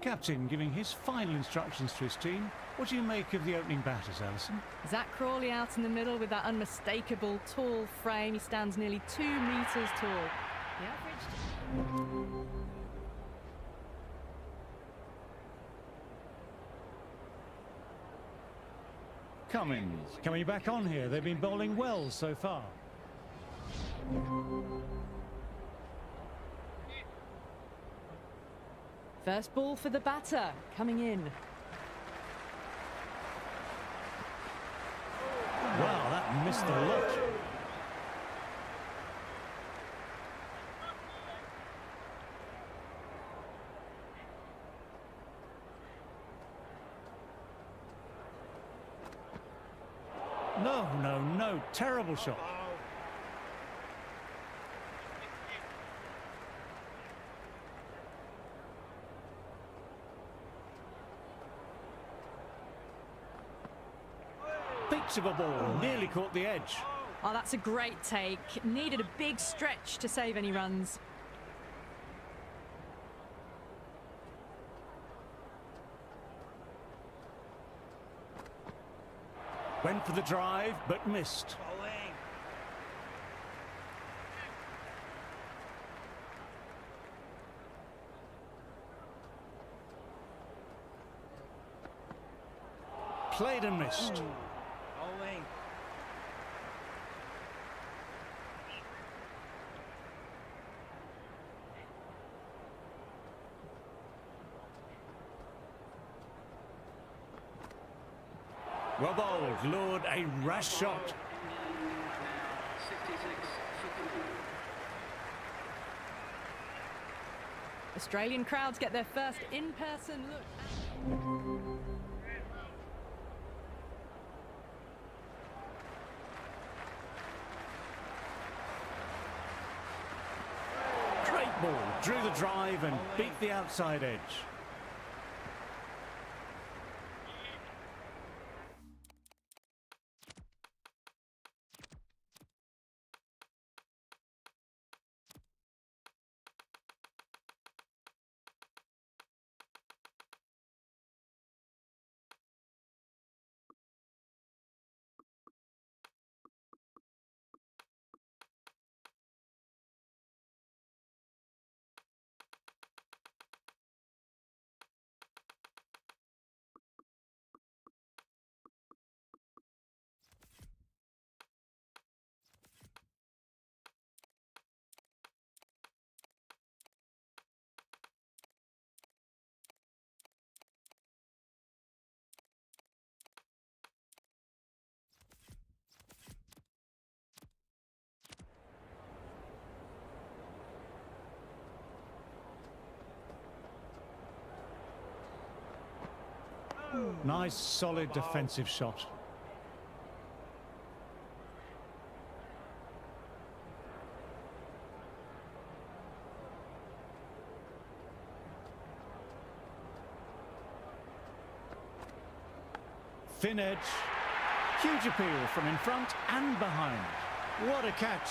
Captain giving his final instructions to his team. What do you make of the opening batters, Alison? Zach Crawley out in the middle with that unmistakable tall frame. He stands nearly 2 metres tall. The average... Cummins coming back on here. They've been bowling well so far. First ball for the batter, coming in. Wow, that missed a lot. No, terrible shot. Peach of a ball, nearly caught the edge. Oh, that's a great take. Needed a big stretch to save any runs. Went for the drive, but missed. Played and missed. Well bowled, lured a rash shot. Australian crowds get their first in-person look. Great ball, drew the drive and beat the outside edge. Nice, solid defensive shot. Thin edge. Huge appeal from in front and behind. What a catch.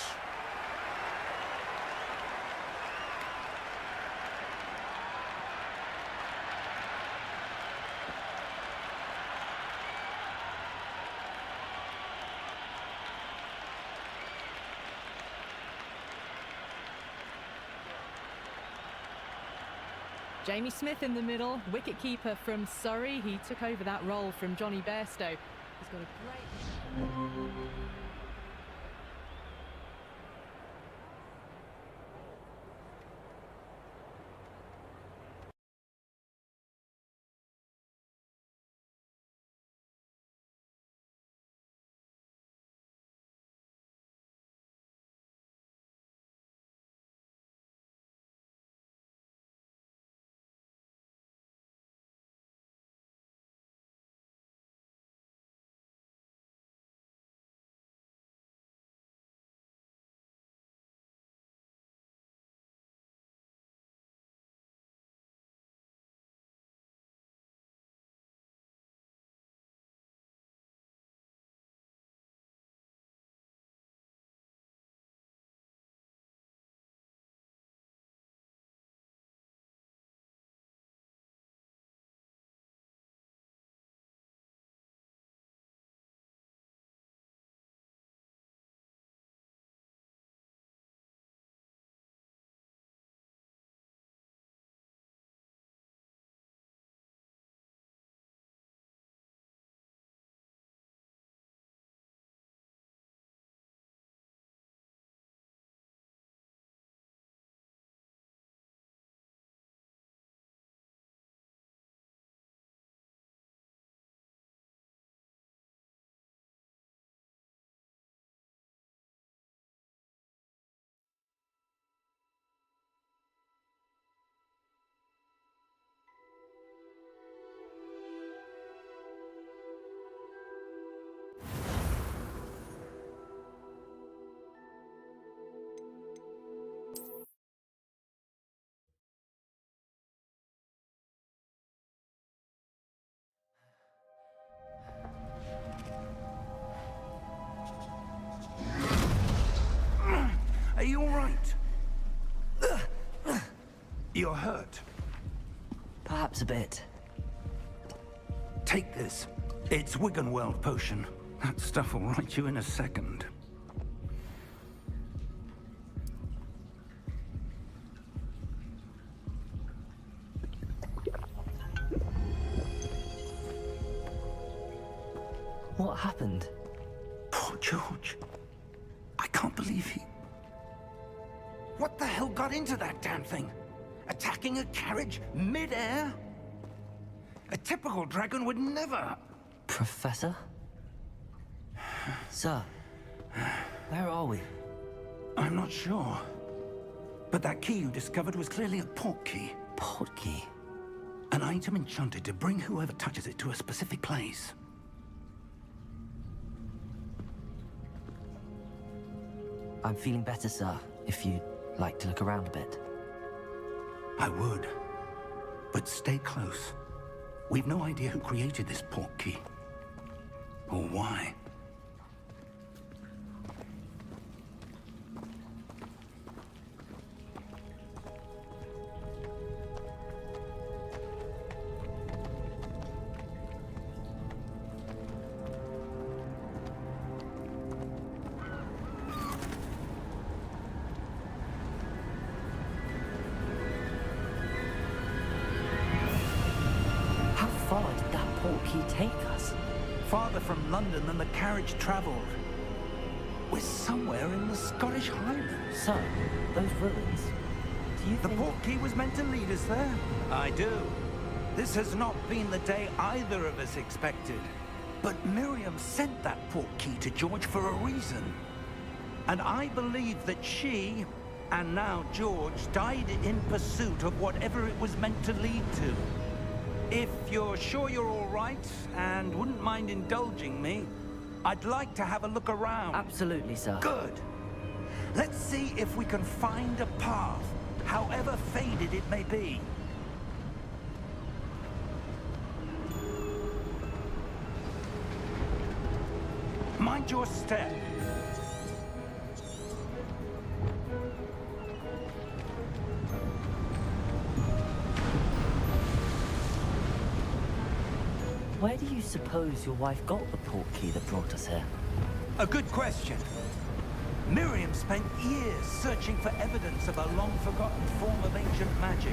Jamie Smith in the middle, wicket-keeper from Surrey. He took over that role from Johnny Bairstow. He's got a great... You're hurt. Perhaps a bit. Take this. It's Wiggenweld potion. That stuff will right you in a second. What happened? Poor George. I can't believe he... What the hell got into that damn thing? Attacking a carriage mid-air? A typical dragon would never... Professor? Sir, where are we? I'm not sure. But that key you discovered was clearly a port key. Port key? An item enchanted to bring whoever touches it to a specific place. I'm feeling better, sir, if you'd like to look around a bit. I would. But stay close. We've no idea who created this port key. Or why. How far did that port key take us? Farther from London than the carriage traveled. We're somewhere in the Scottish Highlands. Sir, those ruins. Do you The think... port key was meant to lead us there? I do. This has not been the day either of us expected. But Miriam sent that port key to George for a reason. And I believe that she, and now George, died in pursuit of whatever it was meant to lead to. If you're sure you're all right, and wouldn't mind indulging me, I'd like to have a look around. Absolutely, sir. Good. Let's see if we can find a path, however faded it may be. Mind your step. Where do you suppose your wife got the port key that brought us here? A good question. Miriam spent years searching for evidence of a long-forgotten form of ancient magic.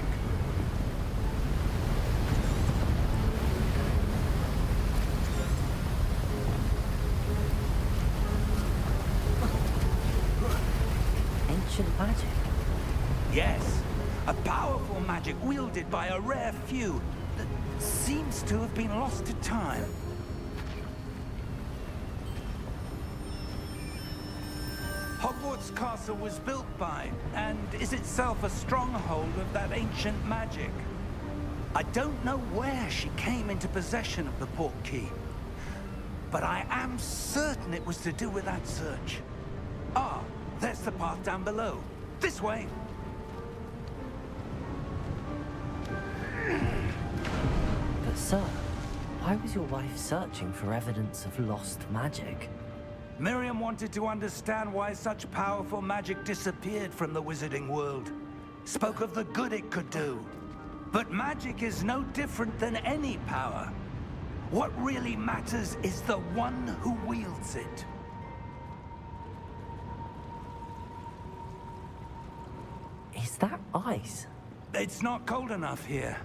Ancient magic? Yes, a powerful magic wielded by a rare few that seems to have been lost to time. Hogwarts Castle was built by, and is itself a stronghold of that ancient magic. I don't know where she came into possession of the port key, but I am certain it was to do with that search. Ah, there's the path down below. This way. But sir, why was your wife searching for evidence of lost magic? Miriam wanted to understand why such powerful magic disappeared from the wizarding world. Spoke of the good it could do. But magic is no different than any power. What really matters is the one who wields it. Is that ice? It's not cold enough here.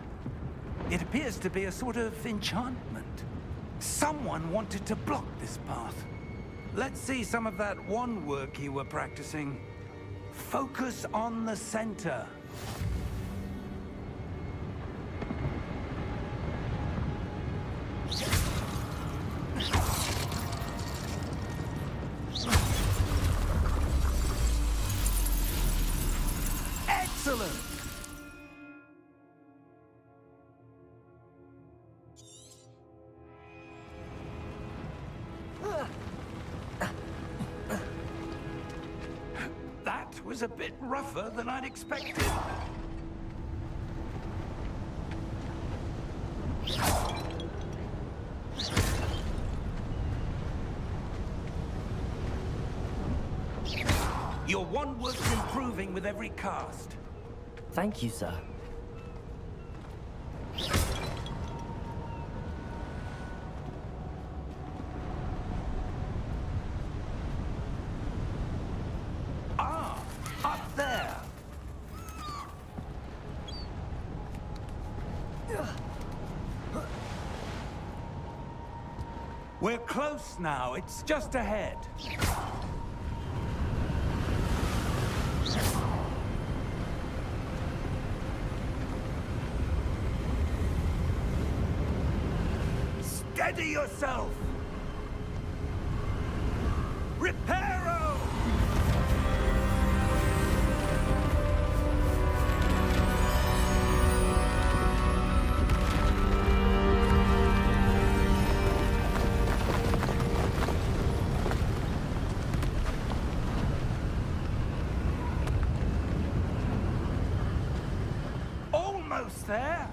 It appears to be a sort of enchantment. Someone wanted to block this path. Let's see some of that wand work you were practicing. Focus on the center. Excellent! That was a bit rougher than I'd expected. Your wand work's improving with every cast. Thank you, sir. We're close now. It's just ahead. Steady yourself! Reparo! Almost there.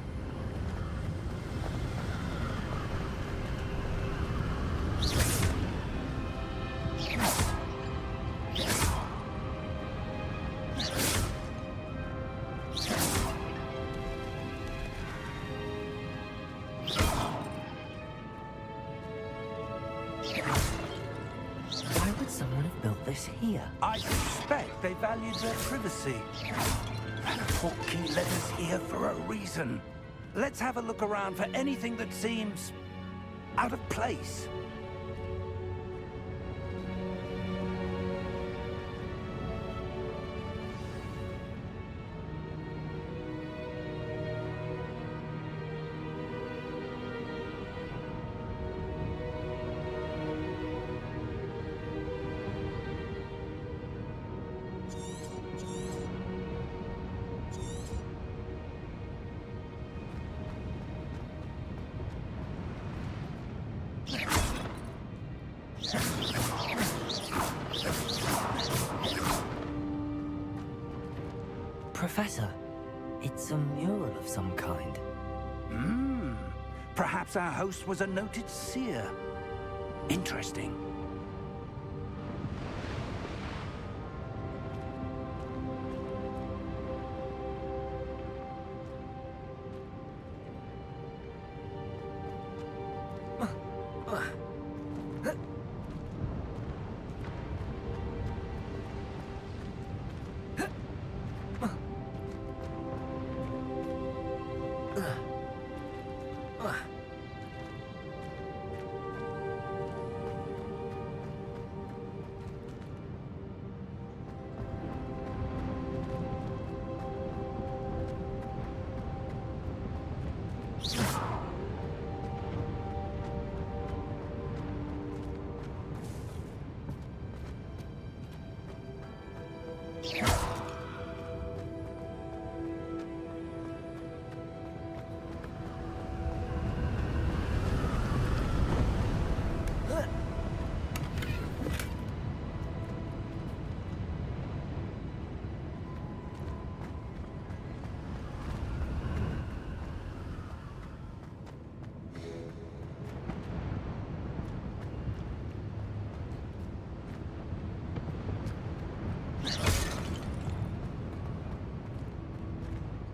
Why would someone have built this here? I suspect they valued their privacy. That portkey led us here for a reason. Let's have a look around for anything that seems out of place. Professor, it's a mural of some kind. Perhaps our host was a noted seer. Interesting.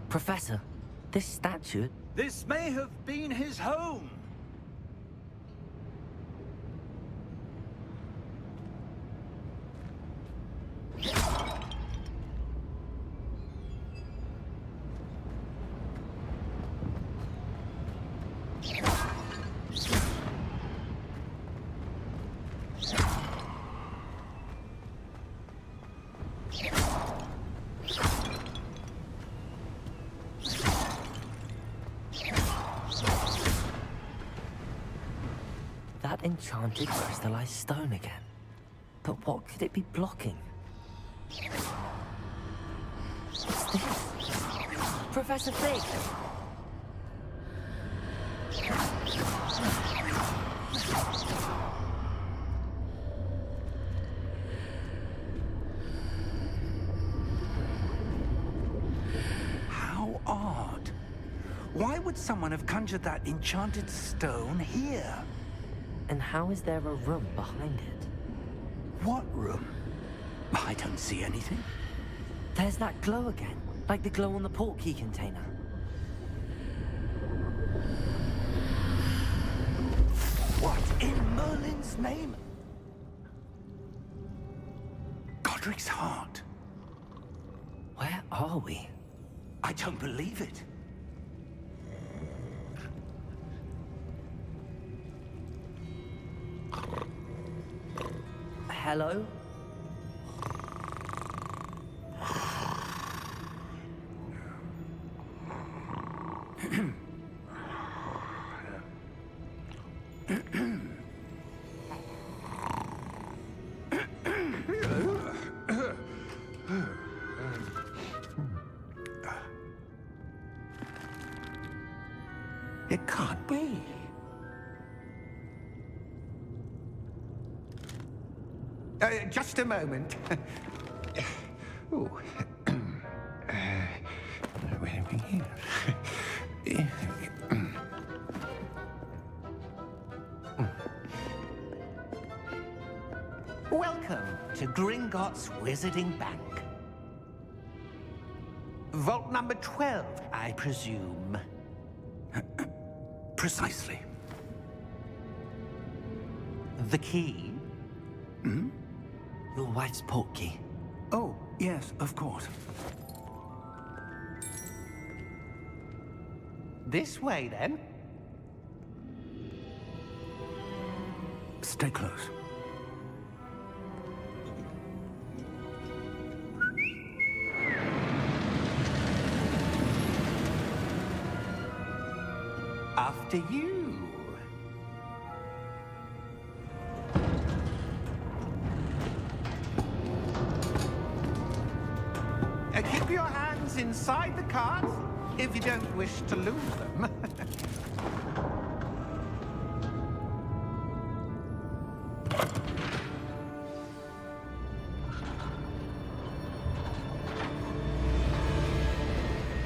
Professor, this statue... This may have been his home. That enchanted crystallized stone again. But what could it be blocking? What's this? Professor Fig! How odd. Why would someone have conjured that enchanted stone here? And how is there a room behind it? What room? I don't see anything. There's that glow again, like the glow on the portkey container. What in Merlin's name? Godric's heart. Where are we? I don't believe it. hello? It can't be. Just a moment. Ooh. Where are we here? Welcome to Gringotts Wizarding Bank. Vault number 12, I presume. Precisely. The key? Your wife's portkey. Oh, yes, of course. This way, then. Stay close. After you. Keep your hands inside the cart if you don't wish to lose them.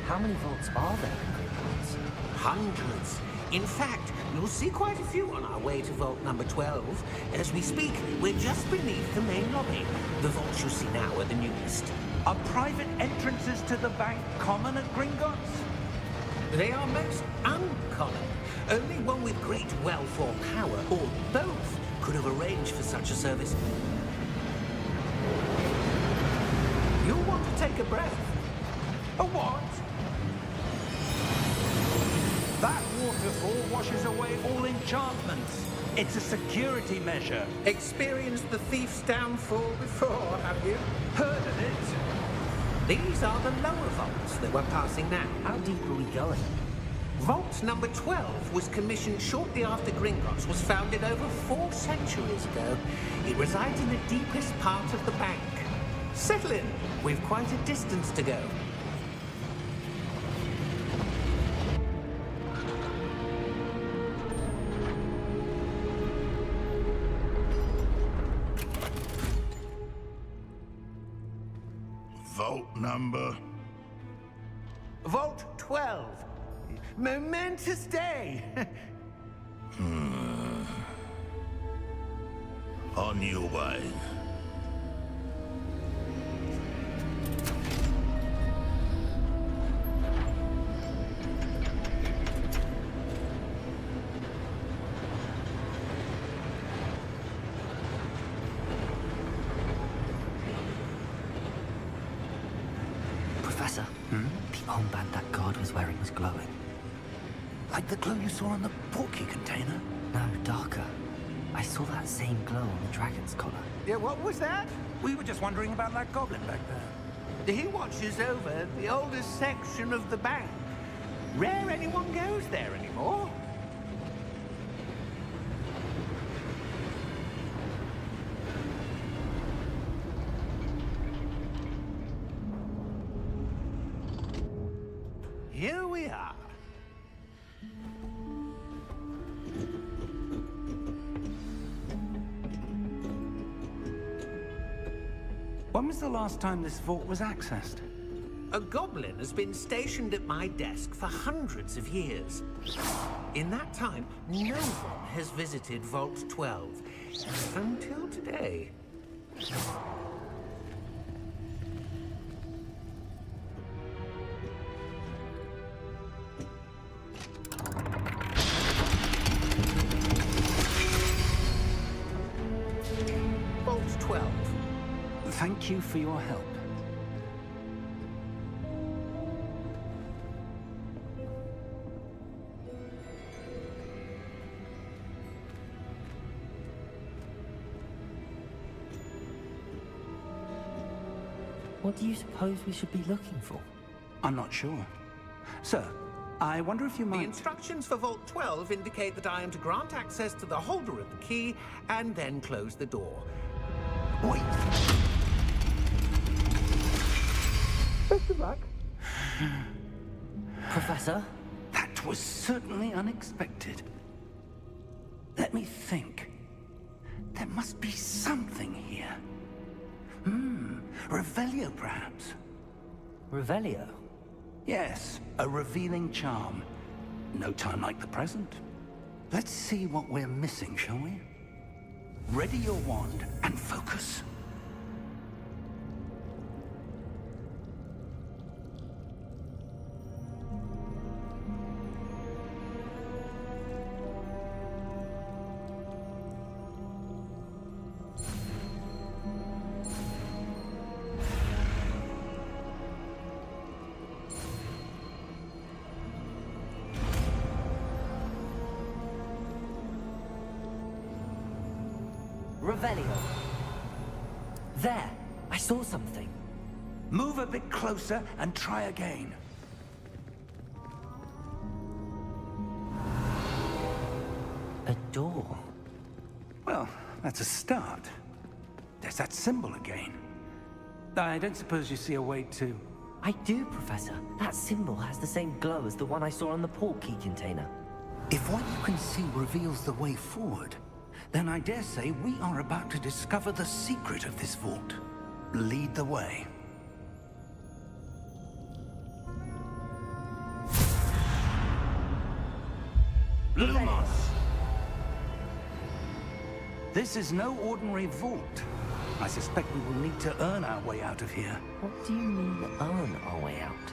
How many vaults are there in Gringotts? Hundreds. In fact, you'll see quite a few on our way to vault number 12. As we speak, we're just beneath the main lobby. The vaults you see now are the newest. Are private entrances to the bank common at Gringotts? They are most uncommon. Only one with great wealth or power, or both, could have arranged for such a service. You'll want to take a breath. A what? That waterfall washes away all enchantments. It's a security measure. Experienced the thief's downfall before, have you? Heard of it? These are the lower vaults that we're passing now. How deep are we going? Vault number 12 was commissioned shortly after Gringotts was founded over 4 centuries ago. It resides in the deepest part of the bank. Settle in. We've quite a distance to go. Vault number? Vault 12. Momentous day. On your way. Professor, the armband that guard was wearing was glowing. Like the glow you saw on the portkey container? No, darker. I saw that same glow on the dragon's collar. Yeah, what was that? We were just wondering about that goblin back there. He watches over the oldest section of the bank. Rare anyone goes there anymore. Here we are. When was the last time this vault was accessed? A goblin has been stationed at my desk for hundreds of years. In that time, no one has visited Vault 12. Until today. Vault 12. Thank you for your help. What do you suppose we should be looking for? I'm not sure. Sir, I wonder if you The might... instructions for Vault 12 indicate that I am to grant access to the holder of the key and then close the door. Wait! Best of luck. Professor? That was certainly unexpected. Let me think. There must be something here. Revelio, perhaps? Revelio? Yes, a revealing charm. No time like the present. Let's see what we're missing, shall we? Ready your wand and focus. Revelio. There! I saw something. Move a bit closer and try again. A door. Well, that's a start. There's that symbol again. I don't suppose you see a way to... I do, Professor. That symbol has the same glow as the one I saw on the port key container. If what you can see reveals the way forward, then I dare say we are about to discover the secret of this vault. Lead the way. Lumos! This is no ordinary vault. I suspect we will need to earn our way out of here. What do you mean, earn our way out?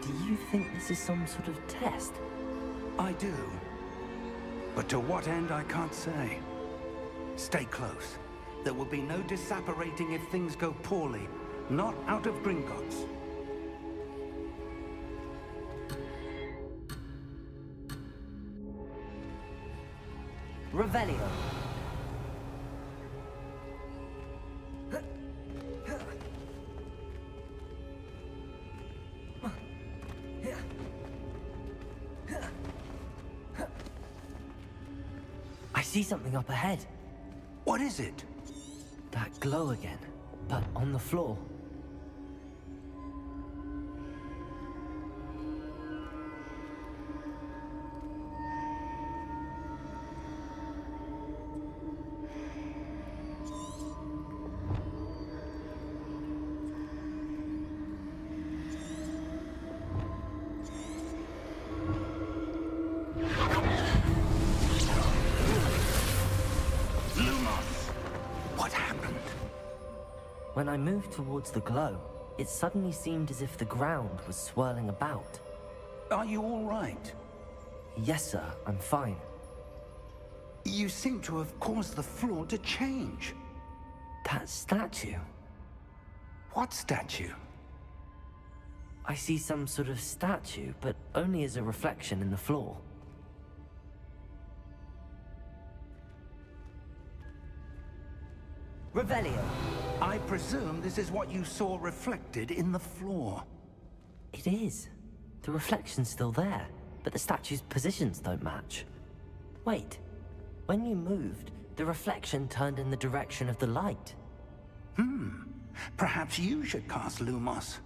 Do you think this is some sort of test? I do. But to what end, I can't say. Stay close. There will be no disapparating if things go poorly. Not out of Gringotts. Revelio. I see something up ahead. What is it? That glow again, but on the floor. What happened? When I moved towards the glow, it suddenly seemed as if the ground was swirling about. Are you all right? Yes, sir, I'm fine. You seem to have caused the floor to change. That statue. What statue? I see some sort of statue, but only as a reflection in the floor. Revelio. I presume this is what you saw reflected in the floor. It is. The reflection's still there, but the statue's positions don't match. Wait. When you moved, the reflection turned in the direction of the light. Perhaps you should cast Lumos.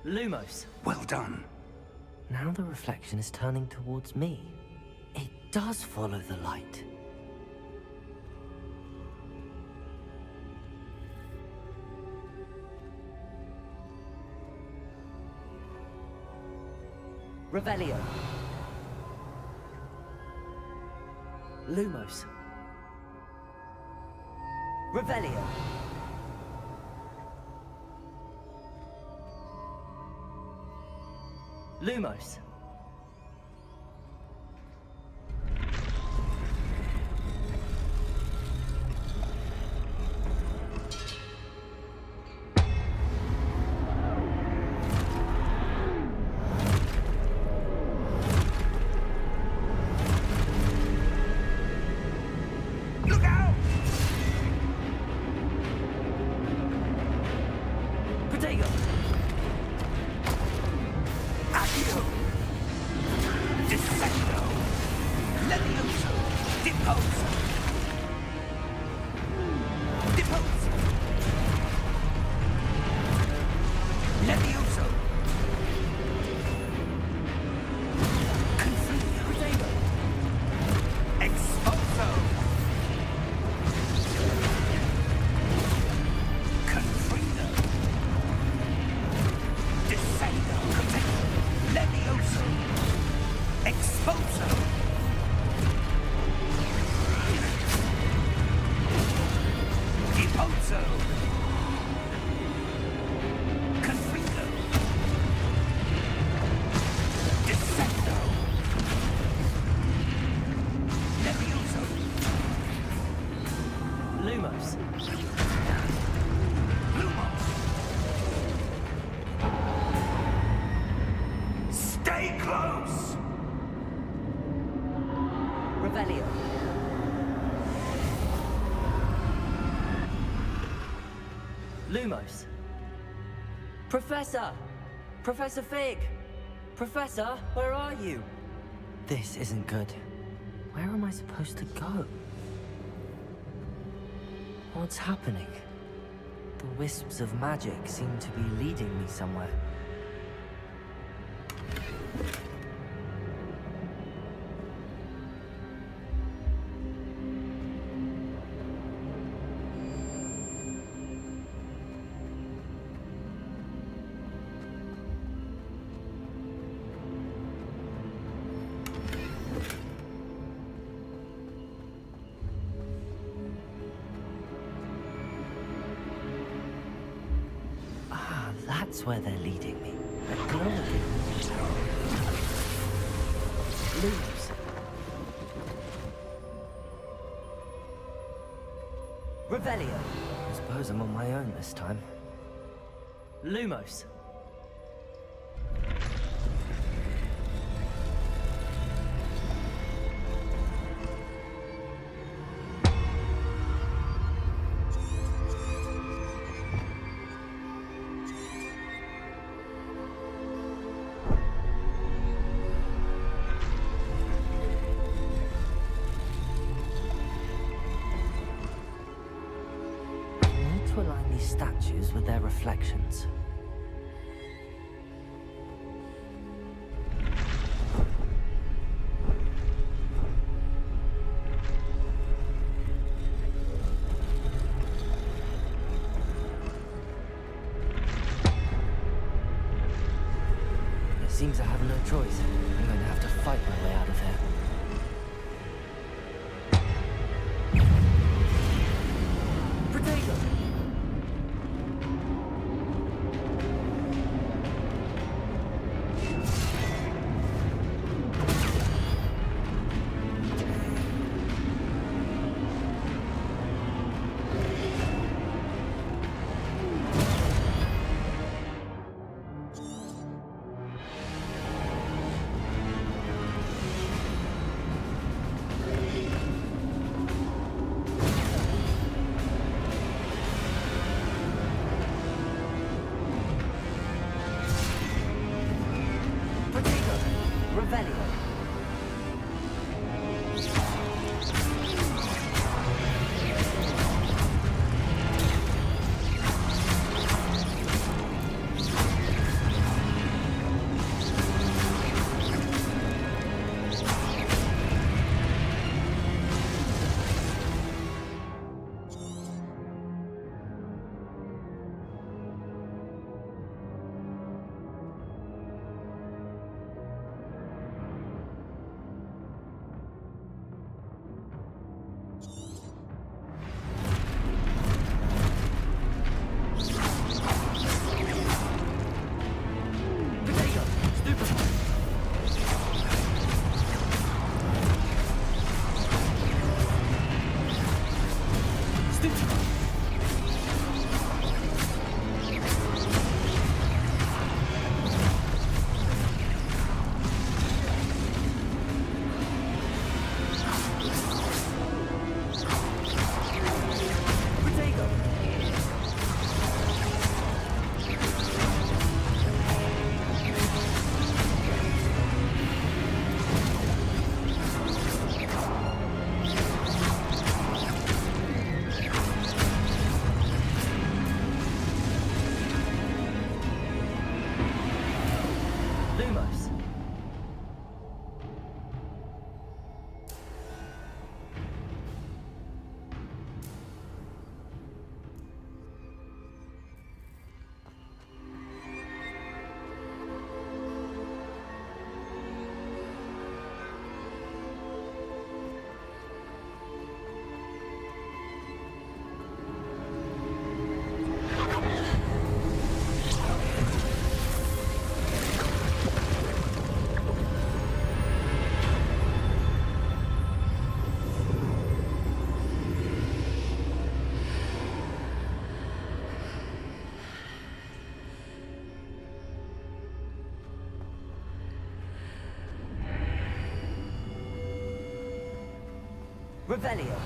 Lumos. Well done. Now the reflection is turning towards me. It does follow the light. Revelio. Lumos. Revelio. Lumos. Look out! Protego. Accio! Descendo! Levioso! Deposo! Deposo! Levioso! Confringo! Protego. Expulso! Confringo! Descendo! Protego! Levioso! Expulso! Deposo! Confringo! Descendo! Levioso! Lumos. Lumos! Stay close! Revelio. Lumos. Professor! Professor Fig! Professor, where are you? This isn't good. Where am I supposed to go? What's happening? The wisps of magic seem to be leading me somewhere. Ah, that's where they're leading me. A glow. Lumos. Revelio. I suppose I'm on my own this time. Lumos. I need to align these statues with their reflections. It seems I have no choice. I'm going to have to fight my way out of here. Protego! Protego! Revelio! Revelio.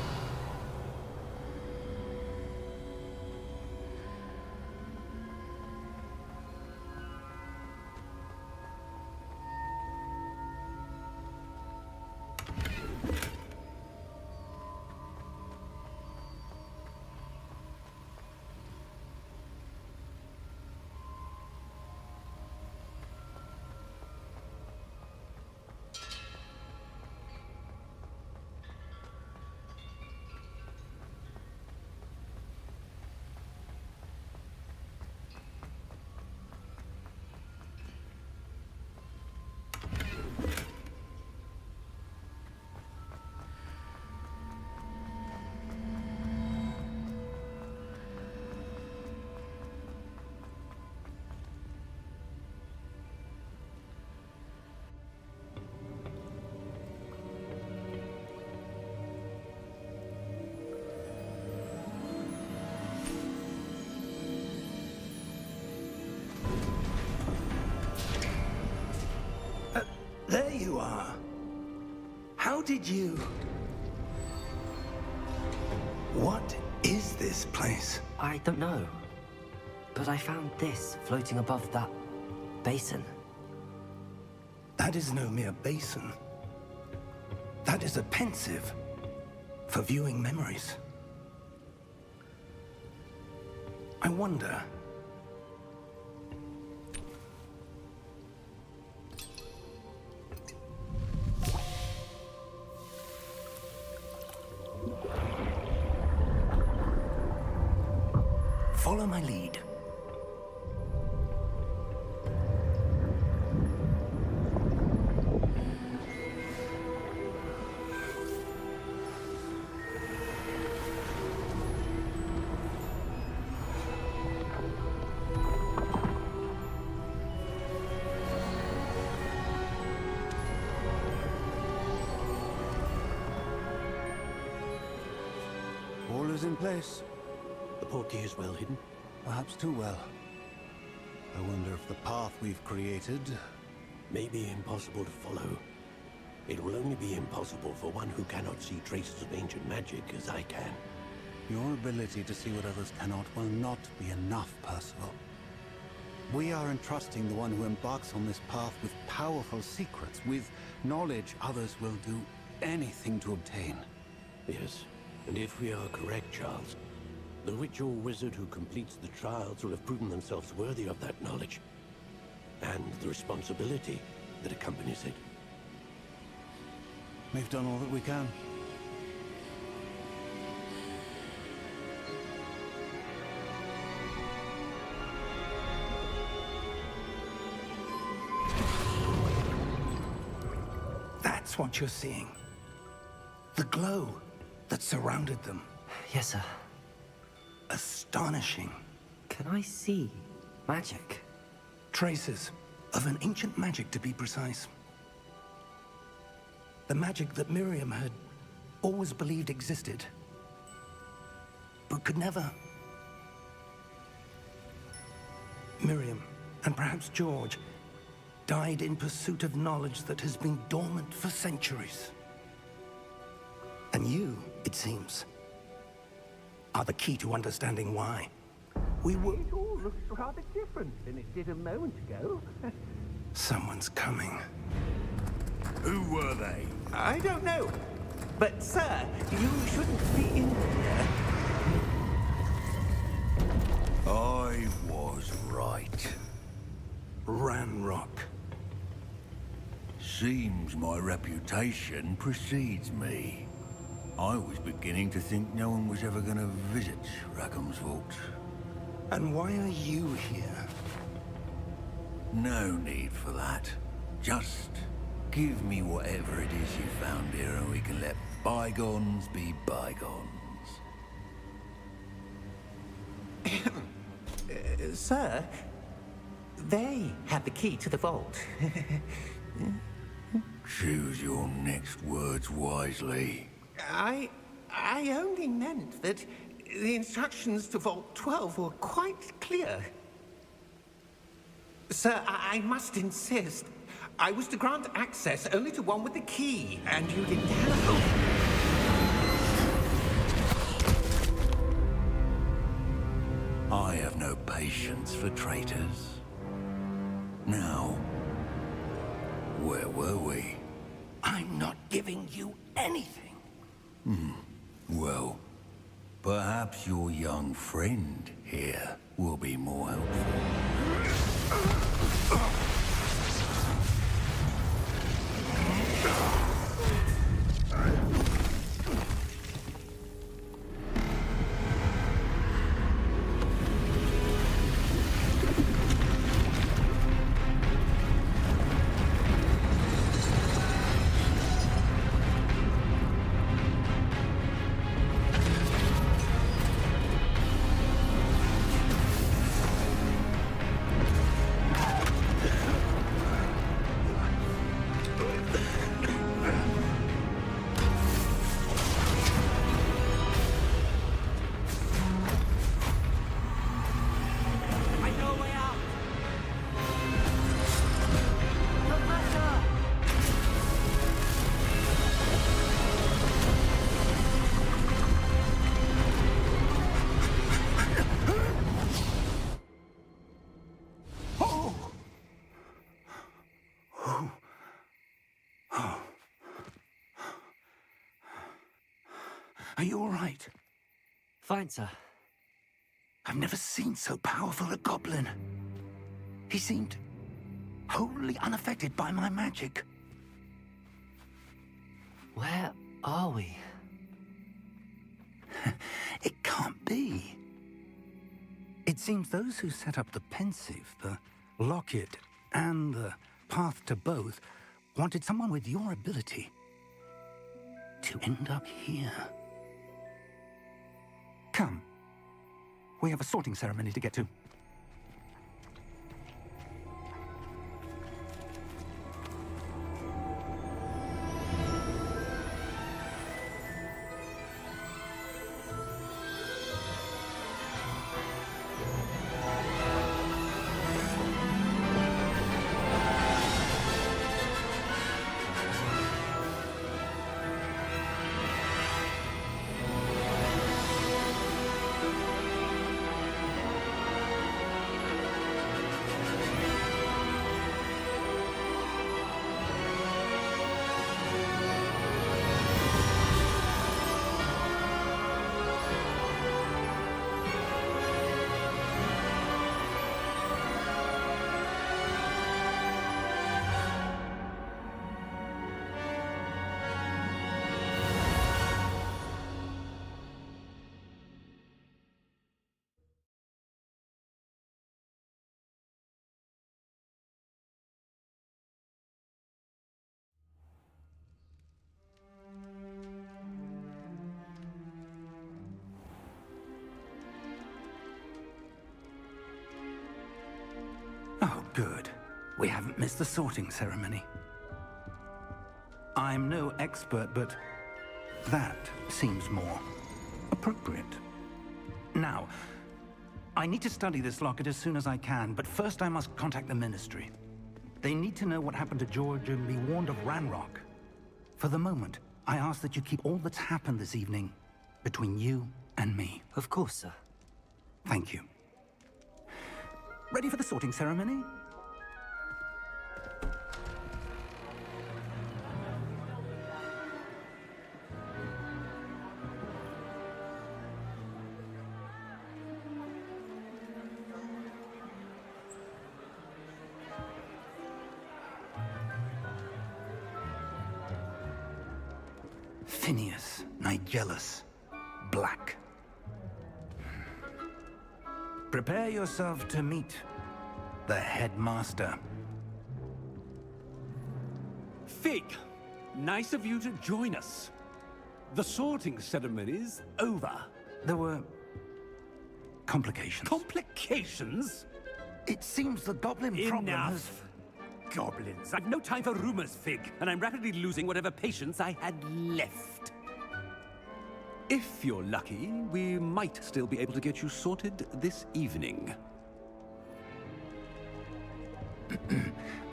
There you are. How did you... What is this place? I don't know. But I found this floating above that basin. That is no mere basin. That is a pensive for viewing memories. I wonder... Follow my lead. All is in place. The portkey is well hidden. Perhaps too well. I wonder if the path we've created... May be impossible to follow. It will only be impossible for one who cannot see traces of ancient magic as I can. Your ability to see what others cannot will not be enough, Percival. We are entrusting the one who embarks on this path with powerful secrets, with knowledge others will do anything to obtain. Yes, and if we are correct, Charles, the witch or wizard who completes the trials will have proven themselves worthy of that knowledge. And the responsibility that accompanies it. We've done all that we can. That's what you're seeing. The glow that surrounded them. Yes, sir. Astonishing. Can I see magic? Traces of an ancient magic, to be precise. The magic that Miriam had always believed existed, but could never. Miriam, and perhaps George, died in pursuit of knowledge that has been dormant for centuries. And you, it seems, are the key to understanding why. We were... It all looks rather different than it did a moment ago. Someone's coming. Who were they? I don't know. But, sir, you shouldn't be in here. I was right. Ranrock. Seems my reputation precedes me. I was beginning to think no one was ever going to visit Rackham's Vault. And why are you here? No need for that. Just give me whatever it is you found here and we can let bygones be bygones. Sir, they have the key to the vault. Choose your next words wisely. I only meant that the instructions to Vault 12 were quite clear. Sir, I must insist. I was to grant access only to one with the key, and you didn't have... I have no patience for traitors. Now, where were we? I'm not giving you anything. Well, perhaps your young friend here will be more helpful. Are you all right? Fine, sir. I've never seen so powerful a goblin. He seemed wholly unaffected by my magic. Where are we? It can't be. It seems those who set up the Pensieve, the Locket, and the Path to Both wanted someone with your ability to end up here. Come. We have a sorting ceremony to get to. Oh, good. We haven't missed the sorting ceremony. I'm no expert, but that seems more appropriate. Now, I need to study this locket as soon as I can, but first I must contact the Ministry. They need to know what happened to George and be warned of Ranrock. For the moment, I ask that you keep all that's happened this evening between you and me. Of course, sir. Thank you. Ready for the sorting ceremony? Phineas Nigellus Black. Prepare yourself to meet the headmaster. Fig, nice of you to join us. The sorting ceremony's over. There were complications. Complications? It seems the goblin problem has... Enough! Goblins. I've no time for rumors, Fig, and I'm rapidly losing whatever patience I had left. If you're lucky, we might still be able to get you sorted this evening.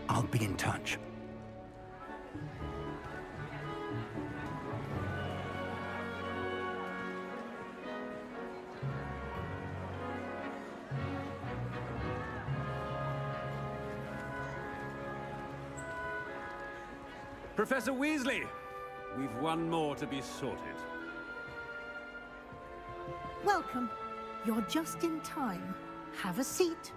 I'll be in touch. Professor Weasley, we've one more to be sorted. Welcome. You're just in time. Have a seat.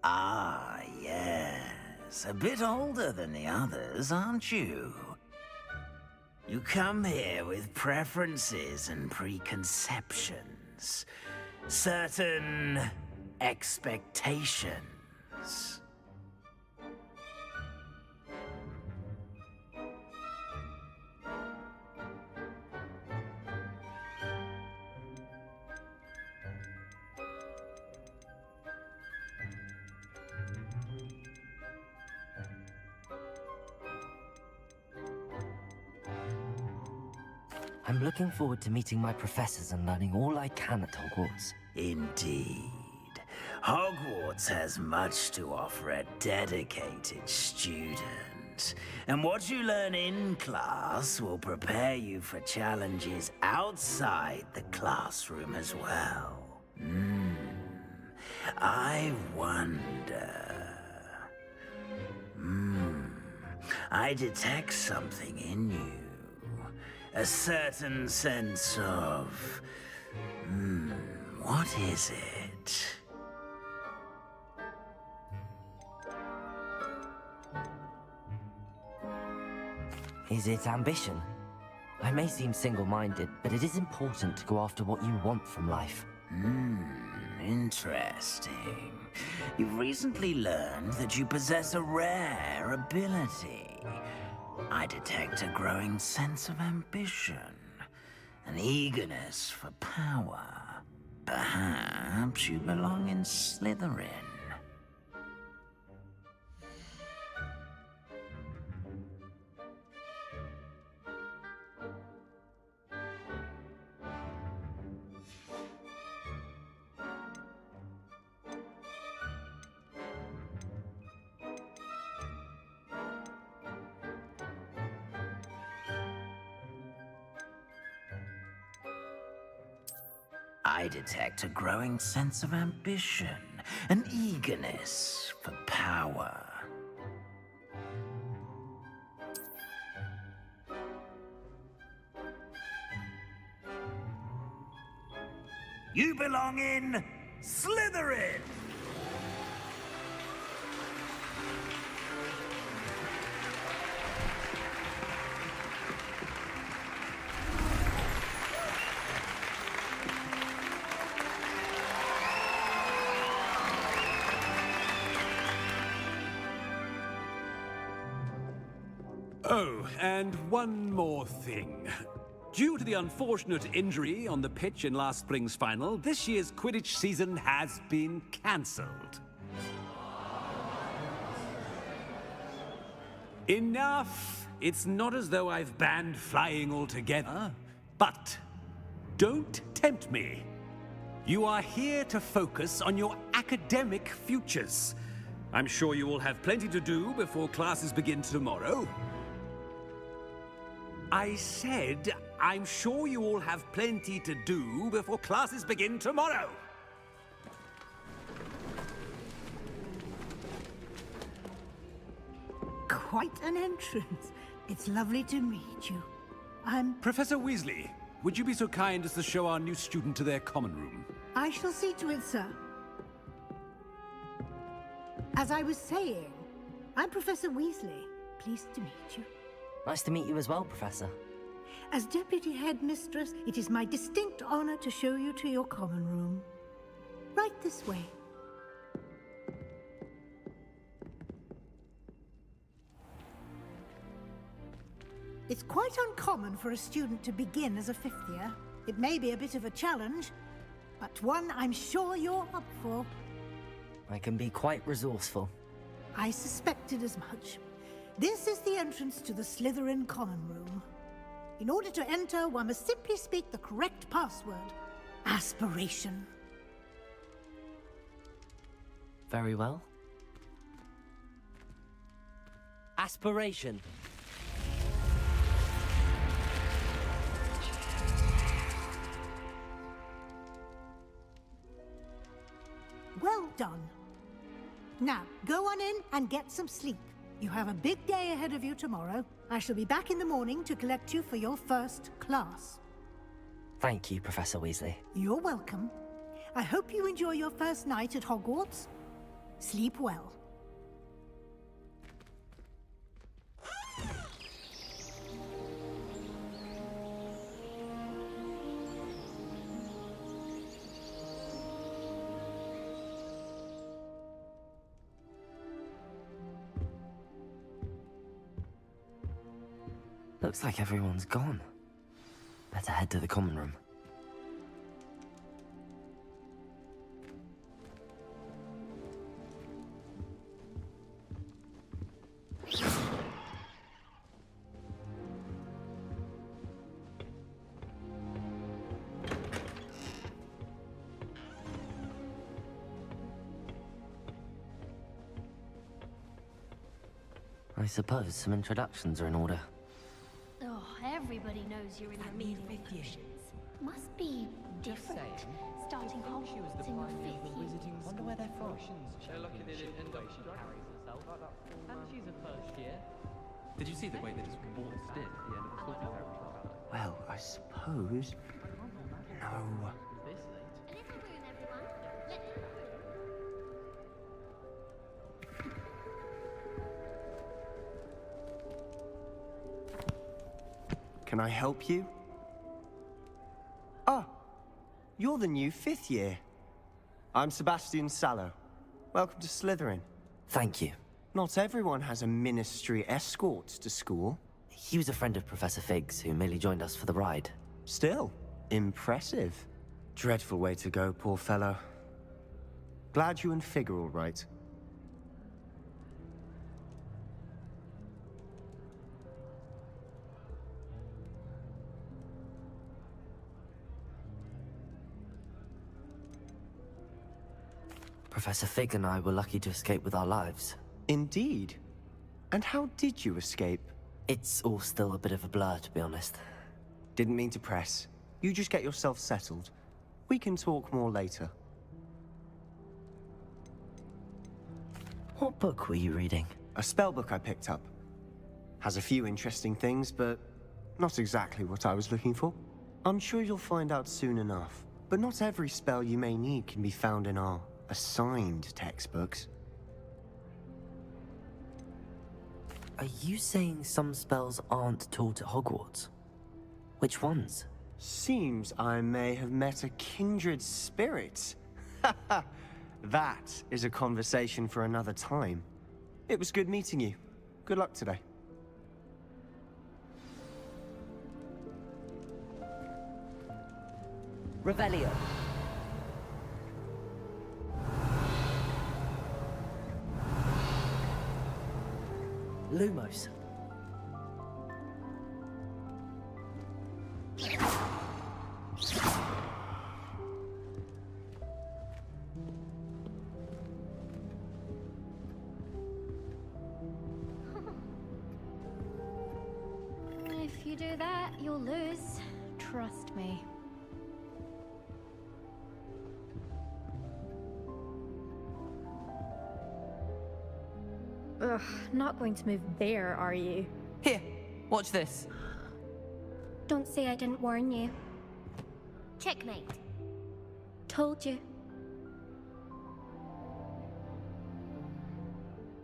Ah, yes. A bit older than the others, aren't you? You come here with preferences and preconceptions. Certain expectations. I'm looking forward to meeting my professors and learning all I can at Hogwarts. Indeed. Hogwarts has much to offer a dedicated student. And what you learn in class will prepare you for challenges outside the classroom as well. I wonder... I detect something in you. A certain sense of... what is it? Is it ambition? I may seem single-minded, but it is important to go after what you want from life. Interesting. You've recently learned that you possess a rare ability. I detect a growing sense of ambition, an eagerness for power. Perhaps you belong in Slytherin. I detect a growing sense of ambition, an eagerness for power. You belong in Slytherin! Oh, and one more thing. Due to the unfortunate injury on the pitch in last spring's final, this year's Quidditch season has been cancelled. Enough! It's not as though I've banned flying altogether, but don't tempt me. You are here to focus on your academic futures. I'm sure you will have plenty to do before classes begin tomorrow. I said, I'm sure you all have plenty to do before classes begin tomorrow. Quite an entrance. It's lovely to meet you. I'm... Professor Weasley, would you be so kind as to show our new student to their common room? I shall see to it, sir. As I was saying, I'm Professor Weasley. Pleased to meet you. Nice to meet you as well, Professor. As Deputy Headmistress, it is my distinct honor to show you to your common room. Right this way. It's quite uncommon for a student to begin as a fifth year. It may be a bit of a challenge, but one I'm sure you're up for. I can be quite resourceful. I suspected as much. This is the entrance to the Slytherin common room. In order to enter, one must simply speak the correct password. Aspiration. Very well. done. Now, go on in and get some sleep. You have a big day ahead of you tomorrow. I shall be back in the morning to collect you for your first class. Thank you, Professor Weasley. You're welcome. I hope you enjoy your first night at Hogwarts. Sleep well. Looks like everyone's gone. Better head to the common room. I suppose some introductions are in order. Oh, everybody knows you're in the medium potions. Must be different. Starting Hogwarts in your 5th year. Wonder where they're from. They're lucky they didn't end up she carries herself. And she's a first year. Did you see the way they just waltzed in at the end of the school fair? Well, I suppose. No. Can I help you? Ah, you're the new 5th year. I'm Sebastian Sallow. Welcome to Slytherin. Thank you. Not everyone has a ministry escort to school. He was a friend of Professor Fig's who merely joined us for the ride. Still, impressive. Dreadful way to go, poor fellow. Glad you and Fig are all right. Professor Fig and I were lucky to escape with our lives. Indeed. And how did you escape? It's all still a bit of a blur, to be honest. Didn't mean to press. You just get yourself settled. We can talk more later. What book were you reading? A spell book I picked up. Has a few interesting things, but not exactly what I was looking for. I'm sure you'll find out soon enough. But not every spell you may need can be found in our assigned textbooks. Are you saying some spells aren't taught at Hogwarts? Which ones? Seems I may have met a kindred spirit. That is a conversation for another time. It was good meeting you. Good luck today. Revelio. Lumos. If you do that, you'll lose. Trust me. Ugh, not going to move there, are you? Here, watch this. Don't say I didn't warn you. Checkmate. Told you.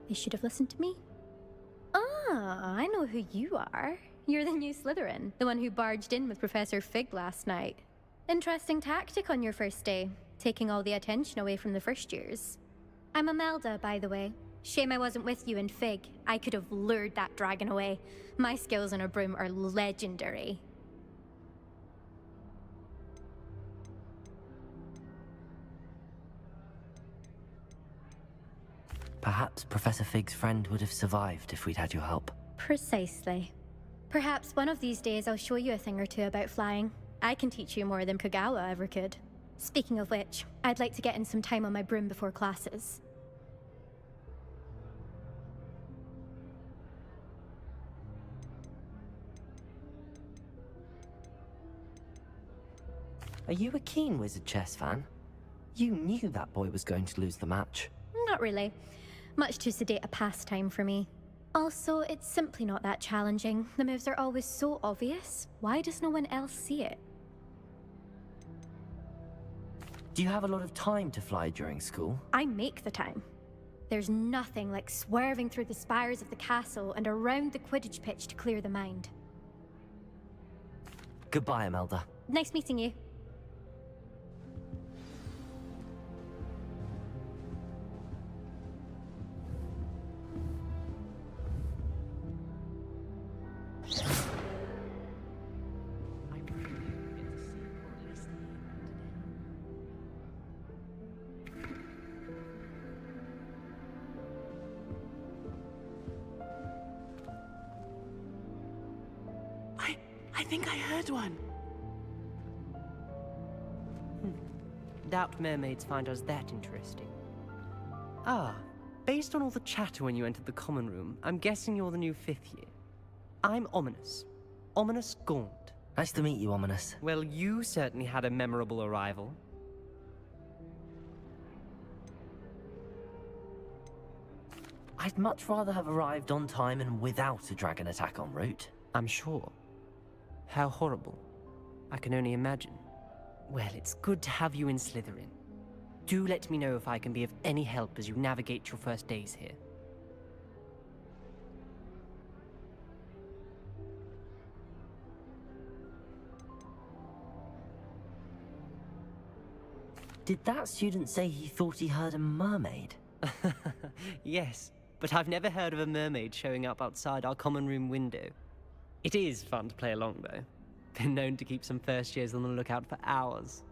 You should have listened to me. Ah, I know who you are. You're the new Slytherin, the one who barged in with Professor Fig last night. Interesting tactic on your first day, taking all the attention away from the first years. I'm Imelda, by the way. Shame I wasn't with you in Fig. I could have lured that dragon away. My skills on a broom are legendary. Perhaps Professor Fig's friend would have survived if we'd had your help. Precisely. Perhaps one of these days I'll show you a thing or two about flying. I can teach you more than Kogawa ever could. Speaking of which, I'd like to get in some time on my broom before classes. Are you a keen Wizard Chess fan? You knew that boy was going to lose the match. Not really. Much too sedate a pastime for me. Also, it's simply not that challenging. The moves are always so obvious. Why does no one else see it? Do you have a lot of time to fly during school? I make the time. There's nothing like swerving through the spires of the castle and around the Quidditch pitch to clear the mind. Goodbye, Imelda. Nice meeting you. I think I heard one. Doubt mermaids find us that interesting. Ah, based on all the chatter when you entered the common room, I'm guessing you're the new 5th year. I'm Ominous. Ominous Gaunt. Nice to meet you, Ominous. Well, you certainly had a memorable arrival. I'd much rather have arrived on time and without a dragon attack en route. I'm sure. How horrible. I can only imagine. Well, it's good to have you in Slytherin. Do let me know if I can be of any help as you navigate your first days here. Did that student say he thought he heard a mermaid? Yes, but I've never heard of a mermaid showing up outside our common room window. It is fun to play along, though. Been known to keep some first years on the lookout for hours.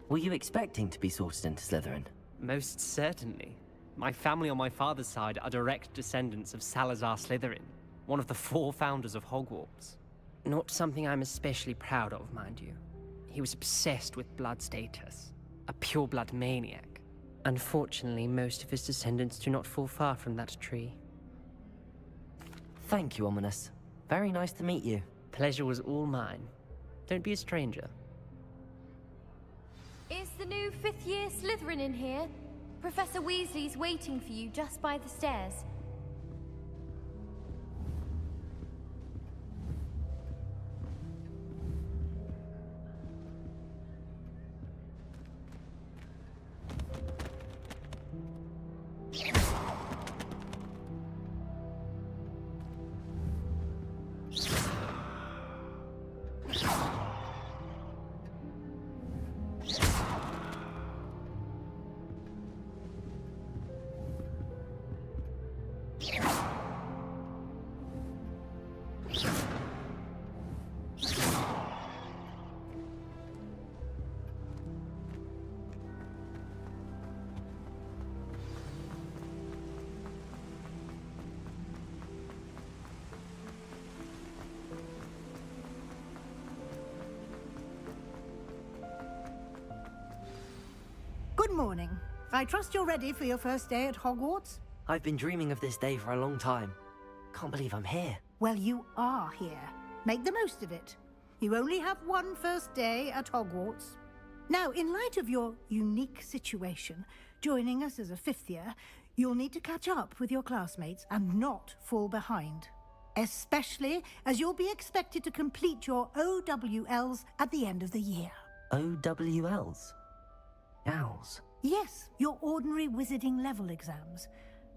Were you expecting to be sorted into Slytherin? Most certainly. My family on my father's side are direct descendants of Salazar Slytherin, one of the 4 founders of Hogwarts. Not something I'm especially proud of, mind you. He was obsessed with blood status, a pure-blood maniac. Unfortunately, most of his descendants do not fall far from that tree. Thank you, Ominous. Very nice to meet you. Pleasure was all mine. Don't be a stranger. Is the new 5th year Slytherin in here? Professor Weasley's waiting for you just by the stairs. Good morning. I trust you're ready for your first day at Hogwarts? I've been dreaming of this day for a long time. Can't believe I'm here. Well, you are here. Make the most of it. You only have one first day at Hogwarts. Now, in light of your unique situation, joining us as a 5th year, you'll need to catch up with your classmates and not fall behind. Especially as you'll be expected to complete your OWLs at the end of the year. OWLs? Owls? Yes, your ordinary wizarding level exams.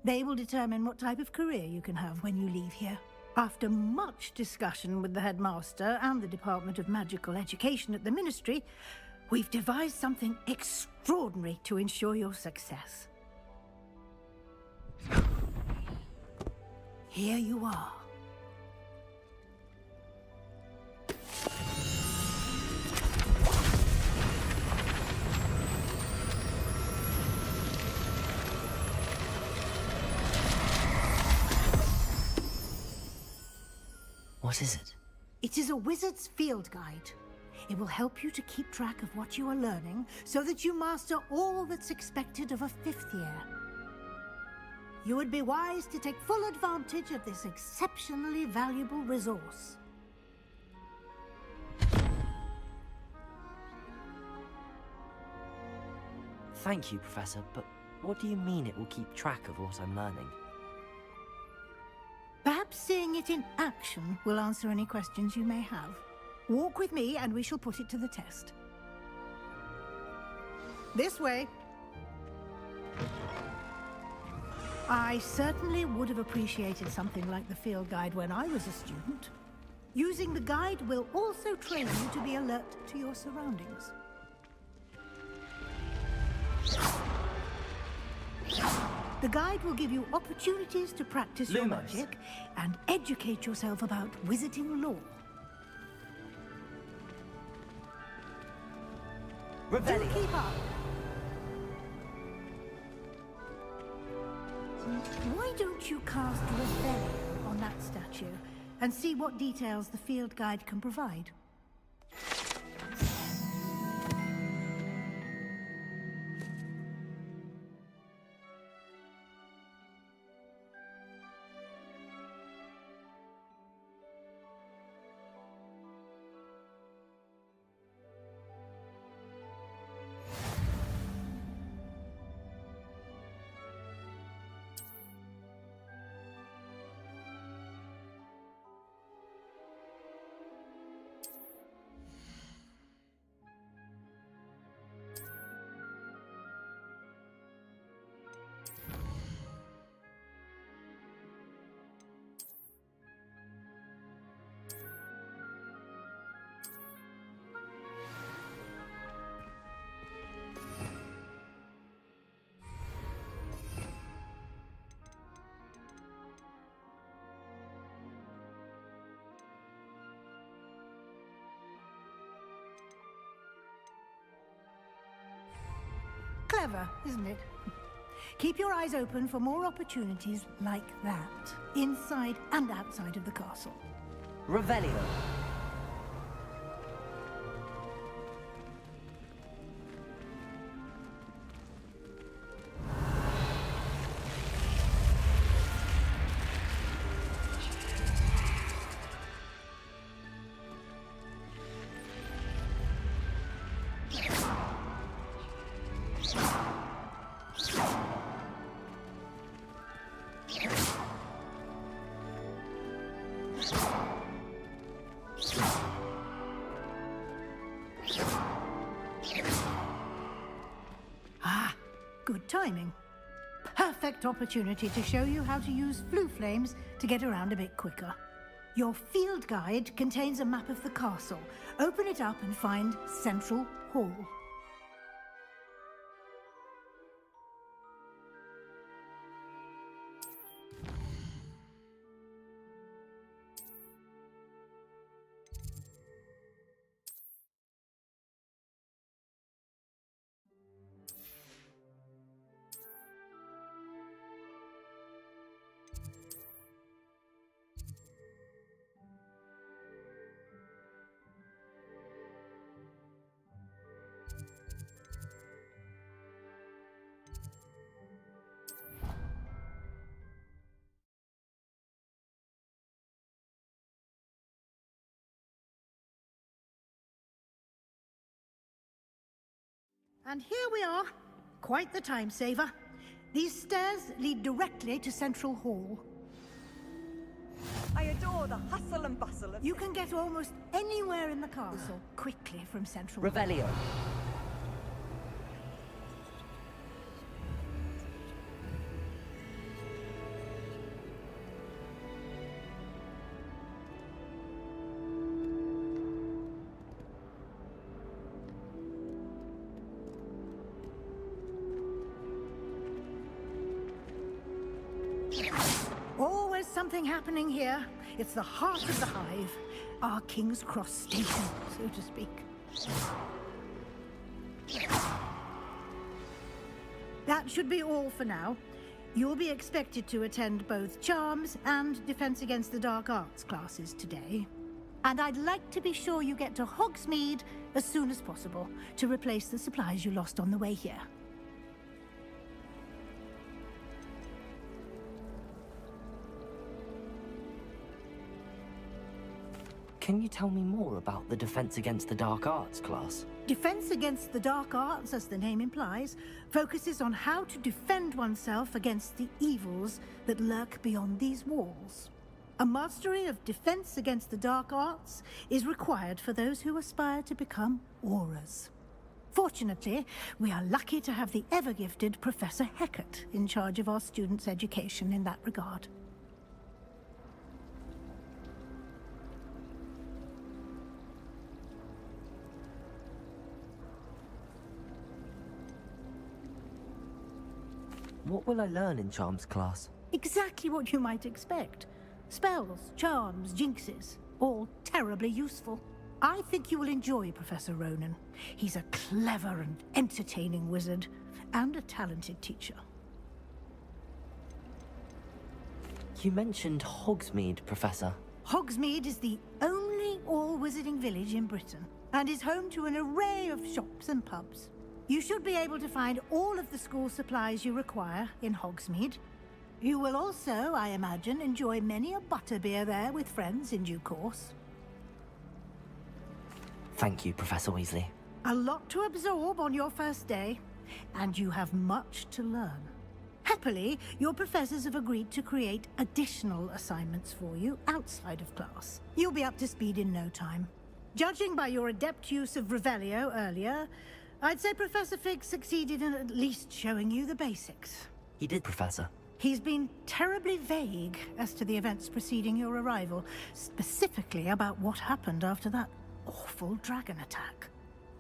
They will determine what type of career you can have when you leave here. After much discussion with the headmaster and the Department of Magical Education at the Ministry, we've devised something extraordinary to ensure your success. Here you are. What is it? It is a wizard's field guide. It will help you to keep track of what you are learning so that you master all that's expected of a 5th year. You would be wise to take full advantage of this exceptionally valuable resource. Thank you, Professor, but what do you mean it will keep track of what I'm learning? Perhaps seeing it in action will answer any questions you may have. Walk with me and we shall put it to the test. This way. I certainly would have appreciated something like the field guide when I was a student. Using the guide will also train you to be alert to your surroundings. The guide will give you opportunities to practice your magic and educate yourself about wizarding lore. Do keep up. Why don't you cast Revelio on that statue and see what details the field guide can provide? Clever, isn't it? Keep your eyes open for more opportunities like that, inside and outside of the castle. Revelio. Good timing. Perfect opportunity to show you how to use flue flames to get around a bit quicker. Your field guide contains a map of the castle. Open it up and find Central Hall. And here we are. Quite the time saver. These stairs lead directly to Central Hall. I adore the hustle and bustle of... You can get almost anywhere in the castle quickly from Central Revelio. Hall. Always something happening here. It's the heart of the hive. Our King's Cross station, so to speak. That should be all for now. You'll be expected to attend both Charms and Defense Against the Dark Arts classes today. And I'd like to be sure you get to Hogsmeade as soon as possible to replace the supplies you lost on the way here. Can you tell me more about the Defense Against the Dark Arts class? Defense Against the Dark Arts, as the name implies, focuses on how to defend oneself against the evils that lurk beyond these walls. A mastery of Defense Against the Dark Arts is required for those who aspire to become Aurors. Fortunately, we are lucky to have the ever-gifted Professor Hecat in charge of our students' education in that regard. What will I learn in Charms class? Exactly what you might expect. Spells, charms, jinxes, all terribly useful. I think you will enjoy Professor Ronan. He's a clever and entertaining wizard, and a talented teacher. You mentioned Hogsmeade, Professor. Hogsmeade is the only all-wizarding village in Britain, and is home to an array of shops and pubs. You should be able to find all of the school supplies you require in Hogsmeade. You will also, I imagine, enjoy many a butterbeer there with friends in due course. Thank you, Professor Weasley. A lot to absorb on your first day, and you have much to learn. Happily, your professors have agreed to create additional assignments for you outside of class. You'll be up to speed in no time. Judging by your adept use of Revelio earlier, I'd say Professor Fig succeeded in at least showing you the basics. He did, Professor. He's been terribly vague as to the events preceding your arrival, specifically about what happened after that awful dragon attack.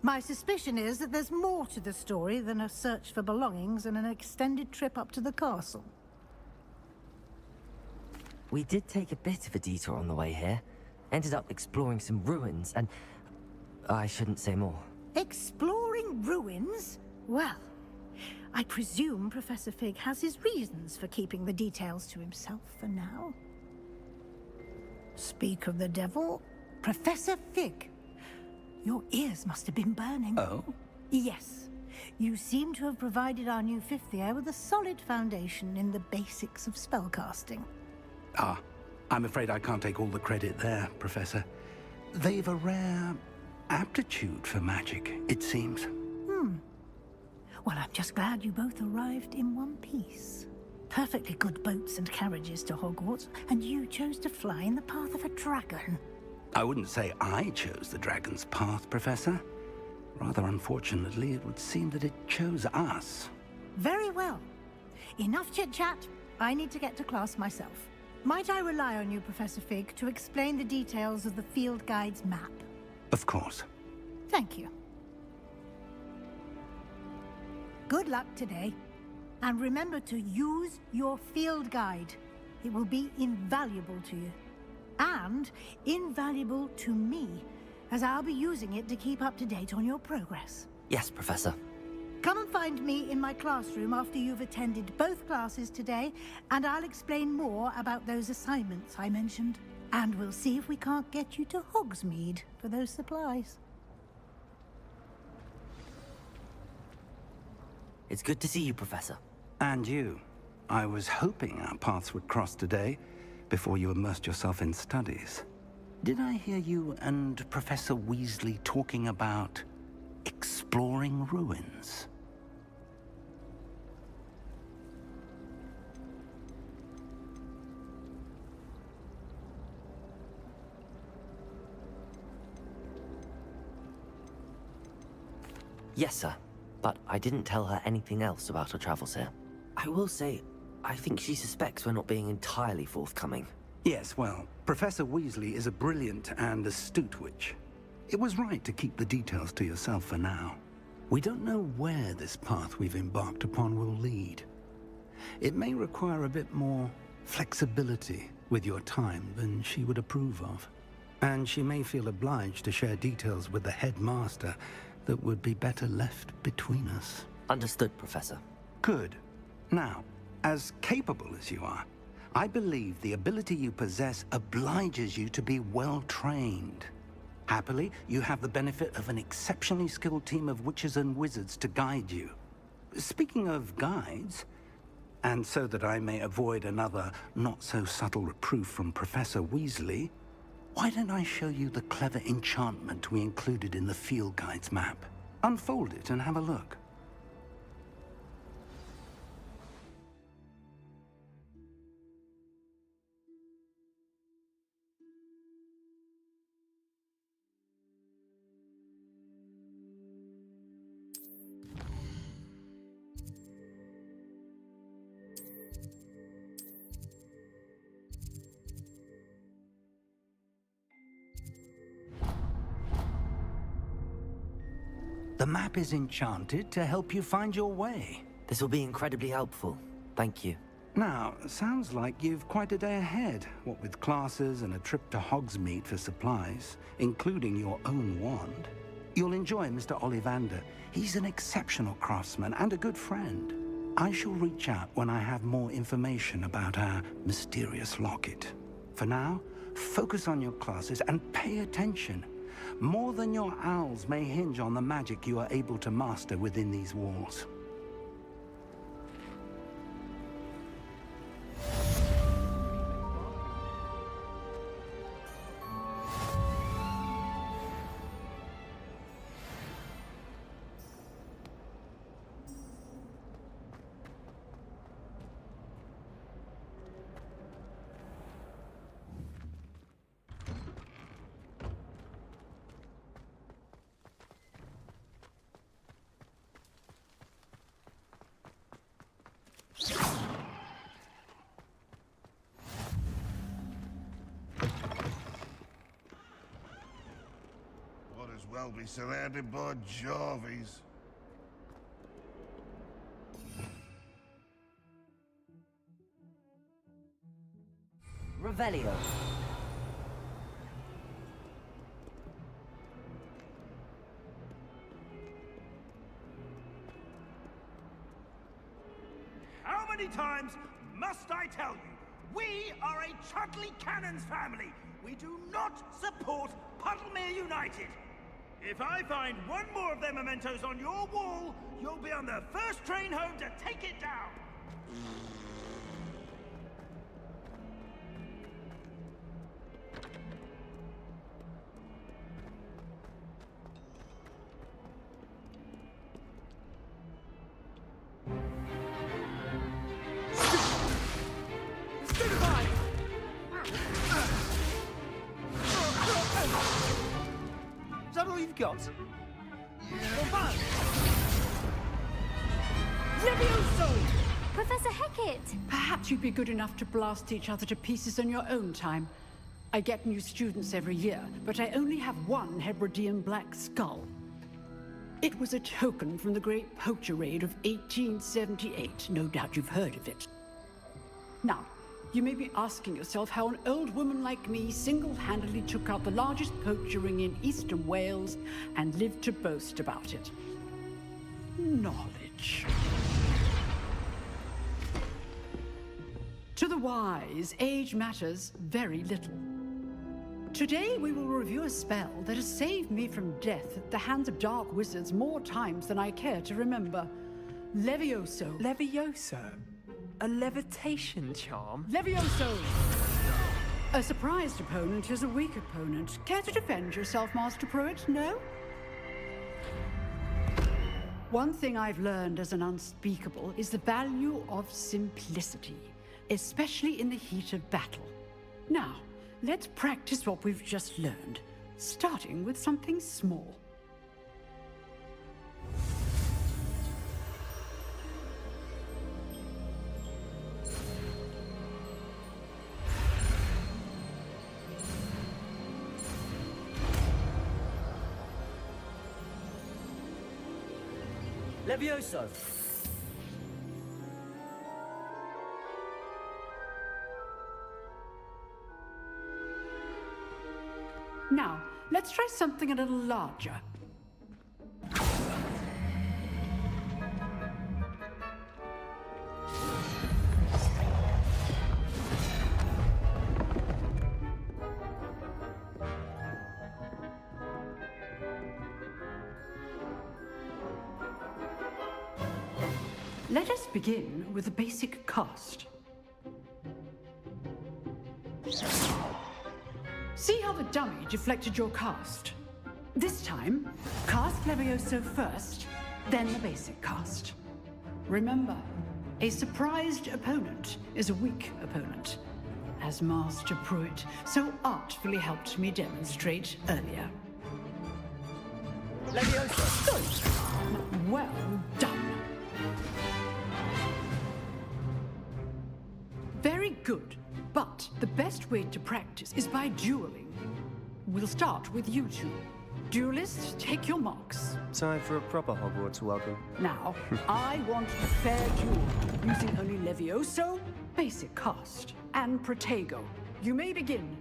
My suspicion is that there's more to the story than a search for belongings and an extended trip up to the castle. We did take a bit of a detour on the way here. Ended up exploring some ruins and... I shouldn't say more. Exploring ruins? Well, I presume Professor Fig has his reasons for keeping the details to himself for now. Speak of the devil, Professor Fig. Your ears must have been burning. Oh? Yes. You seem to have provided our new fifth year with a solid foundation in the basics of spellcasting. Ah, I'm afraid I can't take all the credit there, Professor. They've a rare aptitude for magic, it seems. Well, I'm just glad you both arrived in one piece. Perfectly good boats and carriages to Hogwarts, and you chose to fly in the path of a dragon. I wouldn't say I chose the dragon's path, Professor. Rather unfortunately, it would seem that it chose us. Very well. Enough chit-chat. I need to get to class myself. Might I rely on you, Professor Fig, to explain the details of the field guide's map? Of course. Thank you. Good luck today. And remember to use your field guide. It will be invaluable to you. And invaluable to me, as I'll be using it to keep up to date on your progress. Yes, Professor. Come and find me in my classroom after you've attended both classes today, and I'll explain more about those assignments I mentioned. And we'll see if we can't get you to Hogsmeade for those supplies. It's good to see you, Professor. And you. I was hoping our paths would cross today, before you immersed yourself in studies. Did I hear you and Professor Weasley talking about exploring ruins? Yes, sir. But I didn't tell her anything else about her travels here. I will say, I think she suspects we're not being entirely forthcoming. Yes, well, Professor Weasley is a brilliant and astute witch. It was right to keep the details to yourself for now. We don't know where this path we've embarked upon will lead. It may require a bit more flexibility with your time than she would approve of. And she may feel obliged to share details with the headmaster that would be better left between us. Understood, Professor. Good. Now, as capable as you are, I believe the ability you possess obliges you to be well-trained. Happily, you have the benefit of an exceptionally skilled team of witches and wizards to guide you. Speaking of guides, and so that I may avoid another not-so-subtle reproof from Professor Weasley, Why don't I show you the clever enchantment we included in the field guide's map? Unfold it and have a look. The map is enchanted to help you find your way. This will be incredibly helpful. Thank you. Now, sounds like you've quite a day ahead, what with classes and a trip to Hogsmeade for supplies, including your own wand. You'll enjoy Mr. Ollivander. He's an exceptional craftsman and a good friend. I shall reach out when I have more information about our mysterious locket. For now, focus on your classes and pay attention. More than your owls may hinge on the magic you are able to master within these walls. Well, be surrounded by Jarvies. Revelio. How many times must I tell you? We are a Chudley Cannons family. We do not support Puddlemere United. If I find one more of their mementos on your wall, you'll be on the first train home to take it down. Is that all you've got? Levioso! Professor Hecat! Perhaps you'd be good enough to blast each other to pieces in your own time. I get new students every year, but I only have one Hebridean black skull. It was a token from the Great Poacher Raid of 1878. No doubt you've heard of it. Now, you may be asking yourself how an old woman like me single-handedly took out the largest poacher ring in eastern Wales and lived to boast about it. Knowledge. To the wise, age matters very little. Today we will review a spell that has saved me from death at the hands of dark wizards more times than I care to remember. Levioso. Levioso? A levitation charm? Levioso! A surprised opponent is a weak opponent. Care to defend yourself, Master Pruitt? No? One thing I've learned as an unspeakable is the value of simplicity, especially in the heat of battle. Now, let's practice what we've just learned, starting with something small. Levioso! Now, let's try something a little larger. Let us begin with the basic cast. See how the dummy deflected your cast? This time, cast Levioso first, then the basic cast. Remember, a surprised opponent is a weak opponent, as Master Pruitt so artfully helped me demonstrate earlier. Leviosa! Good. Well done. Very good, but the best way to practice is by dueling. We'll start with you two. Duelists, take your marks. Time for a proper Hogwarts welcome. Now, I want a fair duel, using only Levioso, basic cast, and Protego. You may begin.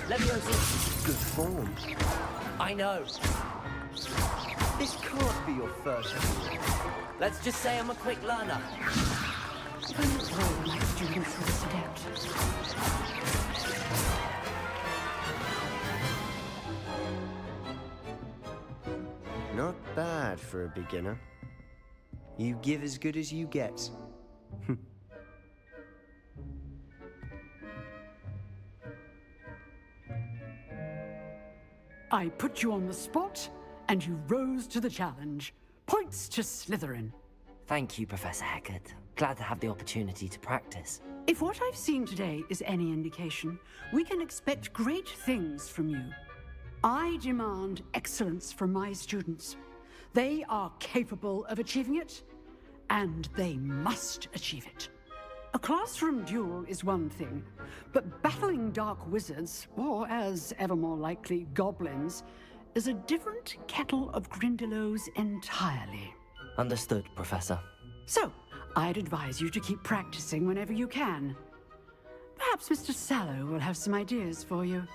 Leviosa! Good form. I know. This can't be your first duel. Let's just say I'm a quick learner. I don't roll my students for this adept. Not bad for a beginner. You give as good as you get. I put you on the spot, and you rose to the challenge. Points to Slytherin. Thank you, Professor Hecat. Glad to have the opportunity to practice. If what I've seen today is any indication, we can expect great things from you. I demand excellence from my students. They are capable of achieving it, and they must achieve it. A classroom duel is one thing, but battling dark wizards, or as ever more likely, goblins, is a different kettle of Grindylows entirely. Understood, Professor. So, I'd advise you to keep practicing whenever you can. Perhaps Mr. Sallow will have some ideas for you.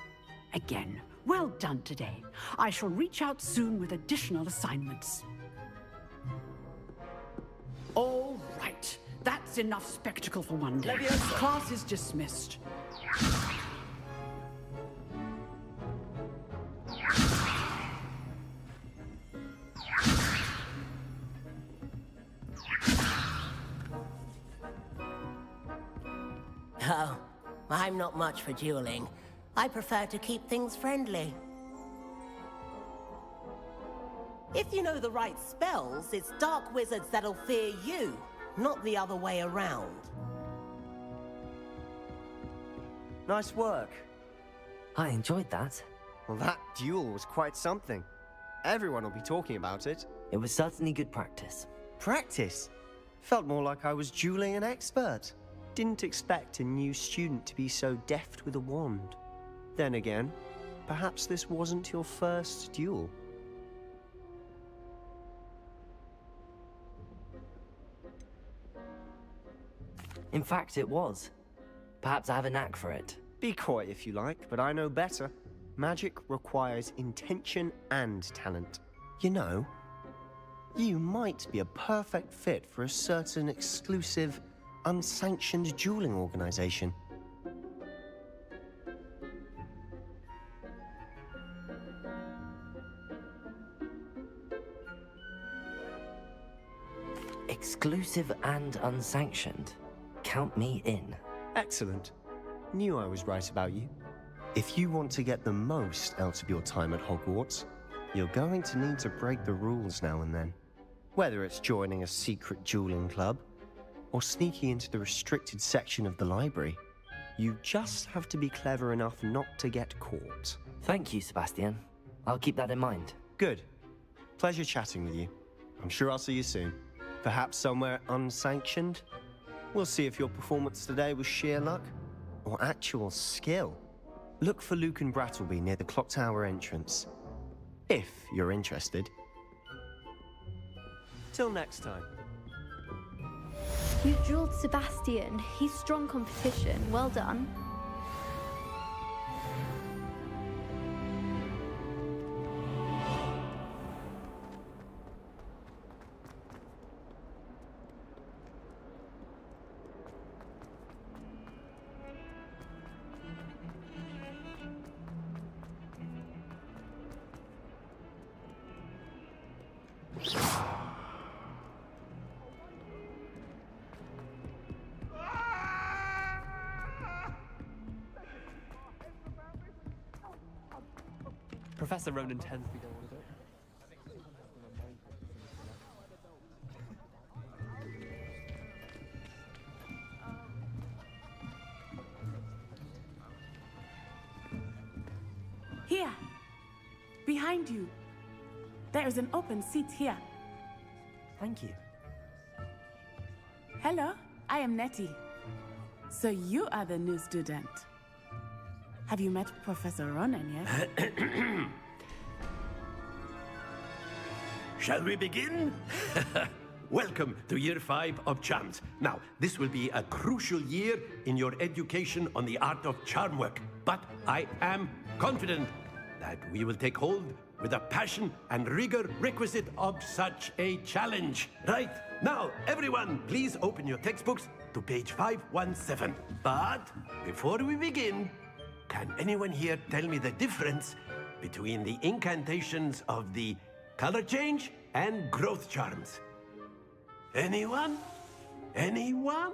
Again, well done today. I shall reach out soon with additional assignments. All right. That's enough spectacle for one day. Leviosa. Class is dismissed. Oh, I'm not much for dueling. I prefer to keep things friendly. If you know the right spells, it's dark wizards that'll fear you, not the other way around. Nice work. I enjoyed that. Well, that duel was quite something. Everyone will be talking about it. It was certainly good practice. Practice? Felt more like I was dueling an expert. Didn't expect a new student to be so deft with a wand. Then again, perhaps this wasn't your first duel. In fact, it was. Perhaps I have a knack for it. Be coy if you like, but I know better. Magic requires intention and talent. You know, you might be a perfect fit for a certain exclusive, unsanctioned dueling organization. Exclusive and unsanctioned. Count me in. Excellent. Knew I was right about you. If you want to get the most out of your time at Hogwarts, you're going to need to break the rules now and then. Whether it's joining a secret dueling club, or sneaking into the restricted section of the library, you just have to be clever enough not to get caught. Thank you, Sebastian. I'll keep that in mind. Good. Pleasure chatting with you. I'm sure I'll see you soon. Perhaps somewhere unsanctioned? We'll see if your performance today was sheer luck or actual skill. Look for Lucan Brattleby near the Clock Tower entrance, if you're interested. Till next time. You drilled Sebastian. He's strong competition. Well done. Professor Ronan tends to go on a bit. Here. Behind you. There is an open seat here. Thank you. Hello, I am Nettie. So you are the new student. Have you met Professor Ronan yet? Shall we begin? Welcome to Year 5 of Charms. Now, this will be a crucial year in your education on the art of charm work. But I am confident that we will take hold with the passion and rigor requisite of such a challenge. Right, now, everyone, please open your textbooks to page 517. But before we begin, can anyone here tell me the difference between the incantations of the color change and growth charms? Anyone? Anyone?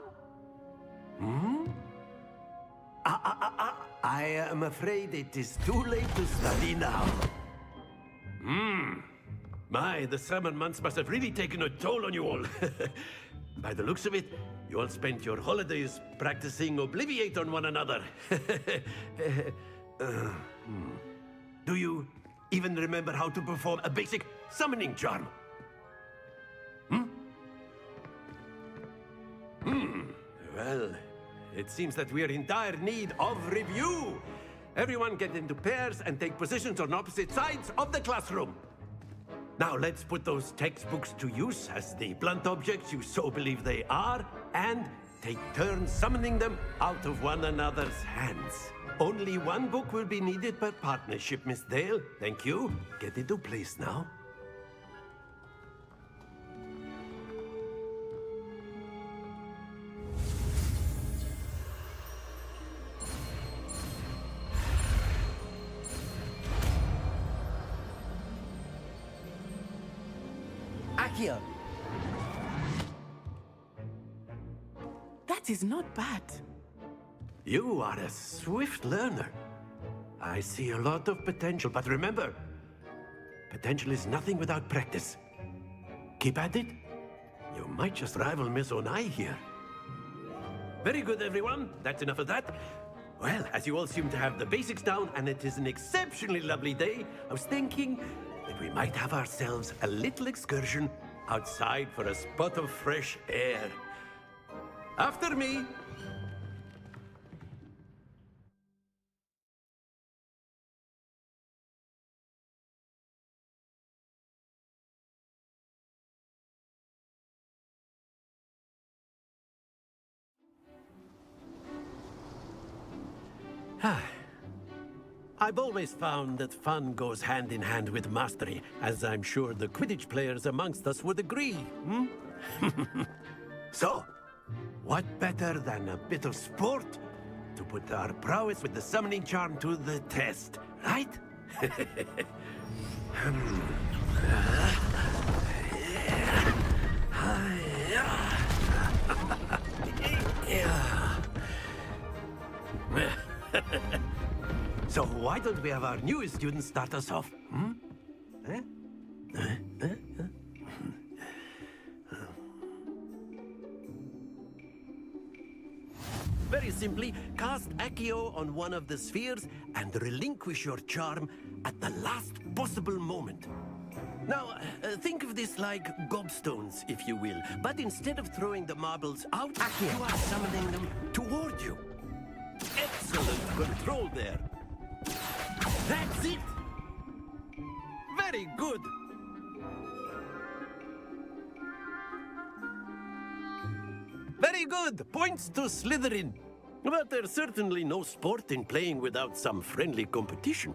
I am afraid it is too late to study now. My, the summer months must have really taken a toll on you all. By the looks of it, you all spent your holidays practicing Obliviate on one another. Do you even remember how to perform a basic summoning charm? Well, it seems that we are in dire need of review. Everyone get into pairs and take positions on opposite sides of the classroom. Now let's put those textbooks to use as the blunt objects you so believe they are, and take turns summoning them out of one another's hands. Only one book will be needed per partnership, Miss Dale. Thank you. Get into place now. Accio! That is not bad. You are a swift learner. I see a lot of potential, but remember, potential is nothing without practice. Keep at it. You might just rival Miss Onai here. Very good, everyone. That's enough of that. Well, as you all seem to have the basics down, and it is an exceptionally lovely day, I was thinking that we might have ourselves a little excursion outside for a spot of fresh air. After me. I've always found that fun goes hand in hand with mastery, as I'm sure the Quidditch players amongst us would agree, So, what better than a bit of sport to put our prowess with the summoning charm to the test, right? So why don't we have our newest student start us off? Very simply, cast Accio on one of the spheres and relinquish your charm at the last possible moment. Now, think of this like gobstones, if you will. But instead of throwing the marbles out, you are summoning them toward you. Excellent control there. That's it! Very good! Very good! Points to Slytherin. But there's certainly no sport in playing without some friendly competition.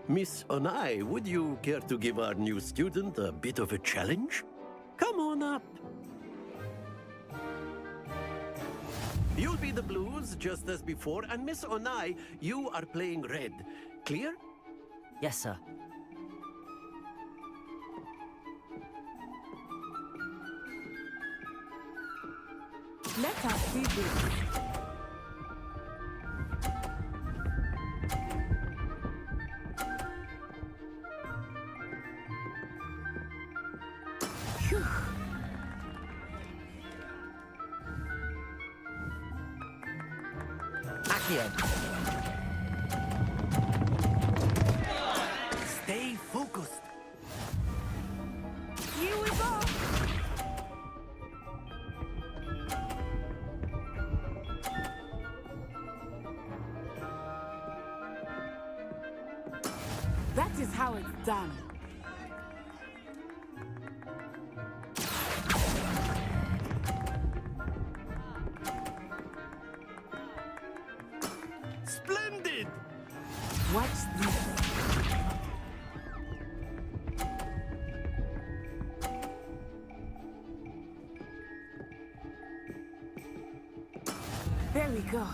Miss Onai, would you care to give our new student a bit of a challenge? Come on up. You'll be the blues, just as before, and Miss Onai, you are playing red. Clear? Yes, sir. Let us see this. Accio. Stay focused. Here we go. That is how it's done. Splendid! Watch this. There we go.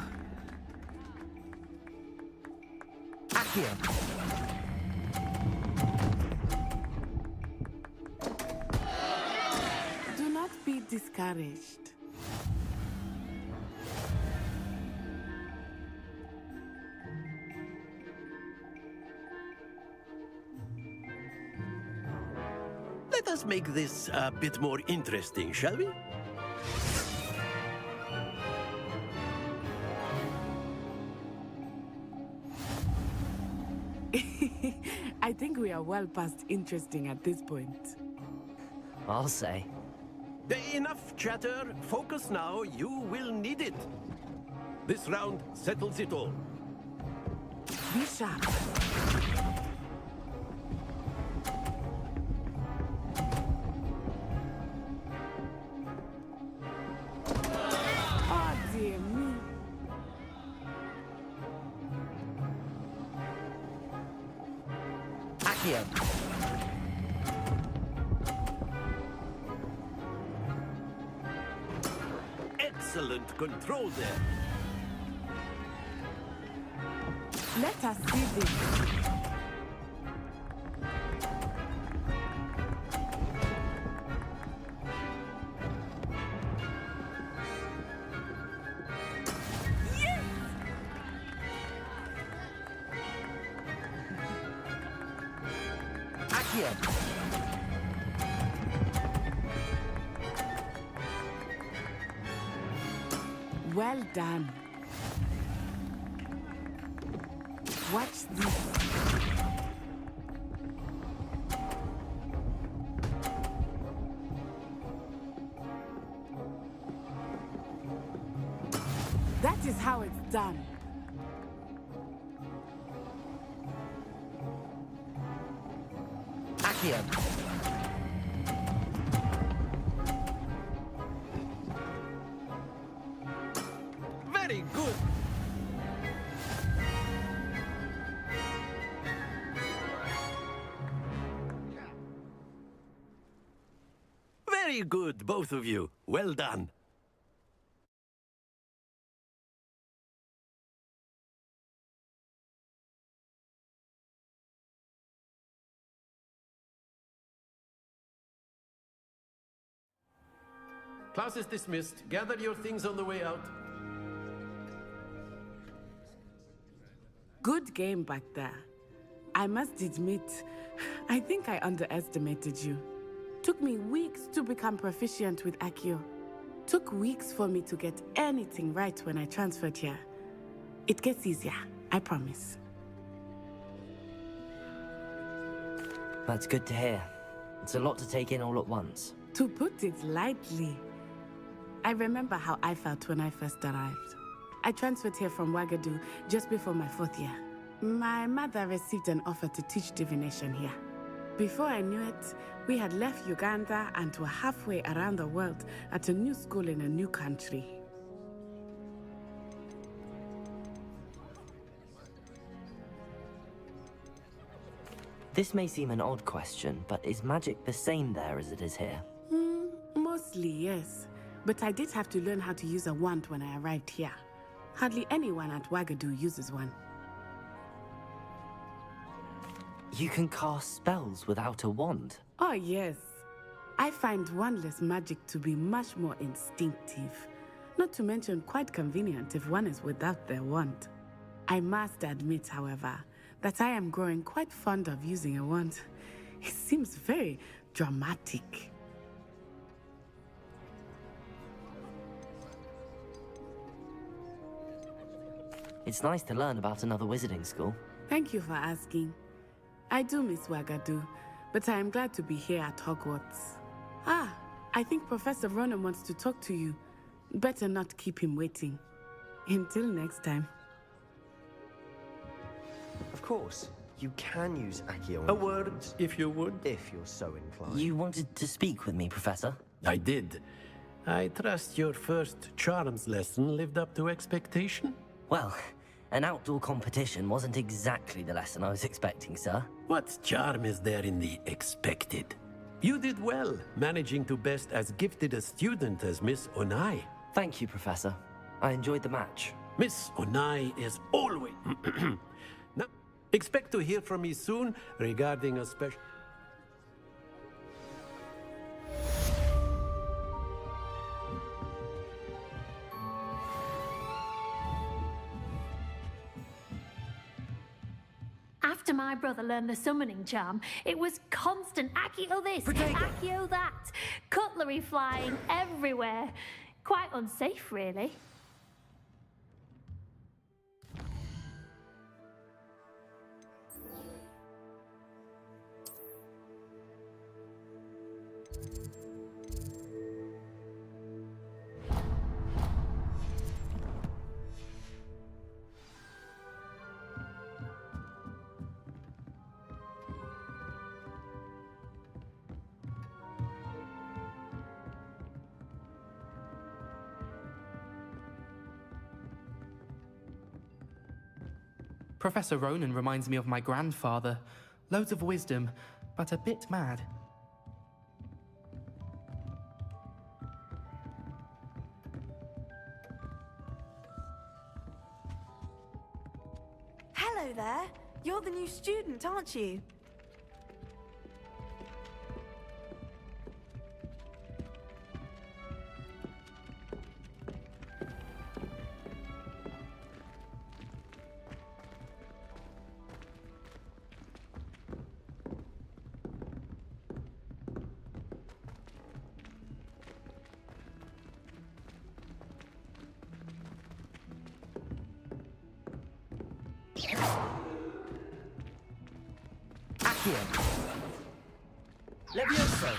Accio. Do not be discouraged. Let us make this a bit more interesting, shall we? I think we are well past interesting at this point. I'll say. Enough chatter. Focus now. You will need it. This round settles it all. Be sharp. Oh, dear me. Accio. Excellent control there. Let us see this. Yes! Accio. Well done. Watch this. That is how it's done. Accio. Very good. Very good, both of you. Well done. Class is dismissed. Gather your things on the way out. Good game back there. I must admit, I think I underestimated you. Took me weeks to become proficient with Accio. Took weeks for me to get anything right when I transferred here. It gets easier, I promise. That's good to hear. It's a lot to take in all at once. To put it lightly, I remember how I felt when I first arrived. I transferred here from Wagadu just before my 4th year. My mother received an offer to teach divination here. Before I knew it, we had left Uganda and were halfway around the world at a new school in a new country. This may seem an odd question, but is magic the same there as it is here? Mostly, yes. But I did have to learn how to use a wand when I arrived here. Hardly anyone at Wagadu uses one. You can cast spells without a wand? Oh, yes. I find wandless magic to be much more instinctive. Not to mention quite convenient if one is without their wand. I must admit, however, that I am growing quite fond of using a wand. It seems very dramatic. It's nice to learn about another wizarding school. Thank you for asking. I do miss Wagadu, but I am glad to be here at Hogwarts. Ah, I think Professor Ronen wants to talk to you. Better not keep him waiting. Until next time. Of course, you can use Accio. A word, if you would. If you're so inclined. You wanted to speak with me, Professor? I did. I trust your first charms lesson lived up to expectation? Well, an outdoor competition wasn't exactly the lesson I was expecting, sir. What charm is there in the expected? You did well, managing to best as gifted a student as Miss Onai. Thank you, Professor. I enjoyed the match. Miss Onai is always... Now, expect to hear from me soon regarding a special... After my brother learned the summoning charm, it was constant Accio this, Accio that, cutlery flying everywhere. Quite unsafe, really. Professor Ronen reminds me of my grandfather. Loads of wisdom, but a bit mad. Hello there. You're the new student, aren't you? Levioso!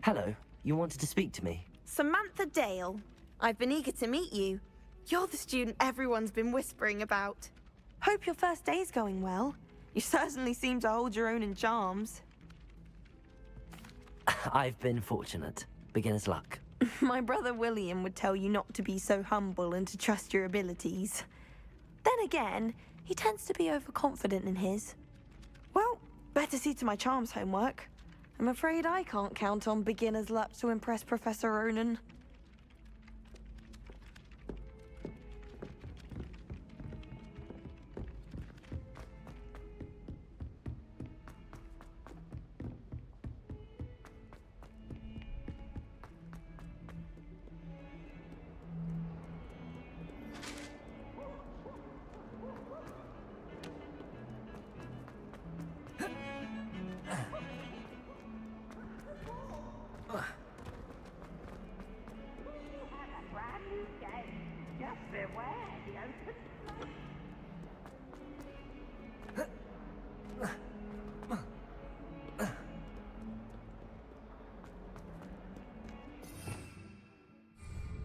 Hello, you wanted to speak to me? Samantha Dale. I've been eager to meet you. You're the student everyone's been whispering about. Hope your first day's going well. You certainly seem to hold your own in charms. I've been fortunate. Beginner's luck. My brother William would tell you not to be so humble and to trust your abilities. Then again, he tends to be overconfident in his. Well, better see to my charms homework. I'm afraid I can't count on beginner's luck to impress Professor Ronen.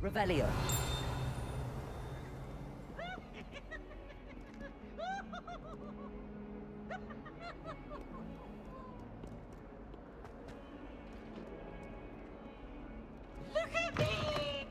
Revelio. Look at me!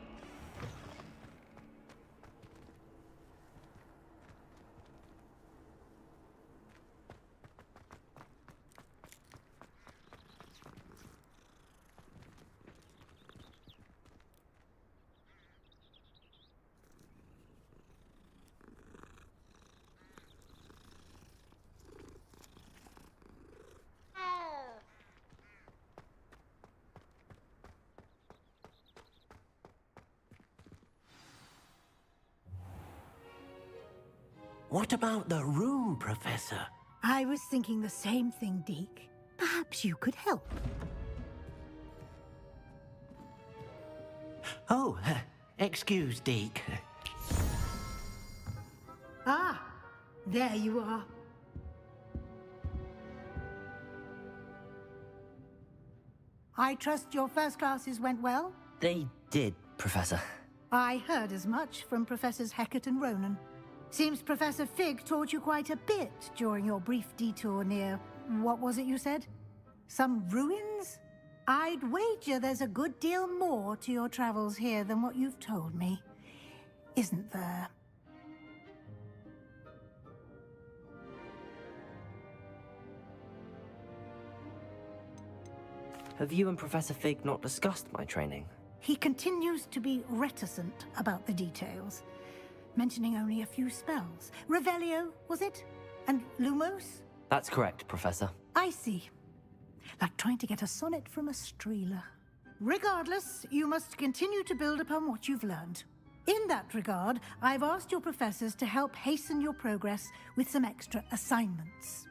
What about the room, Professor? I was thinking the same thing, Deke. Perhaps you could help. Oh, excuse, Deke. Ah, there you are. I trust your first classes went well? They did, Professor. I heard as much from Professors Hecat and Ronan. Seems Professor Fig taught you quite a bit during your brief detour near... what was it you said? Some ruins? I'd wager there's a good deal more to your travels here than what you've told me. Isn't there? Have you and Professor Fig not discussed my training? He continues to be reticent about the details, mentioning only a few spells. Revelio, was it? And Lumos? That's correct, Professor. I see. Like trying to get a sonnet from a Streeler. Regardless, you must continue to build upon what you've learned. In that regard, I've asked your professors to help hasten your progress with some extra assignments.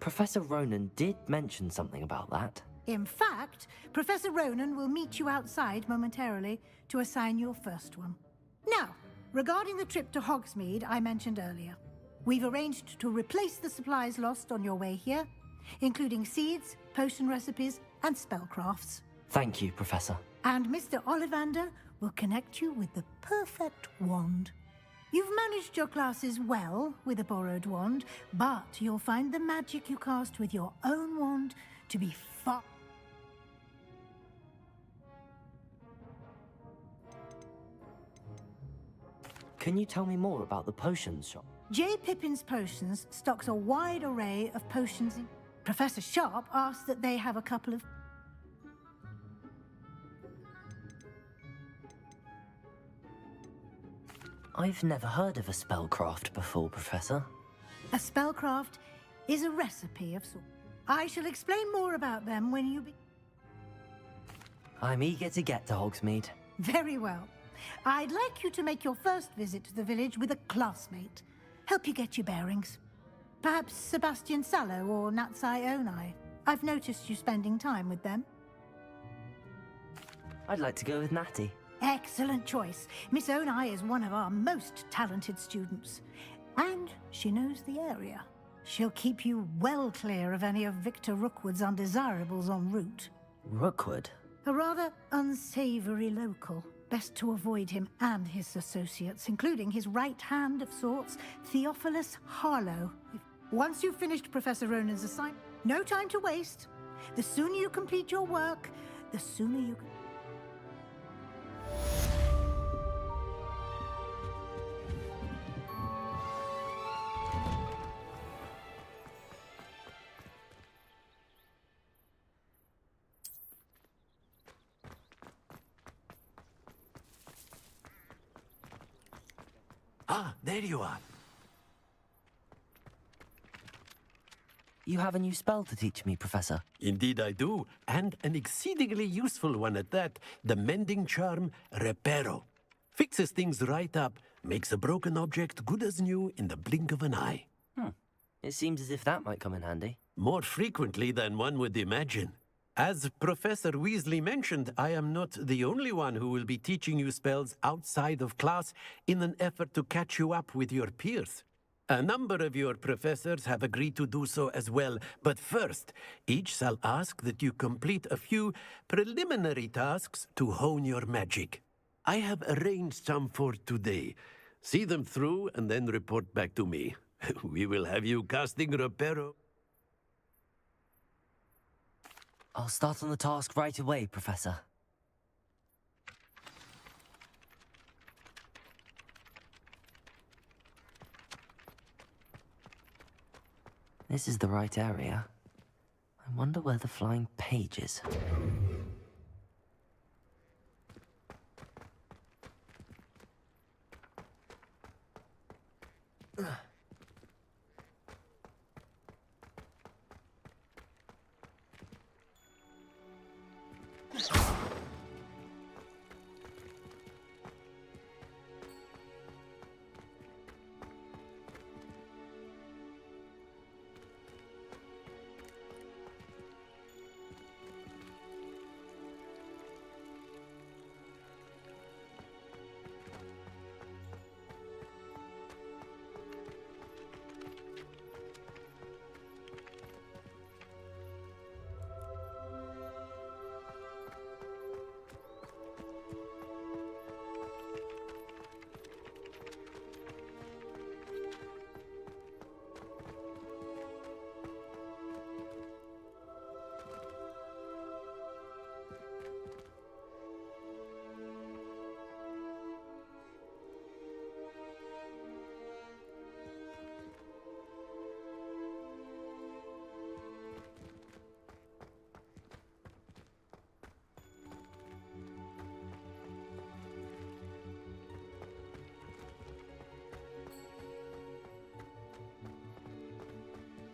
Professor Ronan did mention something about that. In fact, Professor Ronan will meet you outside momentarily to assign your first one. Now, regarding the trip to Hogsmeade I mentioned earlier, we've arranged to replace the supplies lost on your way here, including seeds, potion recipes, and spellcrafts. Thank you, Professor. And Mr. Ollivander will connect you with the perfect wand. You've managed your classes well with a borrowed wand, but you'll find the magic you cast with your own wand to be far... Can you tell me more about the potions shop? J. Pippin's Potions stocks a wide array of potions. Professor Sharp asked that they have a couple of... I've never heard of a spellcraft before, Professor. A spellcraft is a recipe of sorts. I shall explain more about them when you be... I'm eager to get to Hogsmeade. Very well. I'd like you to make your first visit to the village with a classmate. Help you get your bearings. Perhaps Sebastian Sallow or Natsai Onai. I've noticed you spending time with them. I'd like to go with Natty. Excellent choice. Miss Onai is one of our most talented students. And she knows the area. She'll keep you well clear of any of Victor Rookwood's undesirables en route. Rookwood? A rather unsavory local. Best to avoid him and his associates, including his right hand of sorts, Theophilus Harlow. Once you've finished Professor Ronan's assignment, no time to waste. The sooner you complete your work, the sooner you can... Ah, there you are. You have a new spell to teach me, Professor. Indeed I do, and an exceedingly useful one at that. The mending charm, Reparo. Fixes things right up, makes a broken object good as new in the blink of an eye. It seems as if that might come in handy. More frequently than one would imagine. As Professor Weasley mentioned, I am not the only one who will be teaching you spells outside of class in an effort to catch you up with your peers. A number of your professors have agreed to do so as well, but first, each shall ask that you complete a few preliminary tasks to hone your magic. I have arranged some for today. See them through and then report back to me. We will have you casting Reparo. I'll start on the task right away, Professor. This is the right area. I wonder where the flying page is.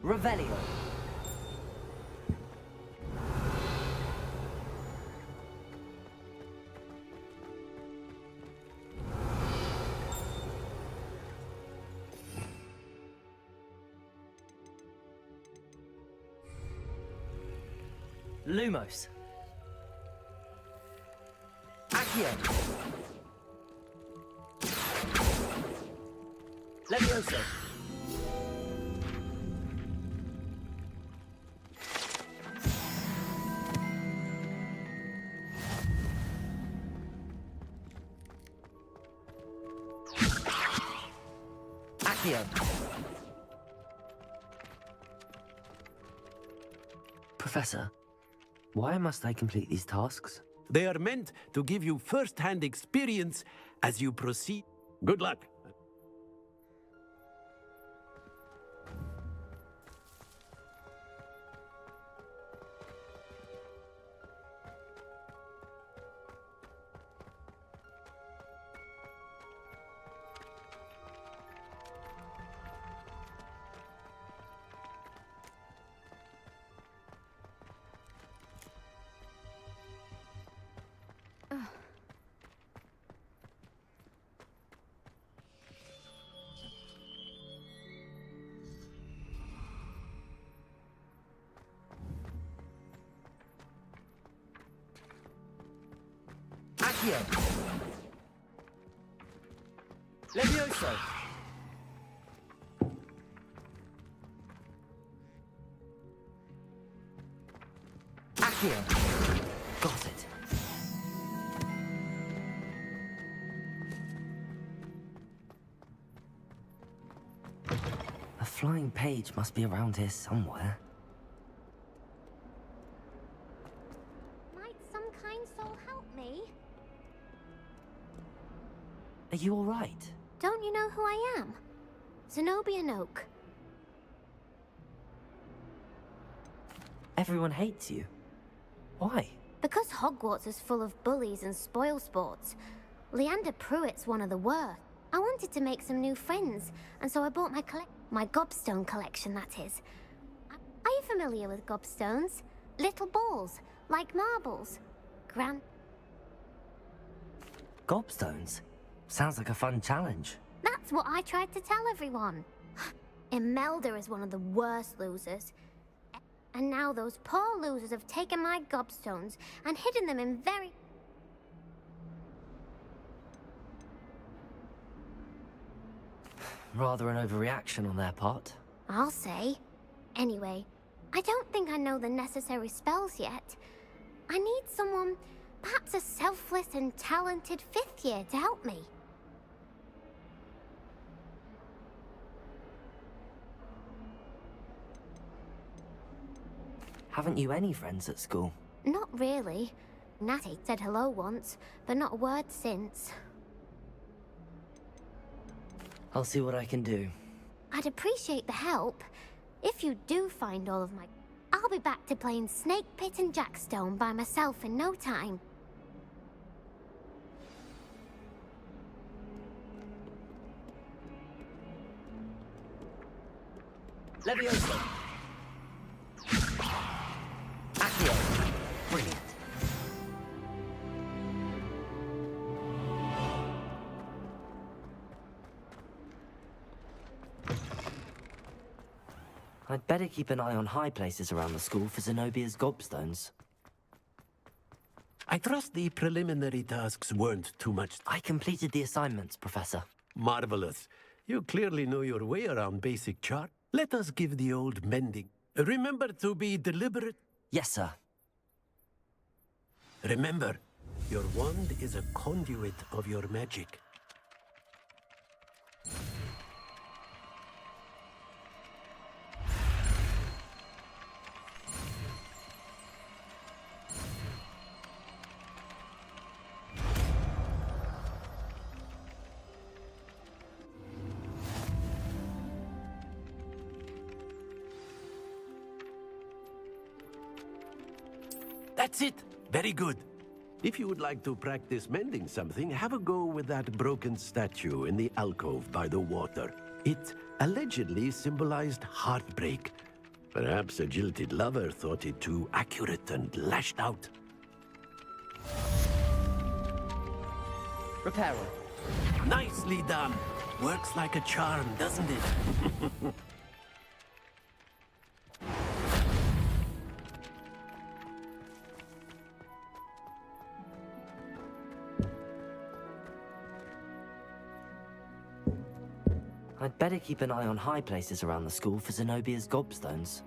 Revelio. Lumos. Accio. Levioso. Accio. Professor, why must I complete these tasks? They are meant to give you first-hand experience as you proceed. Good luck. Accio. Levioso. Accio. Got it. A flying page must be around here somewhere. Might some kind soul help me? Are you all right? Don't you know who I am? Zenobia Noak. Everyone hates you. Why? Because Hogwarts is full of bullies and spoilsports. Leander Pruitt's one of the worst. I wanted to make some new friends, and so I bought my gobstone collection, that is. Are you familiar with gobstones? Little balls, like marbles. Gobstones? Sounds like a fun challenge. That's what I tried to tell everyone. Imelda is one of the worst losers. And now those poor losers have taken my gobstones and hidden them in very... Rather an overreaction on their part. I'll say. Anyway, I don't think I know the necessary spells yet. I need someone, perhaps a selfless and talented 5th year to help me. Haven't you any friends at school? Not really. Natty said hello once, but not a word since. I'll see what I can do. I'd appreciate the help. If you do find all of my... I'll be back to playing Snake Pit and Jackstone by myself in no time. Levioso. Accio. Brilliant. I'd better keep an eye on high places around the school for Zenobia's gobstones. I trust the preliminary tasks weren't too much. I completed the assignments, Professor. Marvelous. You clearly know your way around basic chart. Let us give the old mending. Remember to be deliberate. Yes, sir. Remember, your wand is a conduit of your magic. That's it! Very good. If you would like to practice mending something, have a go with that broken statue in the alcove by the water. It allegedly symbolized heartbreak, Perhaps a jilted lover thought it too accurate and lashed out. Reparo. Nicely done. Works like a charm, doesn't it? I'd better keep an eye on high places around the school for Zenobia's gobstones.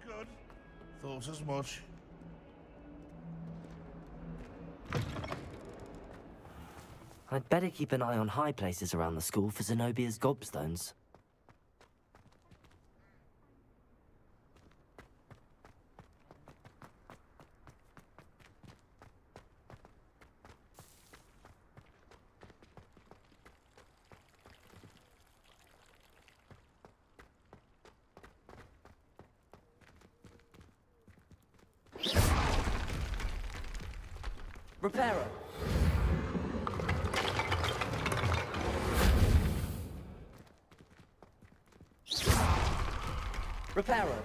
Good. Thought as much. I'd better keep an eye on high places around the school for Zenobia's gobstones. Reparo. Reparo.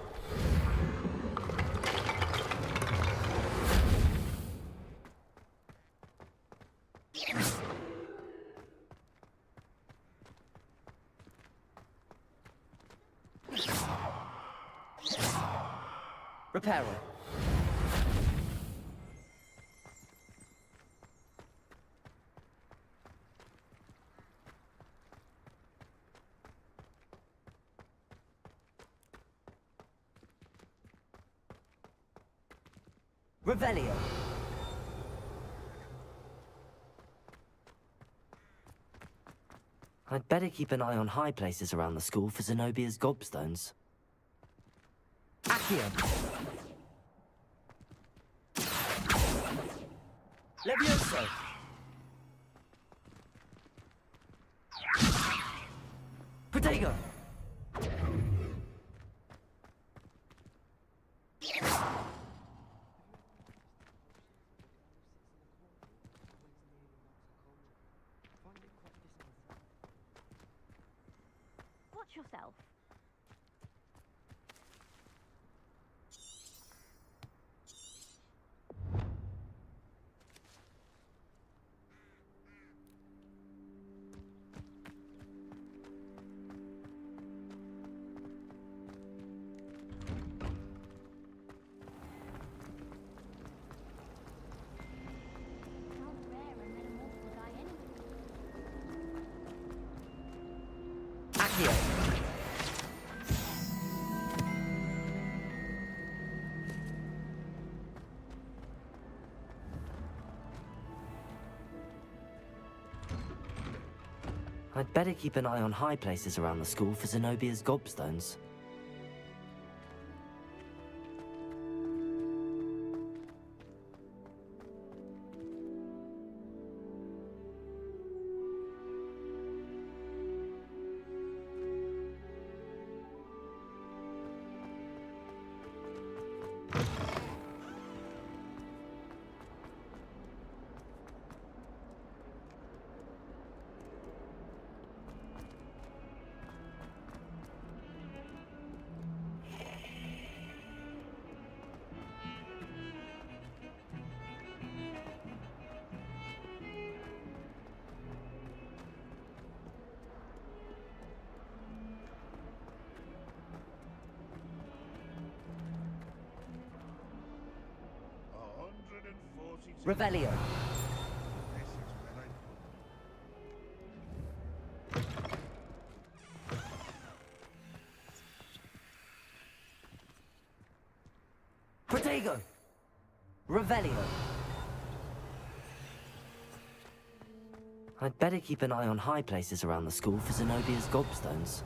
Reparo. Revelio. I'd better keep an eye on high places around the school for Zenobia's gobstones. Accio. Levioso. Protego. Watch yourself. I'd better keep an eye on high places around the school for Zenobia's gobstones. Revelio. Protego! Revelio. I'd better keep an eye on high places around the school for Zenobia's gobstones.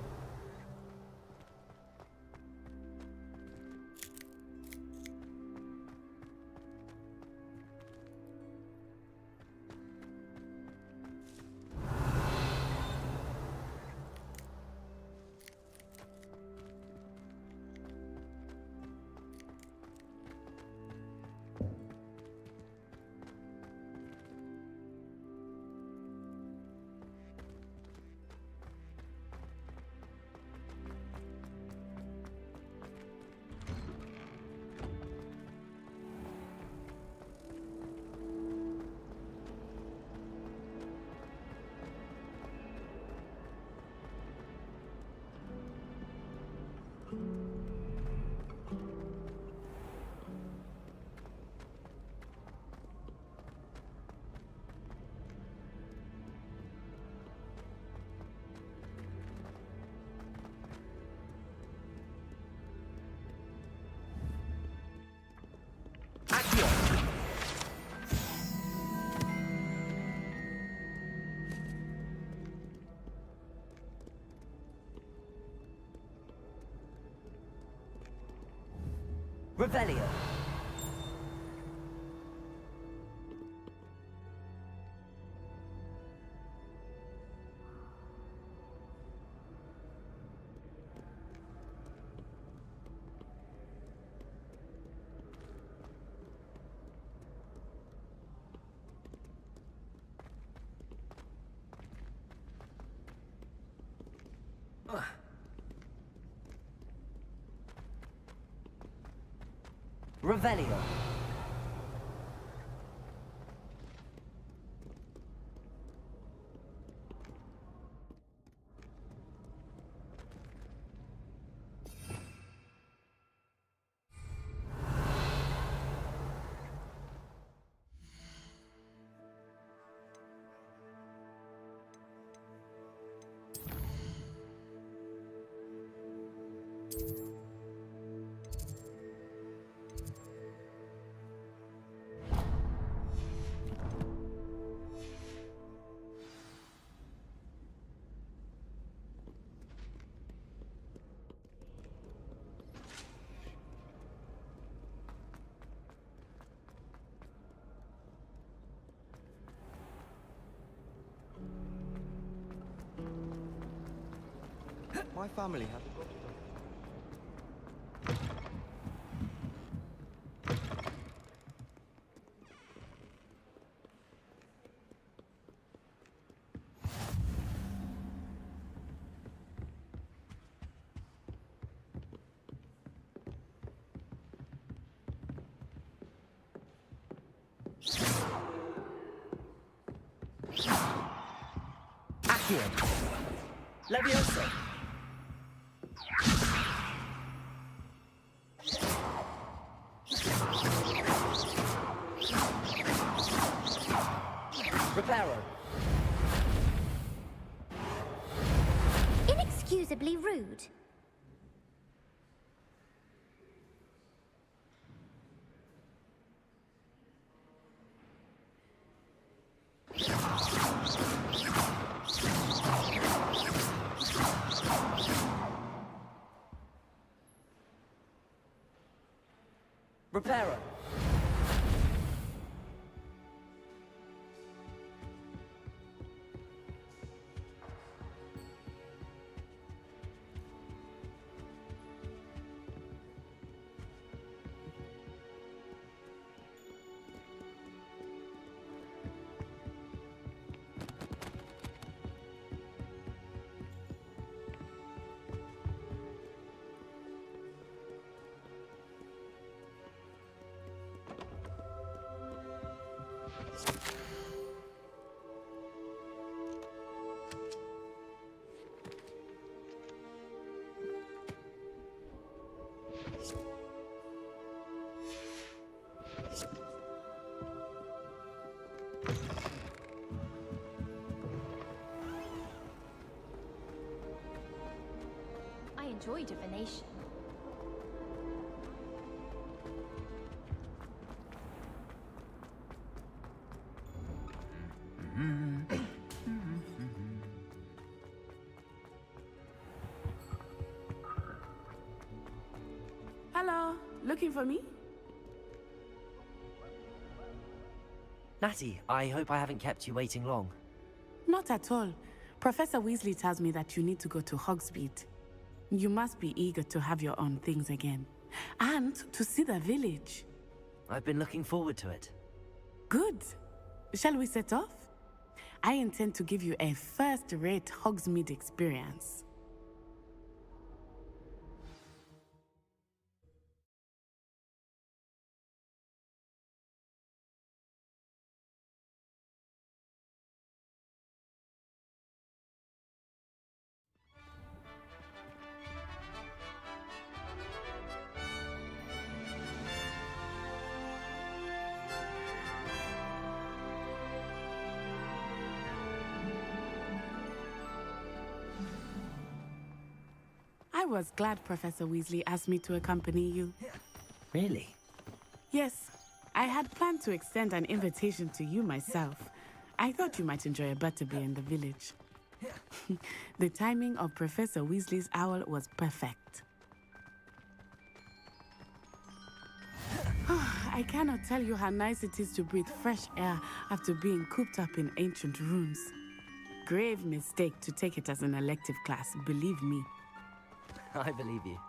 Revelio. Revelio. My family has a gobstone. Accio. Levioso. Reparo. Inexcusably rude. Reparo. enjoy divination. Hello, looking for me? Natty, I hope I haven't kept you waiting long. Not at all. Professor Weasley tells me that you need to go to Hogsmeade. You must be eager to have your own things again. And to see the village. I've been looking forward to it. Good. Shall we set off? I intend to give you a first-rate Hogsmeade experience. I was glad Professor Weasley asked me to accompany you. Really? Yes, I had planned to extend an invitation to you myself. I thought you might enjoy a butterbeer in the village. The timing of Professor Weasley's owl was perfect. I cannot tell you how nice it is to breathe fresh air after being cooped up in ancient rooms. Grave mistake to take it as an elective class, believe me. I believe you.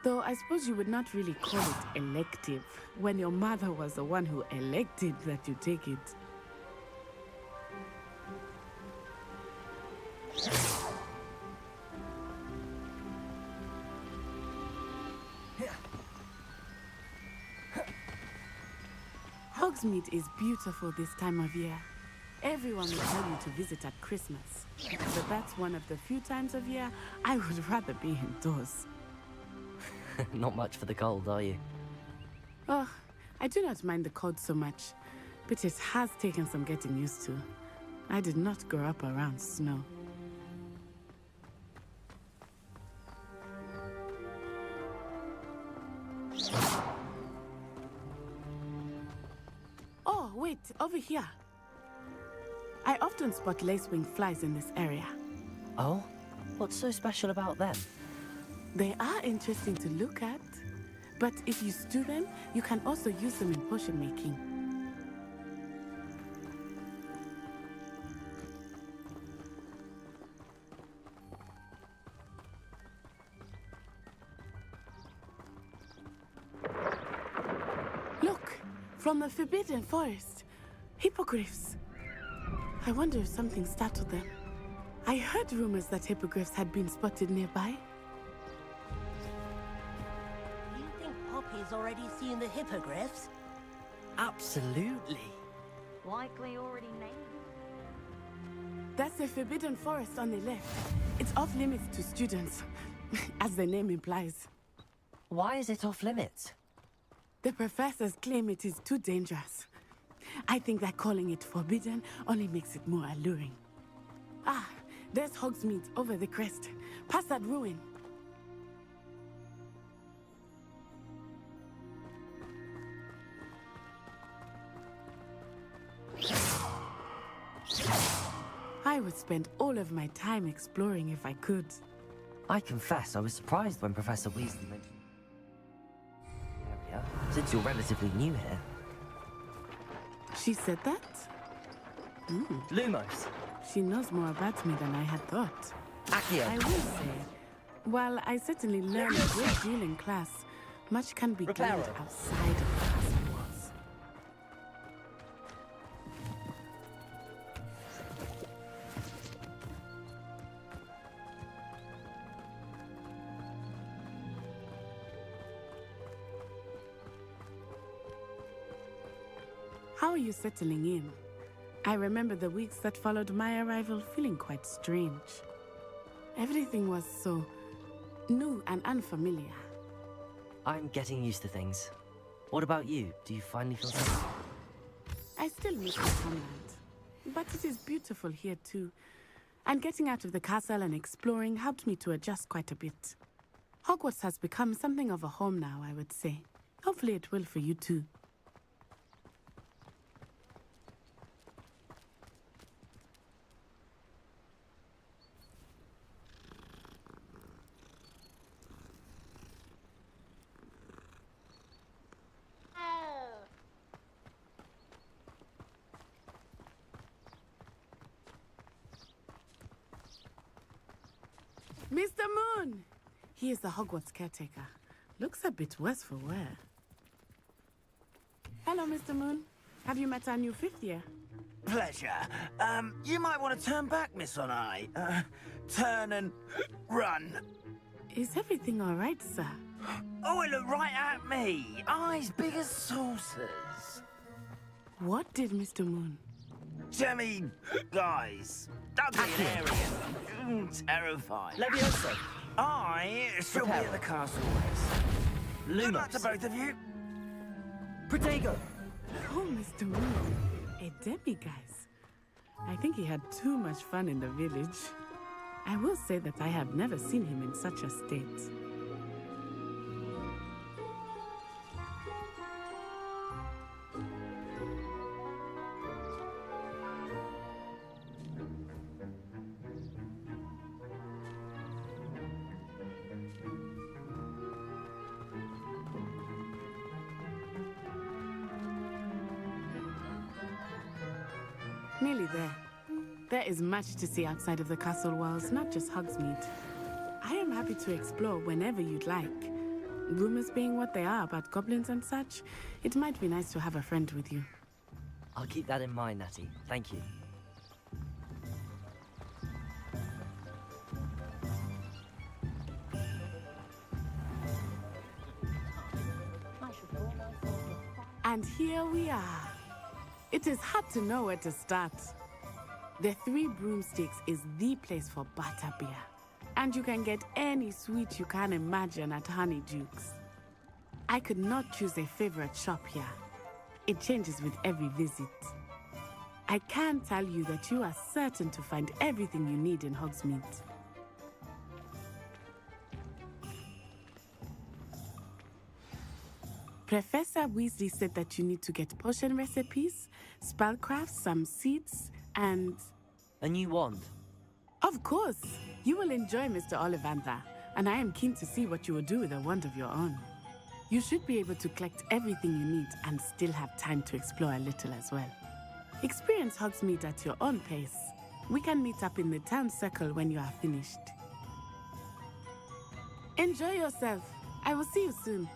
Though I suppose you would not really call it elective when your mother was the one who elected that you take it. Hogsmeade is beautiful this time of year. Everyone will tell you to visit at Christmas. But that's one of the few times of year I would rather be indoors. Not much for the cold, are you? Oh, I do not mind the cold so much, but it has taken some getting used to. I did not grow up around snow. Oh, wait, over here. I often spot lacewing flies in this area. Oh? What's so special about them? They are interesting to look at, but if you stew them, you can also use them in potion making. Look, from the Forbidden Forest, hippogriffs. I wonder if something startled them. I heard rumors that hippogriffs had been spotted nearby. You think Poppy's already seen the hippogriffs? Absolutely. Likely already named. That's the Forbidden Forest on the left. It's off limits to students, as the name implies. Why is it off limits? The professors claim it is too dangerous. I think that calling it forbidden only makes it more alluring. Ah, there's Hogsmeade over the crest. Past that ruin. I would spend all of my time exploring if I could. I confess I was surprised when Professor Weasley mentioned the area, since you're relatively new here. She said that? Lumos. She knows more about me than I had thought. Accio. I will say, while I certainly learned a great deal in class, much can be gleaned outside of the castle walls. How are you settling in? I remember the weeks that followed my arrival feeling quite strange. Everything was so new and unfamiliar. I'm getting used to things. What about you? Do you finally feel safe? I still miss my homeland, but it is beautiful here too. And getting out of the castle and exploring helped me to adjust quite a bit. Hogwarts has become something of a home now, I would say. Hopefully it will for you too. Mr. Moon! He is the Hogwarts caretaker. Looks a bit worse for wear. Hello, Mr. Moon. Have you met our new fifth year? Pleasure. You might want to turn back, Miss Onai. Turn and run. Is everything all right, sir? Oh, it looked right at me. Eyes big as saucers. What did Mr. Moon? Jemmy, guys. Ugly and hairy. Terrifying. Leviosa. I shall be at the castle. Good luck to both of you. Protego. Oh, Mr. Moon. A demi-guise. I think he had too much fun in the village. I will say that I have never seen him in such a state. Nearly there. There is much to see outside of the castle walls, not just Hogsmeade. I am happy to explore whenever you'd like. Rumors being what they are about goblins and such, it might be nice to have a friend with you. I'll keep that in mind, Natty. Thank you. And here we are. It is hard to know where to start. The Three Broomsticks is the place for butterbeer. And you can get any sweet you can imagine at Honeydukes. I could not choose a favorite shop here. It changes with every visit. I can tell you that you are certain to find everything you need in Hogsmeade. Professor Weasley said that you need to get potion recipes, spellcraft, some seeds, and... A new wand? Of course! You will enjoy Mr. Ollivander, and I am keen to see what you will do with a wand of your own. You should be able to collect everything you need and still have time to explore a little as well. Experience Hogsmeade at your own pace. We can meet up in the town circle when you are finished. Enjoy yourself. I will see you soon.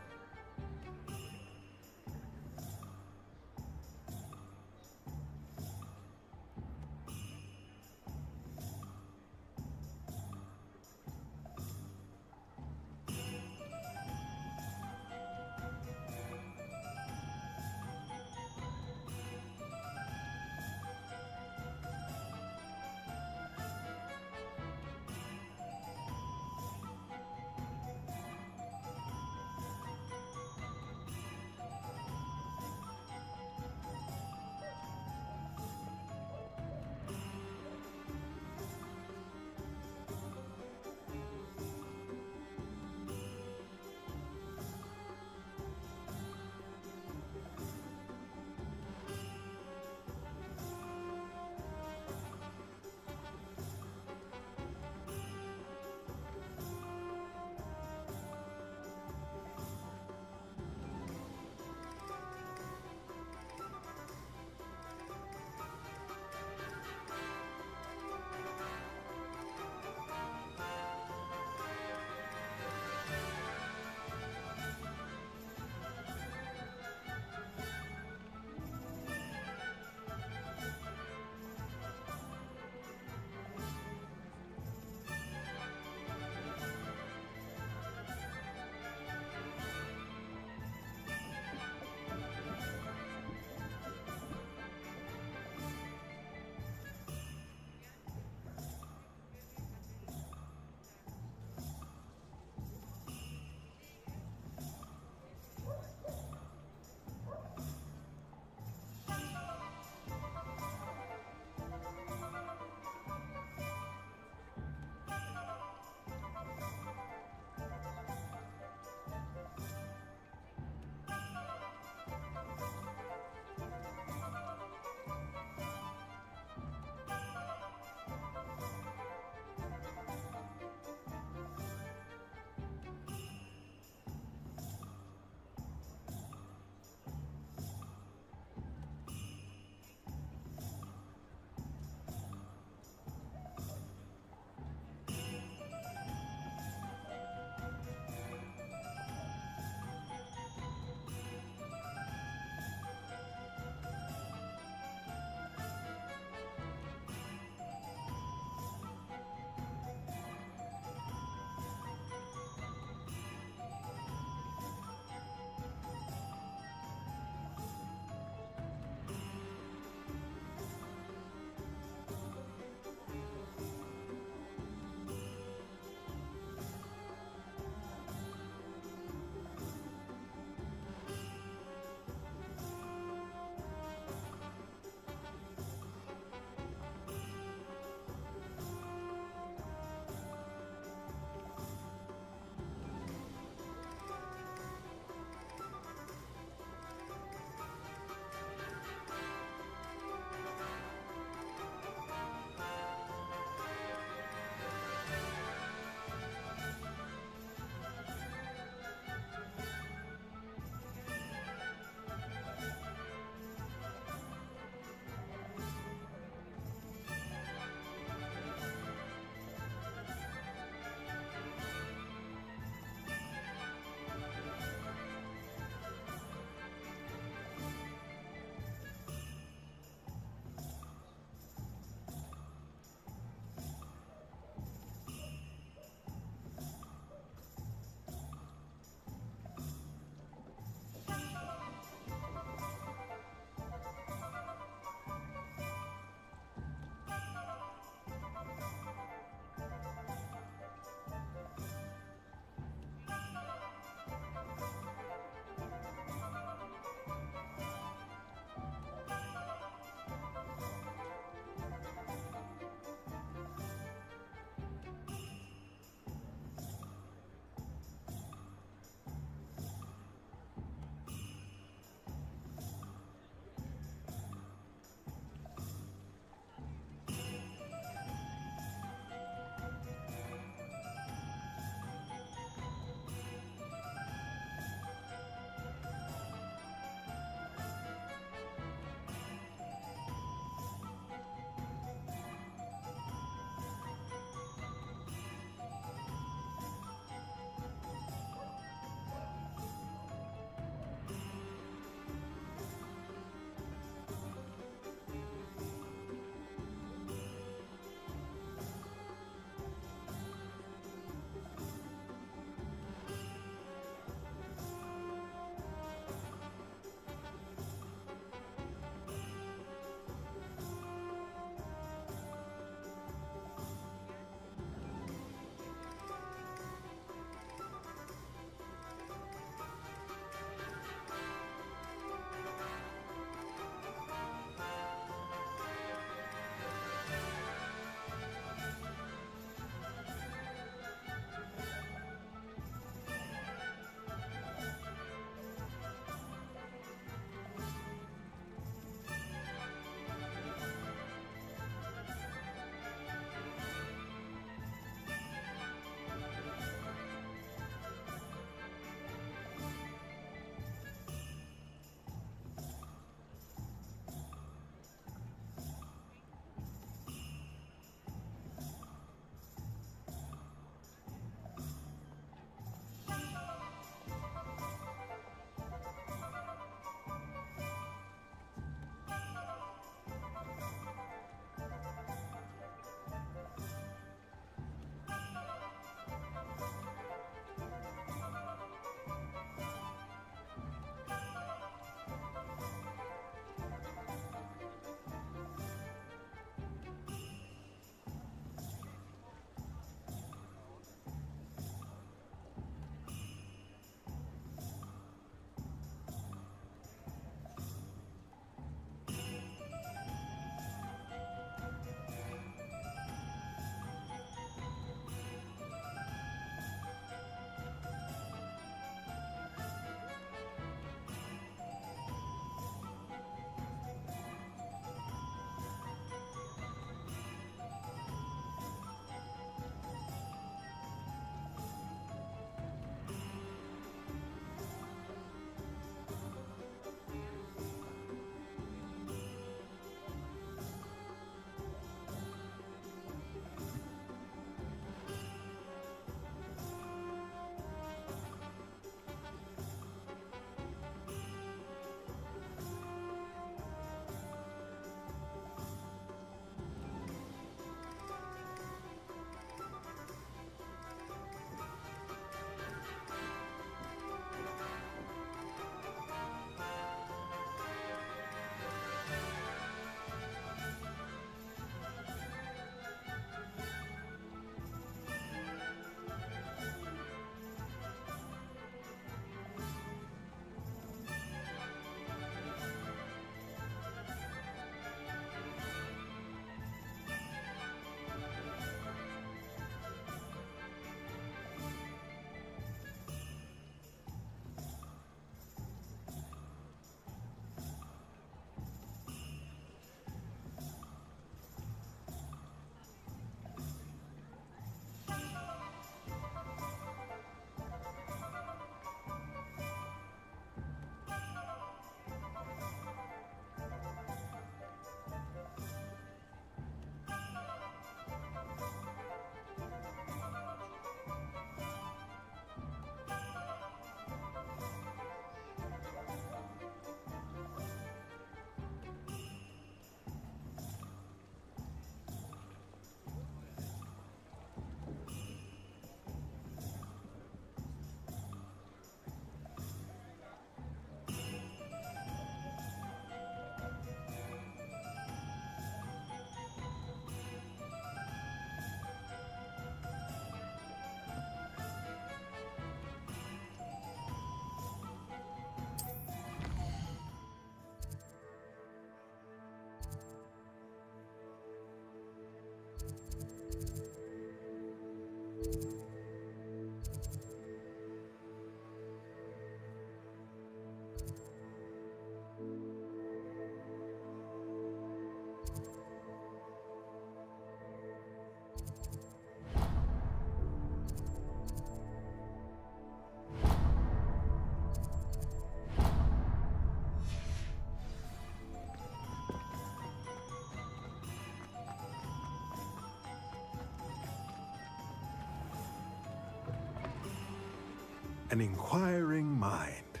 an inquiring mind.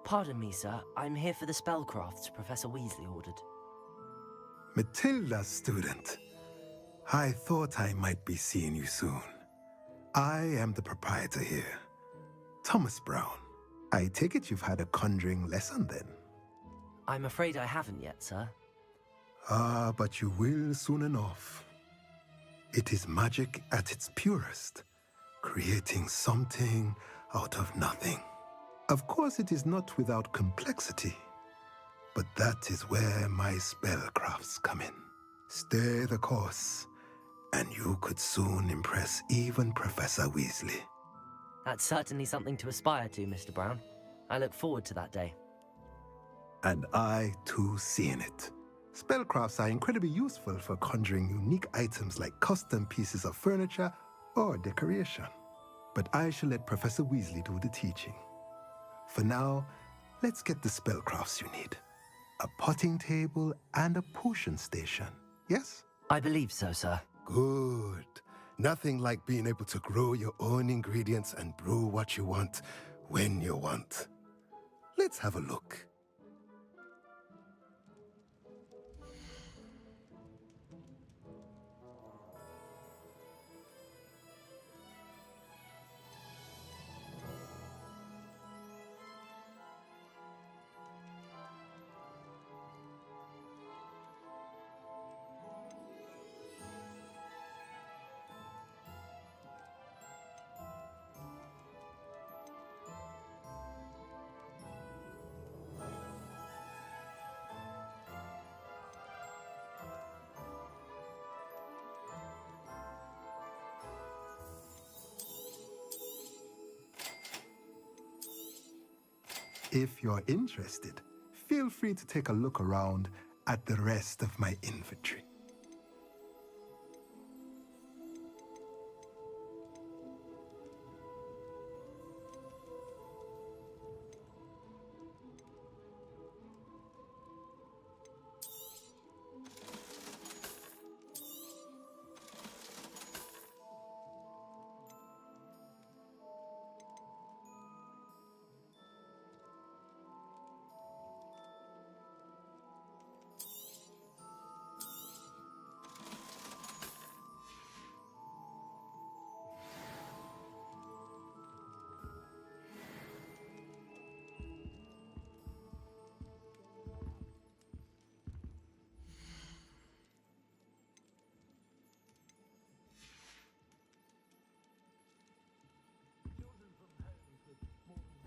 Pardon me, sir. I'm here for the spellcrafts Professor Weasley ordered. Matilda, student. I thought I might be seeing you soon. I am the proprietor here, Thomas Brown. I take it you've had a conjuring lesson then? I'm afraid I haven't yet, sir. Ah, but you will soon enough. It is magic at its purest, creating something out of nothing. Of course, it is not without complexity, but that is where my spellcrafts come in. Stay the course, and you could soon impress even Professor Weasley. That's certainly something to aspire to, Mr. Brown. I look forward to that day. And I, too, see in it. Spellcrafts are incredibly useful for conjuring unique items like custom pieces of furniture or decoration. But I shall let Professor Weasley do the teaching. For now, let's get the spellcrafts you need. A potting table and a potion station, yes? I believe so, sir. Good. Nothing like being able to grow your own ingredients and brew what you want when you want. Let's have a look. If you're interested, feel free to take a look around at the rest of my inventory.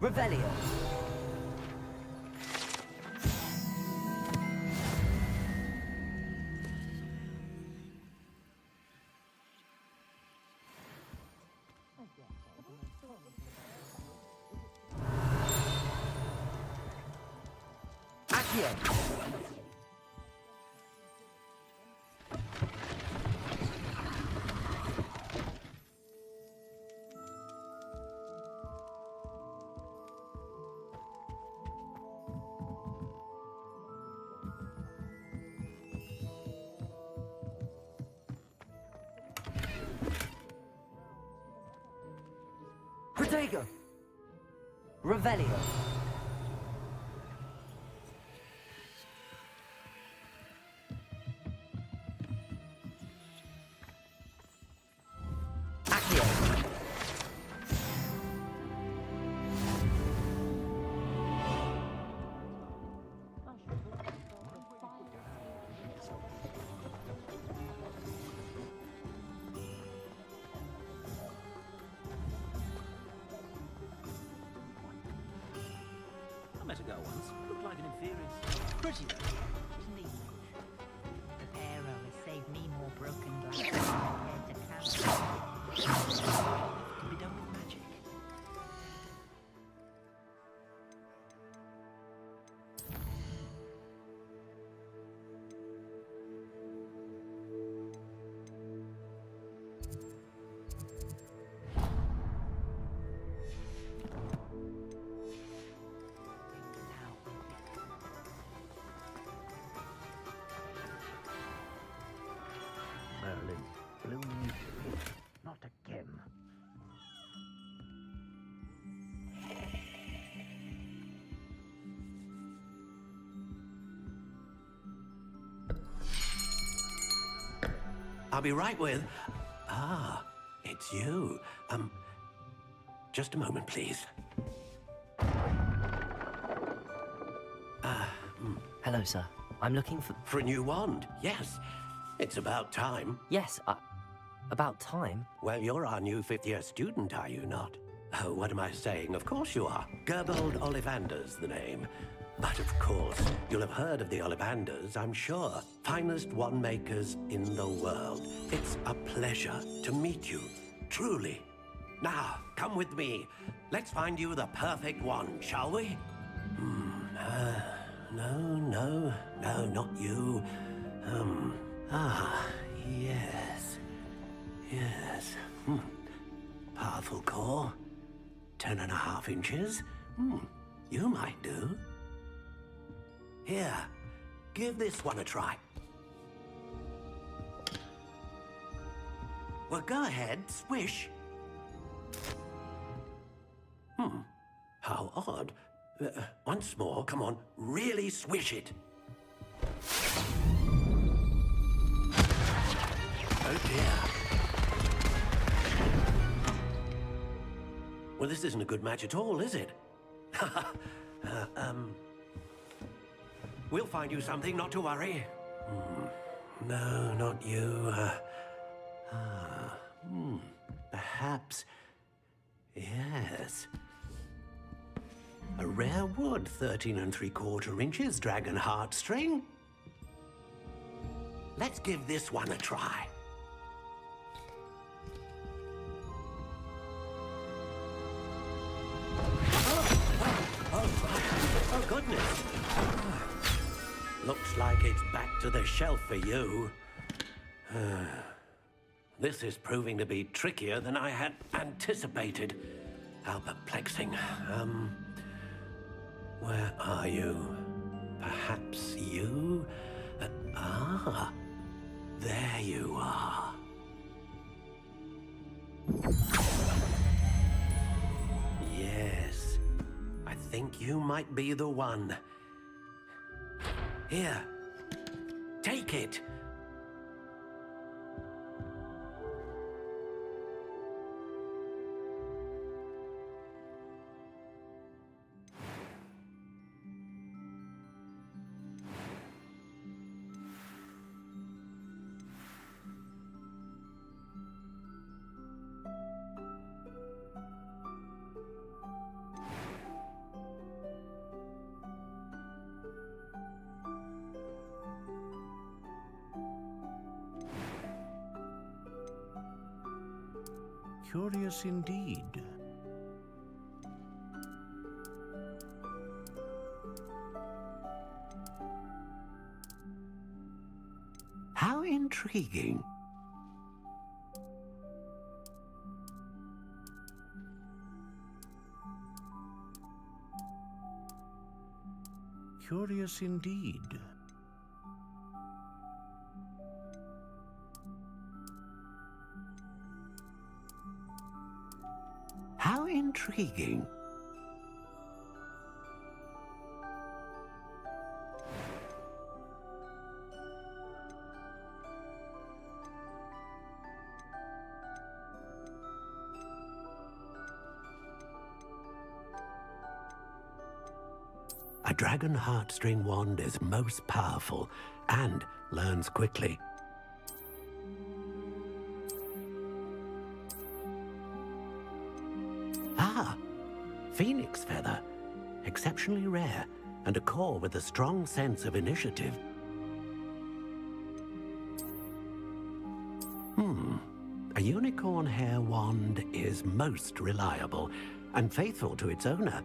Revelio. Accio. Protego. Revelio. Accio. I met a girl once. Looked like an inferior. Pretty though. She's neat. The arrow has saved me more broken glass than I cared to count. Can be done with magic. Merlin, bloom, not again. I'll be right with... Ah, it's you. Just a moment, please. Hello, sir. I'm looking for... For a new wand, yes. It's about time. Yes, about time? Well, you're our new fifth-year student, are you not? Oh, what am I saying? Of course you are. Gerbold Ollivander's the name. But of course, you'll have heard of the Ollivanders, I'm sure. Finest wand makers in the world. It's a pleasure to meet you, truly. Now, come with me. Let's find you the perfect wand, shall we? No, not you. Yes. Powerful core. 10.5 inches. You might do. Here, give this one a try. Well, go ahead, swish. How odd. Once more, come on, really swish it. Oh dear. Well, this isn't a good match at all, is it? We'll find you something, not to worry. No, not you. Perhaps... Yes. A rare wood, 13 3/4 inches, dragon heartstring. Let's give this one a try. Oh, goodness. Looks like it's back to the shelf for you. This is proving to be trickier than I had anticipated. How perplexing. Where are you? Perhaps you? There you are. Yes, I think you might be the one. Here, take it. Curious indeed. How intriguing. Curious indeed. How intriguing. A dragon heartstring wand is most powerful and learns quickly. Phoenix feather, exceptionally rare, and a core with a strong sense of initiative. A unicorn hair wand is most reliable and faithful to its owner.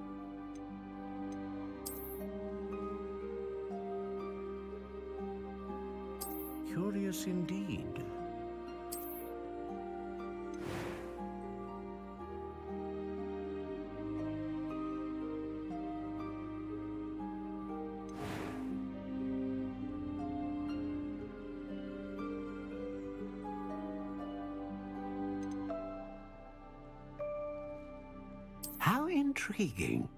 Curious indeed. How intriguing.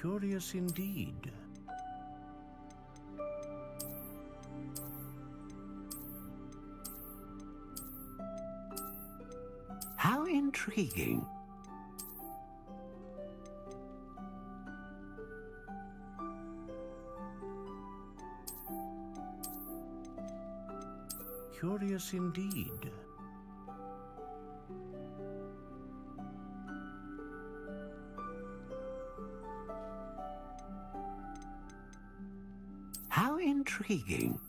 Curious indeed. How intriguing. Curious indeed. How intriguing.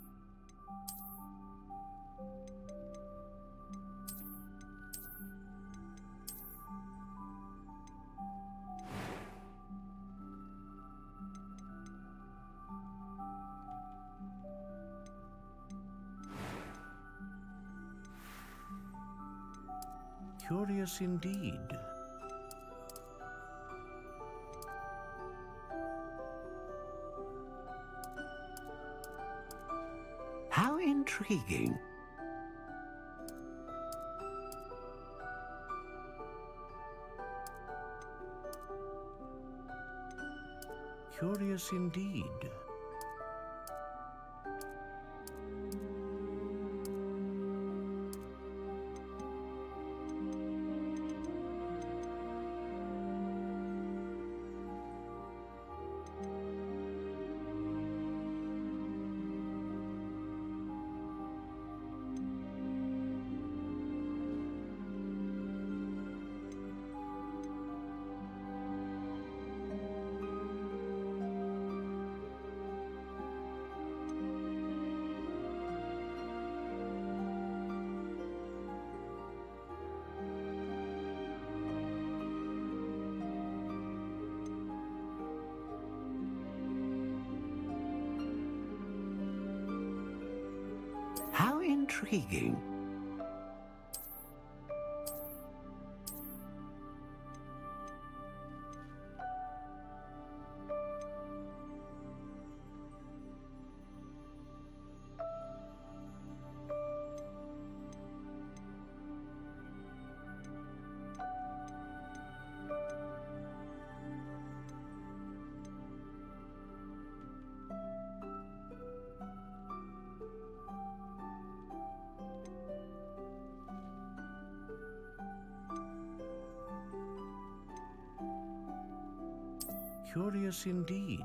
Curious indeed. How intriguing. Curious indeed. How intriguing. Curious indeed.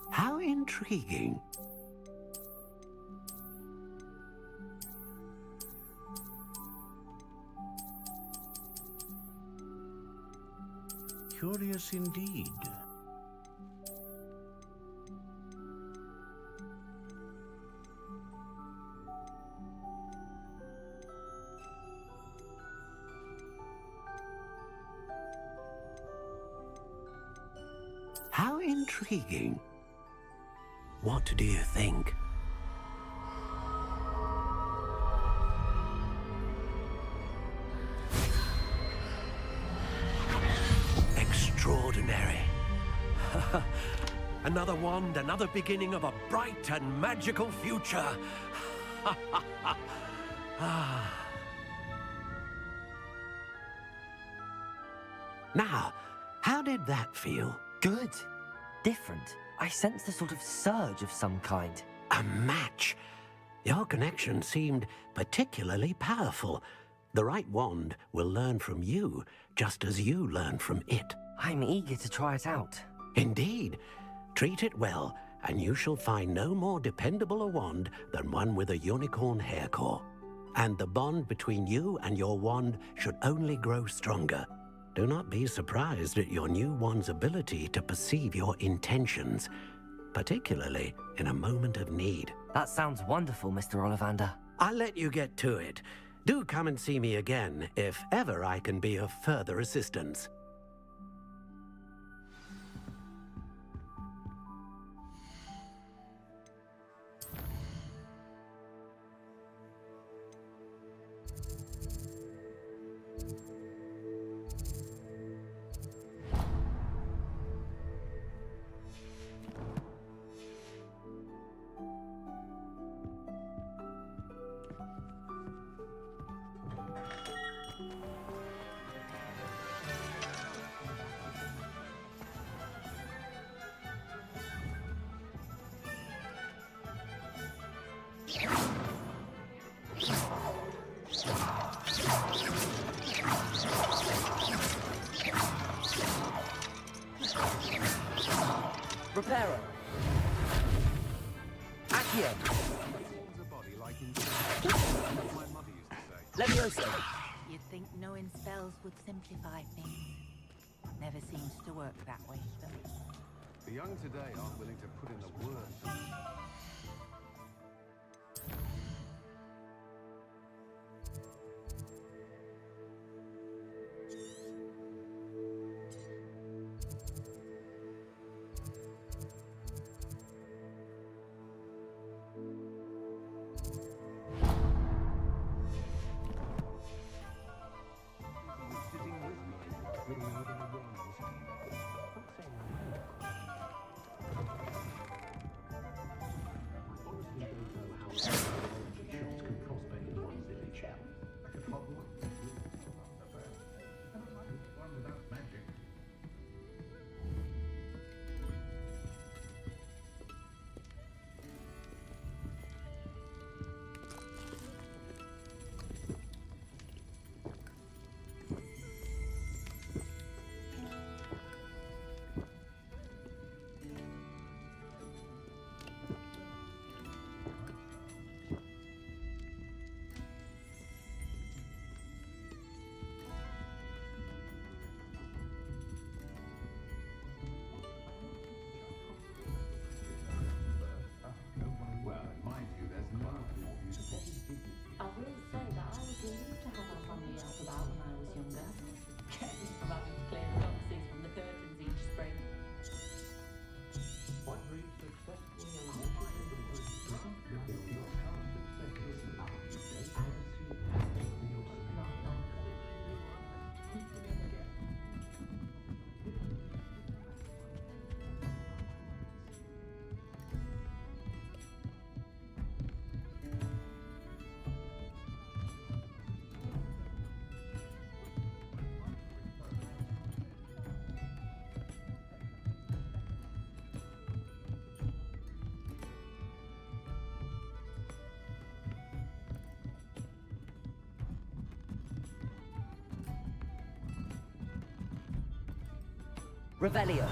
How intriguing. Curious indeed. How intriguing. What do you think? Extraordinary. Another wand, another beginning of a bright and magical future. Now, how did that feel? Good. Different. I sensed a sort of surge of some kind. A match. Your connection seemed particularly powerful. The right wand will learn from you, just as you learn from it. I'm eager to try it out. Indeed. Treat it well, and you shall find no more dependable a wand than one with a unicorn hair core. And the bond between you and your wand should only grow stronger. Do not be surprised at your new wand's ability to perceive your intentions, particularly in a moment of need. That sounds wonderful, Mr. Ollivander. I'll let you get to it. Do come and see me again if ever I can be of further assistance. Reparo. Accio. Levioso. You'd think knowing spells would simplify things. Never seems to work that way for me. The young today aren't willing to put in the work. Revelio.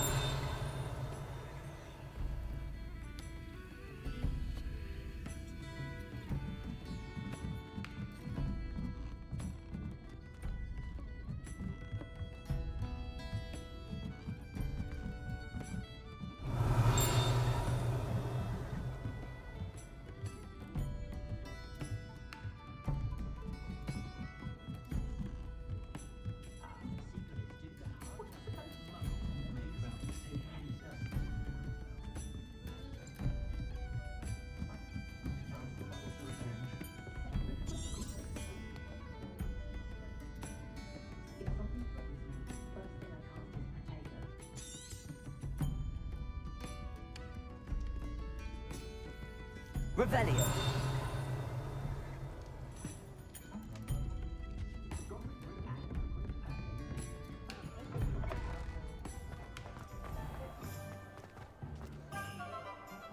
Revelio.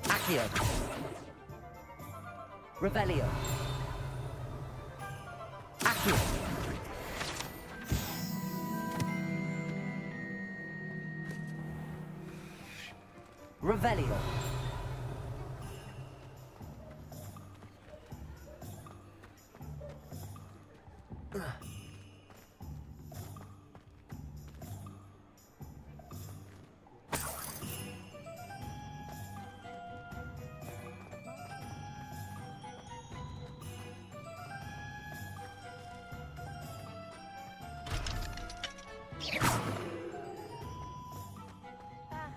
Accio. Revelio. Accio. Revelio.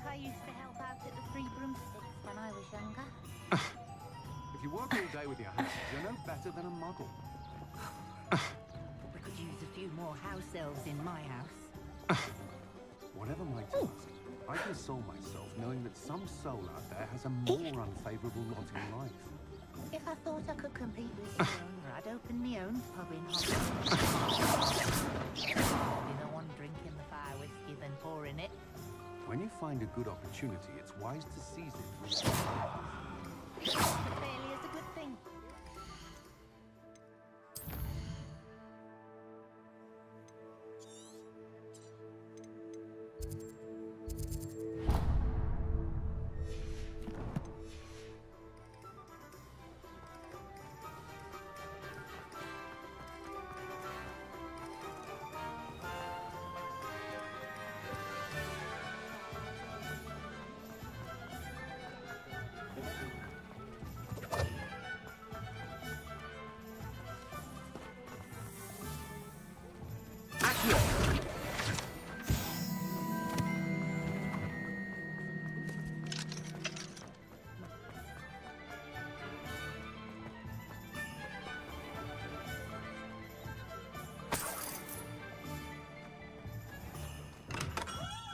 I used to help out at the Three Broomsticks when I was younger. If you work all day with your hands, you're no better than a muggle. We could use a few more house elves in my house. Whatever my task, I console myself knowing that some soul out there has a more unfavourable lot in life. If I thought I could compete with the owner, I'd open my own pub in Hogwarts. There'd be no one drinking the fire whiskey than pouring it. When you find a good opportunity, it's wise to seize it. Failure is a good thing.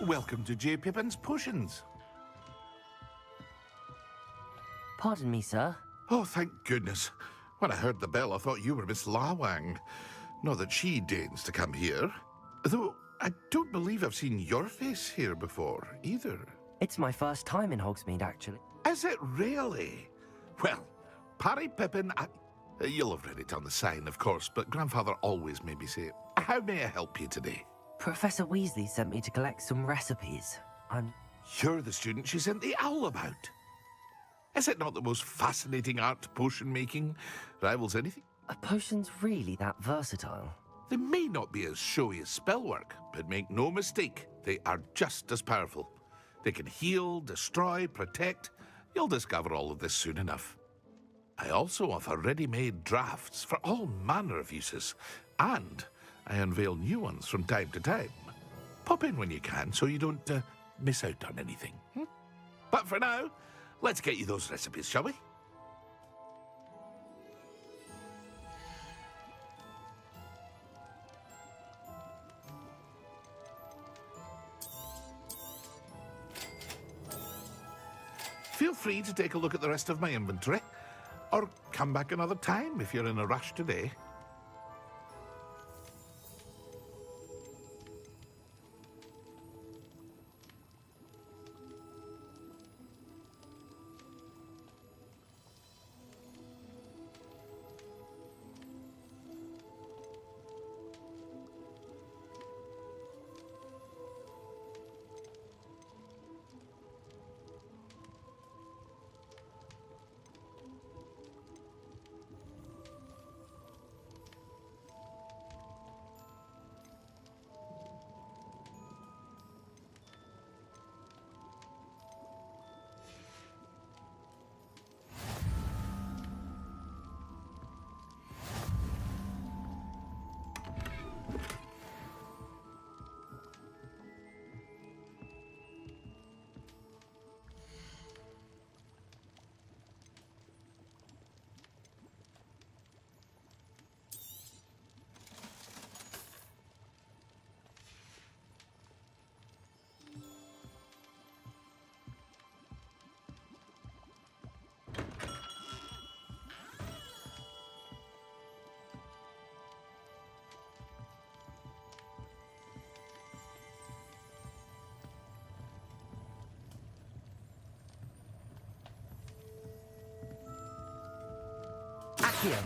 Welcome to J. Pippin's Potions. Pardon me, sir. Oh, thank goodness. When I heard the bell, I thought you were Miss Lawang. Not that she deigns to come here. Though, I don't believe I've seen your face here before, either. It's my first time in Hogsmeade, actually. Is it really? Well, Parry Pippin, you'll have read it on the sign, of course, but Grandfather always made me say it. How may I help you today? Professor Weasley sent me to collect some recipes. You're the student she sent the owl about. Is it not the most fascinating art potion making? Rivals anything? Are potions really that versatile? They may not be as showy as spellwork, but make no mistake, they are just as powerful. They can heal, destroy, protect. You'll discover all of this soon enough. I also offer ready-made drafts for all manner of uses, and I unveil new ones from time to time. Pop in when you can so you don't miss out on anything. But for now, let's get you those recipes, shall we? Feel free to take a look at the rest of my inventory, or come back another time if you're in a rush today. Accio.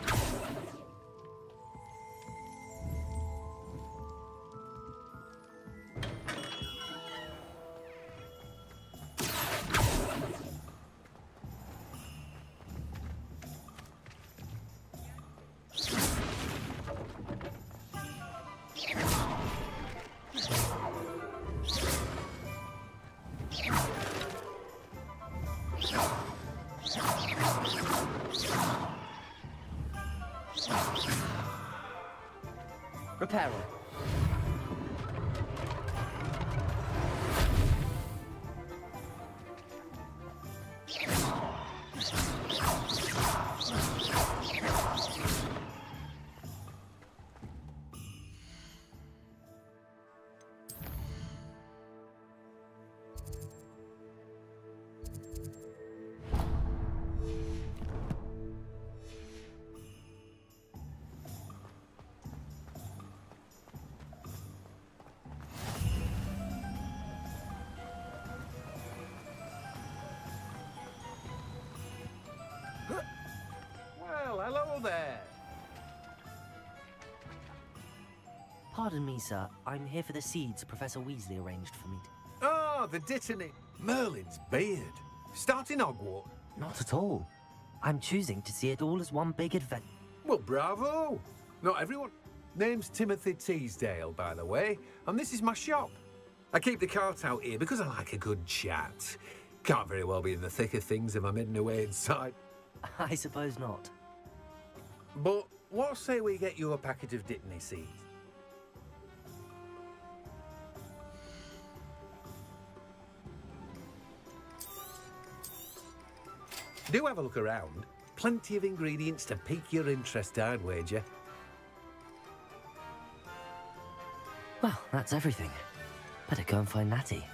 Reparo. Well, hello there. Pardon me, sir. I'm here for the seeds Professor Weasley arranged for me. Ah, the Dittany. Merlin's beard. Starting Hogwarts? Not at all. I'm choosing to see it all as one big adventure. Well, bravo. Not everyone. Name's Timothy Teasdale, by the way, and this is my shop. I keep the cart out here because I like a good chat. Can't very well be in the thick of things if I'm hidden away inside. I suppose not. But what say we get you a packet of Dittany seeds? Do have a look around. Plenty of ingredients to pique your interest, I'd wager. Well, that's everything. Better go and find Natty.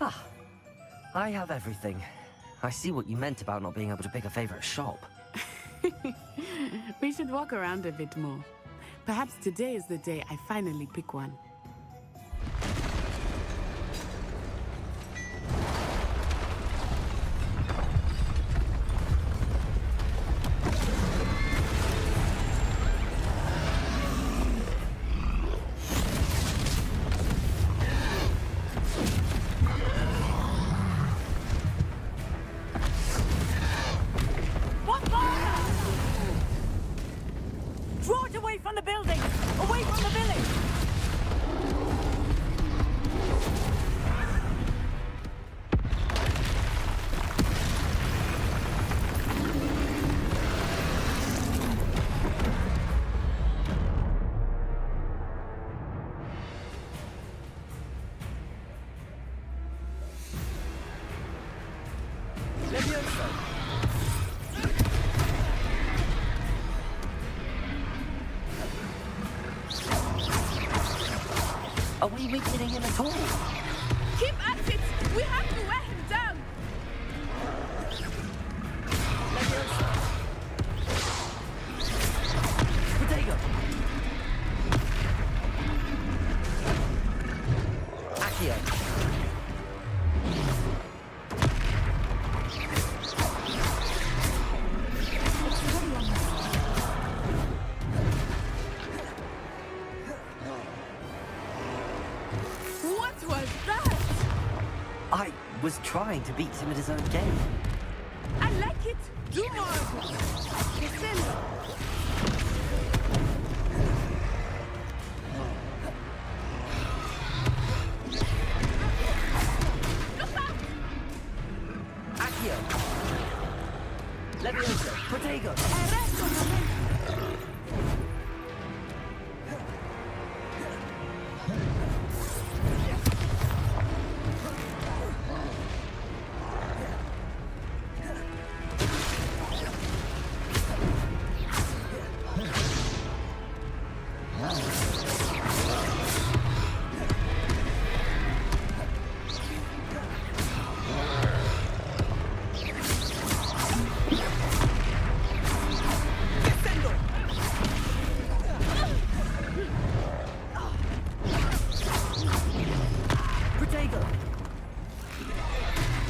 Ah, I have everything. I see what you meant about not being able to pick a favorite shop. We should walk around a bit more. Perhaps today is the day I finally pick one. Draw it away from the building! Away from the village! Are we weakening him at all? Keep at it! We have to wear him down! Protego! Accio! What was that? I was trying to beat him at his own game. I like it! Do more of it! Listen. Accio! Leviosa! Protego!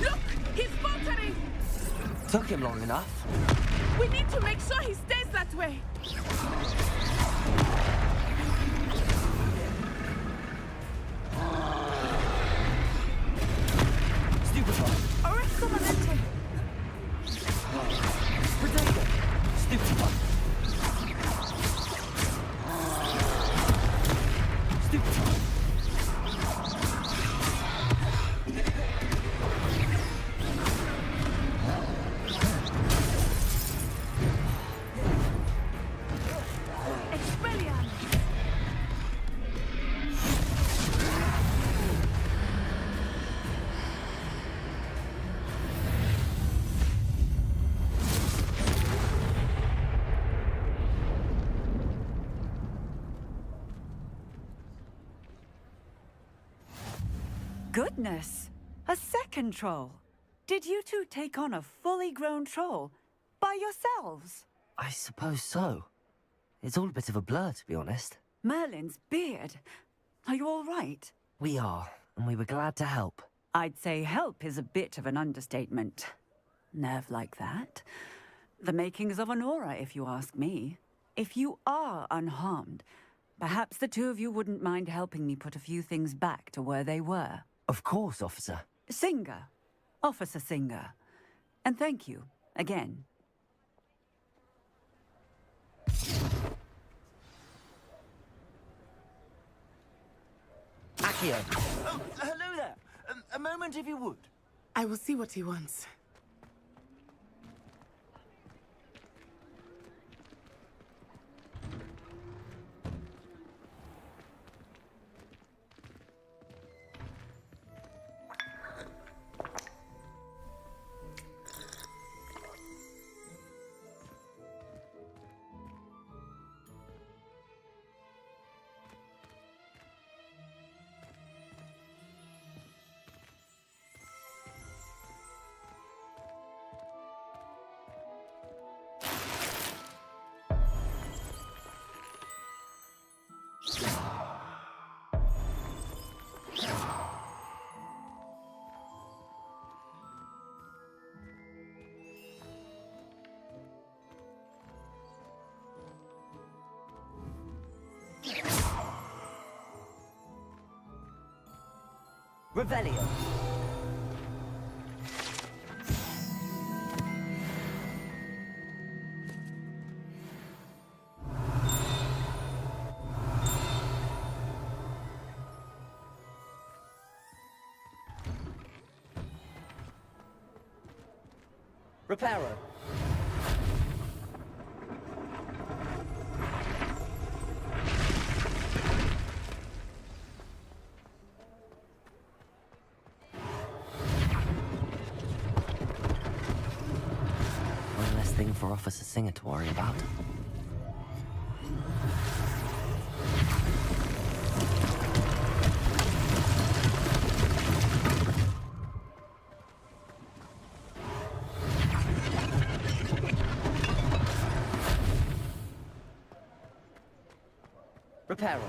Look! He's faltering! Took him long enough. We need to make sure he stays that way! Stupefy! Arresto Momentum! Protego! Stupefy! Stupefy! Goodness! A second troll. Did you two take on a fully grown troll by yourselves? I suppose so. It's all a bit of a blur, to be honest. Merlin's beard. Are you all right? We are, and we were glad to help. I'd say help is a bit of an understatement. Nerve like that. The makings of an aura, if you ask me. If you are unharmed, perhaps the two of you wouldn't mind helping me put a few things back to where they were. Of course, officer. Singer. Officer Singer. And thank you, again. Accio! Oh, hello there. A moment, if you would. I will see what he wants. Revelio. Reparo. One less thing for Officer Singer to worry about. Reparo.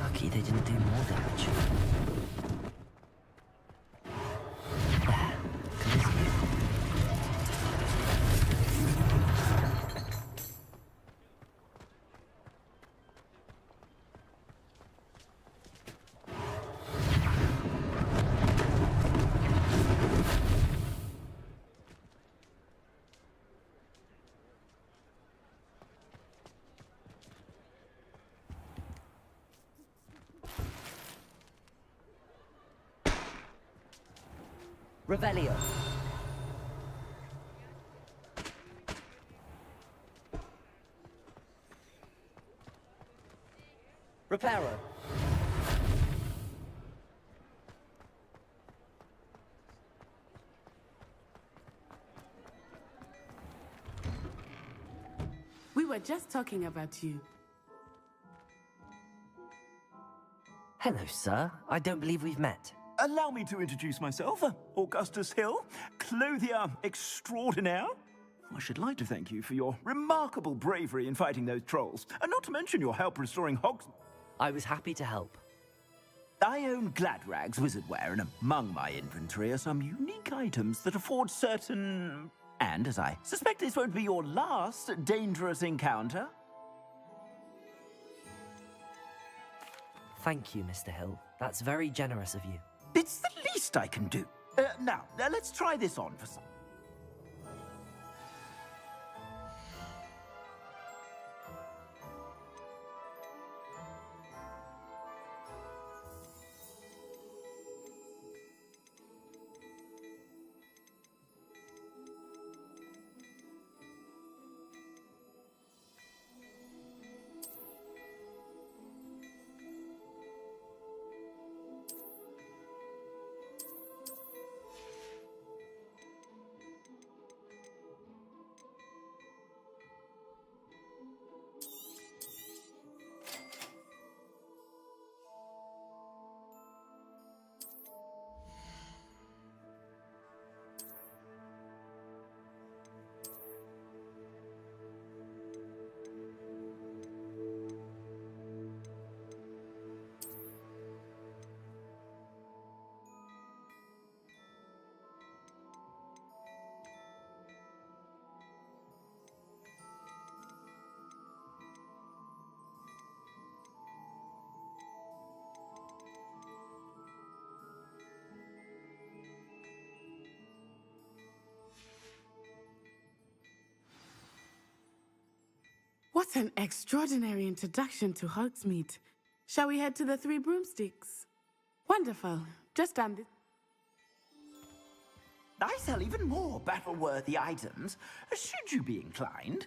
Lucky they didn't do more damage. There. Continue. Revelio. Reparo. We were just talking about you. Hello, sir. I don't believe we've met. Allow me to introduce myself, Augustus Hill, clothier extraordinaire. I should like to thank you for your remarkable bravery in fighting those trolls, and not to mention your help restoring Hogs. I was happy to help. I own Gladrag's wizardware, and among my inventory are some unique items that afford certain... And, as I suspect this won't be your last dangerous encounter. Thank you, Mr. Hill. That's very generous of you. It's the least I can do. Now, let's try this on for some. What an extraordinary introduction to Hogsmeade. Shall we head to the Three Broomsticks? Wonderful. Just down this. I sell even more battle-worthy items, should you be inclined.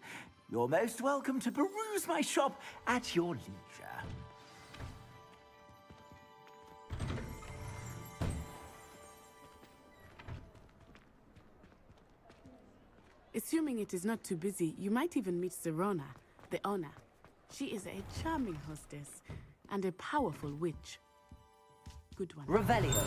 You're most welcome to peruse my shop at your leisure. Assuming it is not too busy, you might even meet Sirona, the owner. She is a charming hostess and a powerful witch. Good one. Revelio.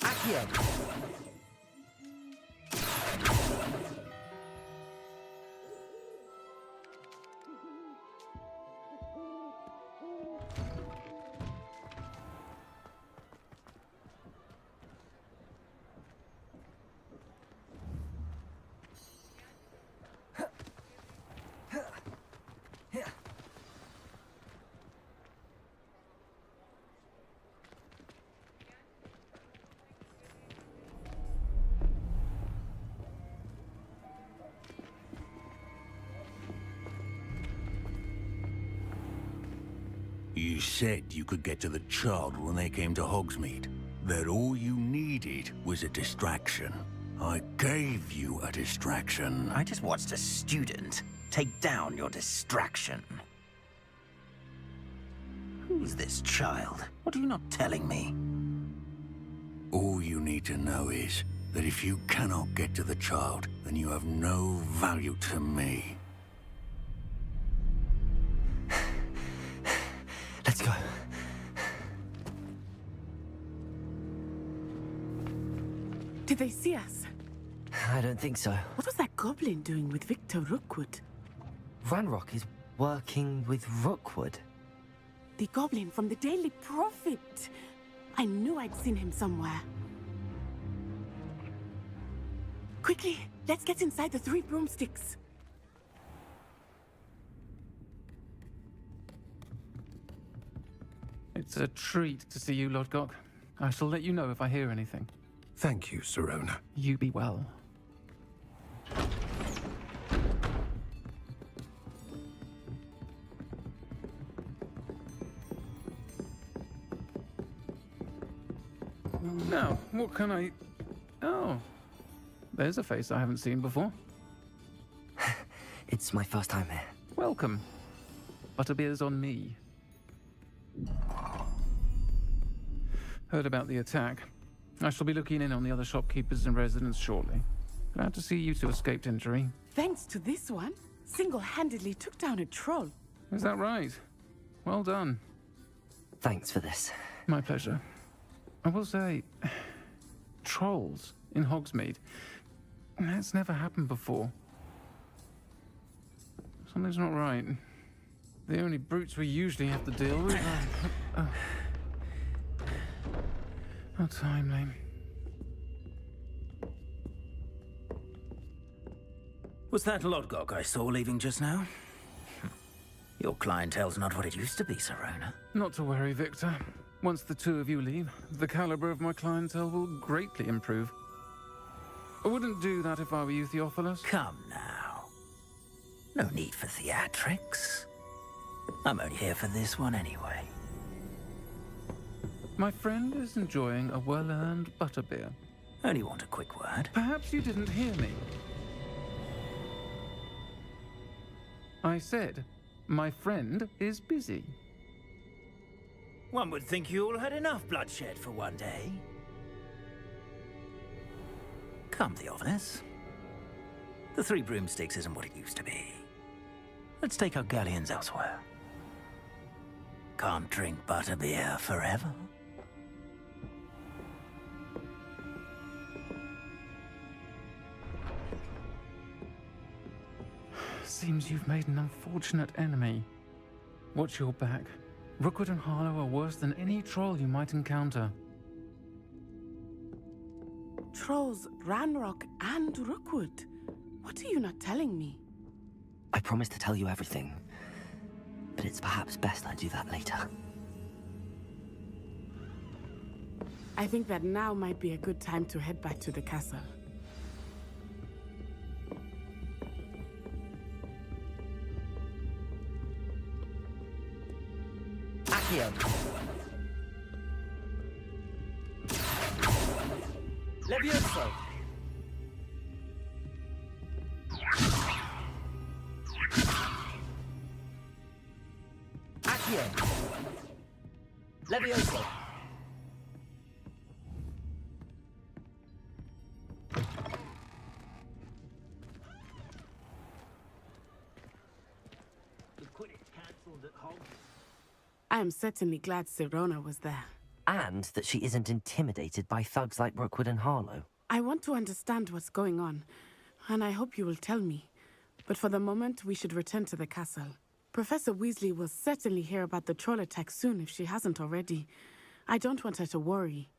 Accio. You said you could get to the child when they came to Hogsmeade. That all you needed was a distraction. I gave you a distraction. I just watched a student take down your distraction. Who's this child? What are you not telling me? All you need to know is that if you cannot get to the child, then you have no value to me. Let's go. Did they see us? I don't think so. What was that goblin doing with Victor Rookwood? Ranrock is working with Rookwood. The goblin from the Daily Prophet. I knew I'd seen him somewhere. Quickly, let's get inside the Three Broomsticks. It's a treat to see you, Lodgok. I shall let you know if I hear anything. Thank you, Sirona. You be well. Now, what can I... Oh, there's a face I haven't seen before. It's my first time here. Welcome. Butterbeer's on me. Heard about the attack. I shall be looking in on the other shopkeepers and residents shortly. Glad to see you two escaped injury. Thanks to this one, single-handedly took down a troll. Is that right? Well done. Thanks for this. My pleasure. I will say, trolls in Hogsmeade. That's never happened before. Something's not right. The only brutes we usually have to deal with are... How timely. Was that Lodgok I saw leaving just now? Your clientele's not what it used to be, Sirona. Not to worry, Victor. Once the two of you leave, the caliber of my clientele will greatly improve. I wouldn't do that if I were you, Theophilus. Come now. No need for theatrics. I'm only here for this one anyway. My friend is enjoying a well-earned butterbeer. Only want a quick word. Perhaps you didn't hear me. I said, my friend is busy. One would think you all had enough bloodshed for one day. Come, Theophilus. The Three Broomsticks isn't what it used to be. Let's take our galleons elsewhere. Can't drink butterbeer forever. Seems you've made an unfortunate enemy. Watch your back. Rookwood and Harlow are worse than any troll you might encounter. Trolls, Ranrock, and Rookwood. What are you not telling me? I promise to tell you everything, but it's perhaps best I do that later. I think that now might be a good time to head back to the castle. Accio! Levioso! Accio! Levioso! The Quidditch cancelled at Hogsmeade. I am certainly glad Sirona was there. And that she isn't intimidated by thugs like Rookwood and Harlow. I want to understand what's going on, and I hope you will tell me. But for the moment, we should return to the castle. Professor Weasley will certainly hear about the troll attack soon if she hasn't already. I don't want her to worry.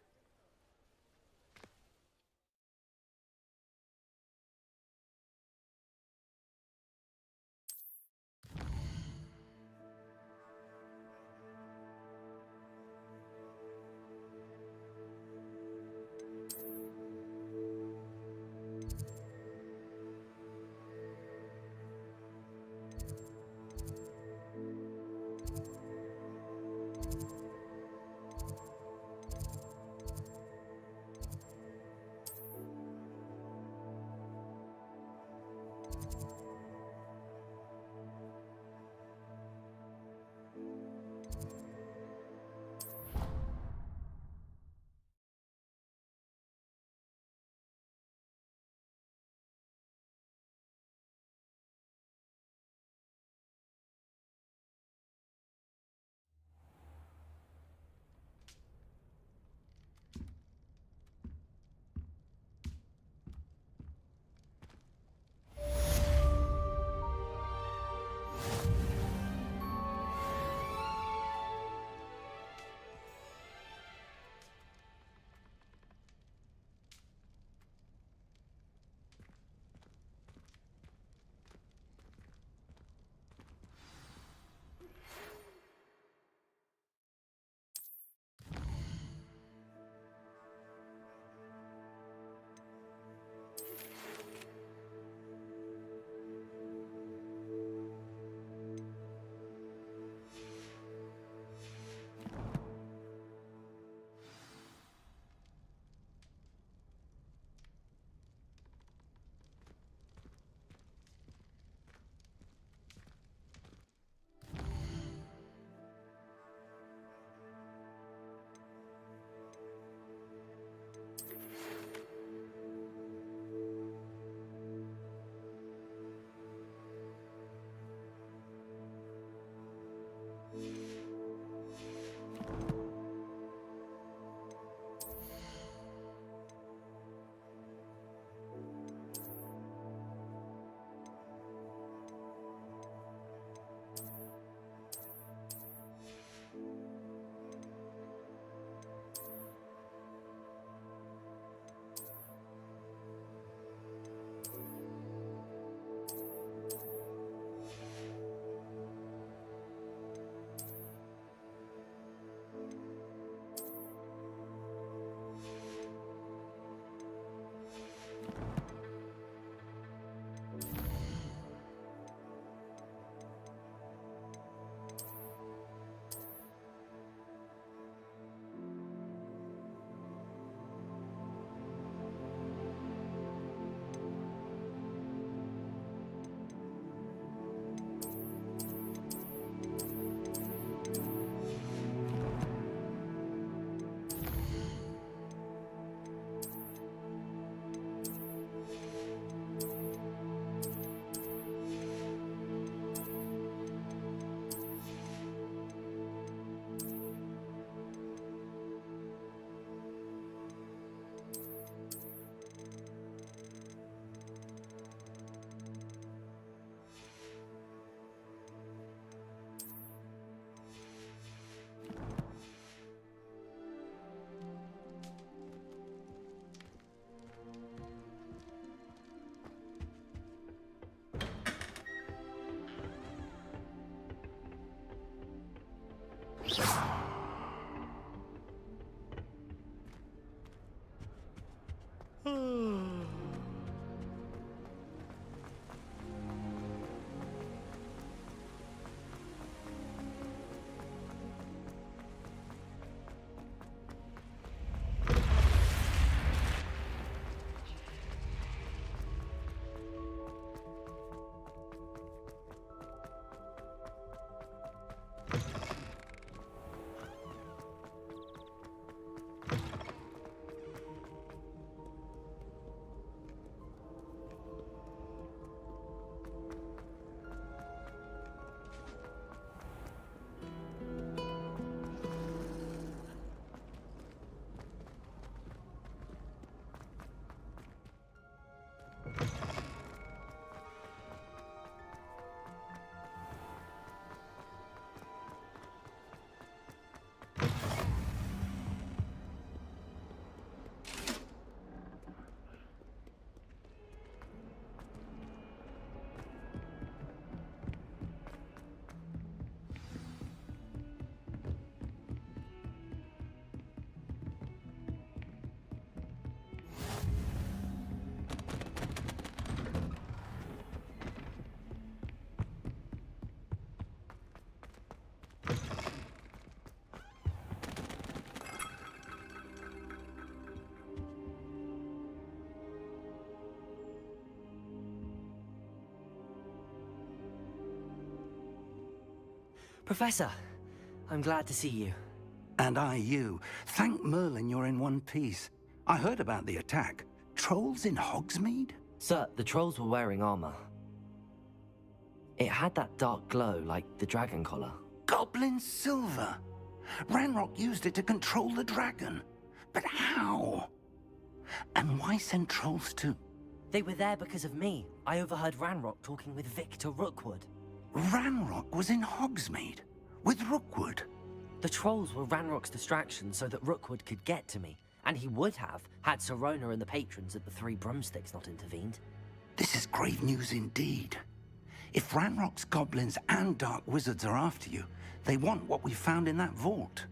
Professor, I'm glad to see you. And I you. Thank Merlin you're in one piece. I heard about the attack. Trolls in Hogsmeade? Sir, the trolls were wearing armor. It had that dark glow like the dragon collar. Goblin silver! Ranrock used it to control the dragon. But how? And why send trolls to... They were there because of me. I overheard Ranrock talking with Victor Rookwood. Ranrock was in Hogsmeade? With Rookwood? The trolls were Ranrock's distraction so that Rookwood could get to me. And he would have, had Sirona and the patrons at the Three Broomsticks not intervened. This is grave news indeed. If Ranrock's goblins and dark wizards are after you, they want what we found in that vault.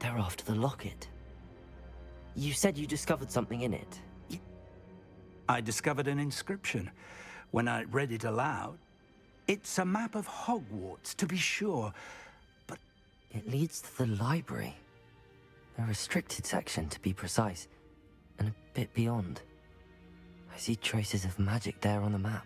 They're after the locket. You said you discovered something in it. I discovered an inscription. When I read it aloud, it's a map of Hogwarts, to be sure, but... It leads to the library. A restricted section, to be precise, and a bit beyond. I see traces of magic there on the map.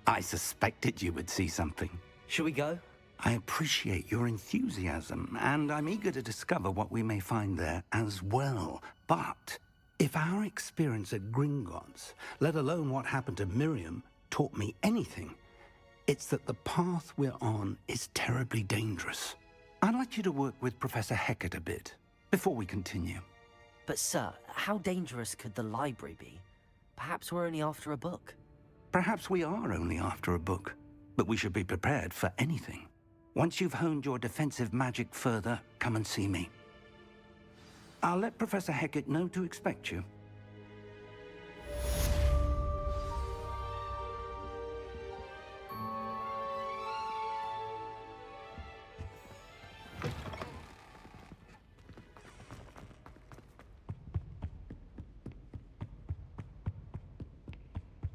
I suspected you would see something. Shall we go? I appreciate your enthusiasm, and I'm eager to discover what we may find there as well. But if our experience at Gringotts, let alone what happened to Miriam, taught me anything, it's that the path we're on is terribly dangerous. I'd like you to work with Professor Hecat a bit, before we continue. But sir, how dangerous could the library be? Perhaps we're only after a book. Perhaps we are only after a book, but we should be prepared for anything. Once you've honed your defensive magic further, come and see me. I'll let Professor Hecat know to expect you.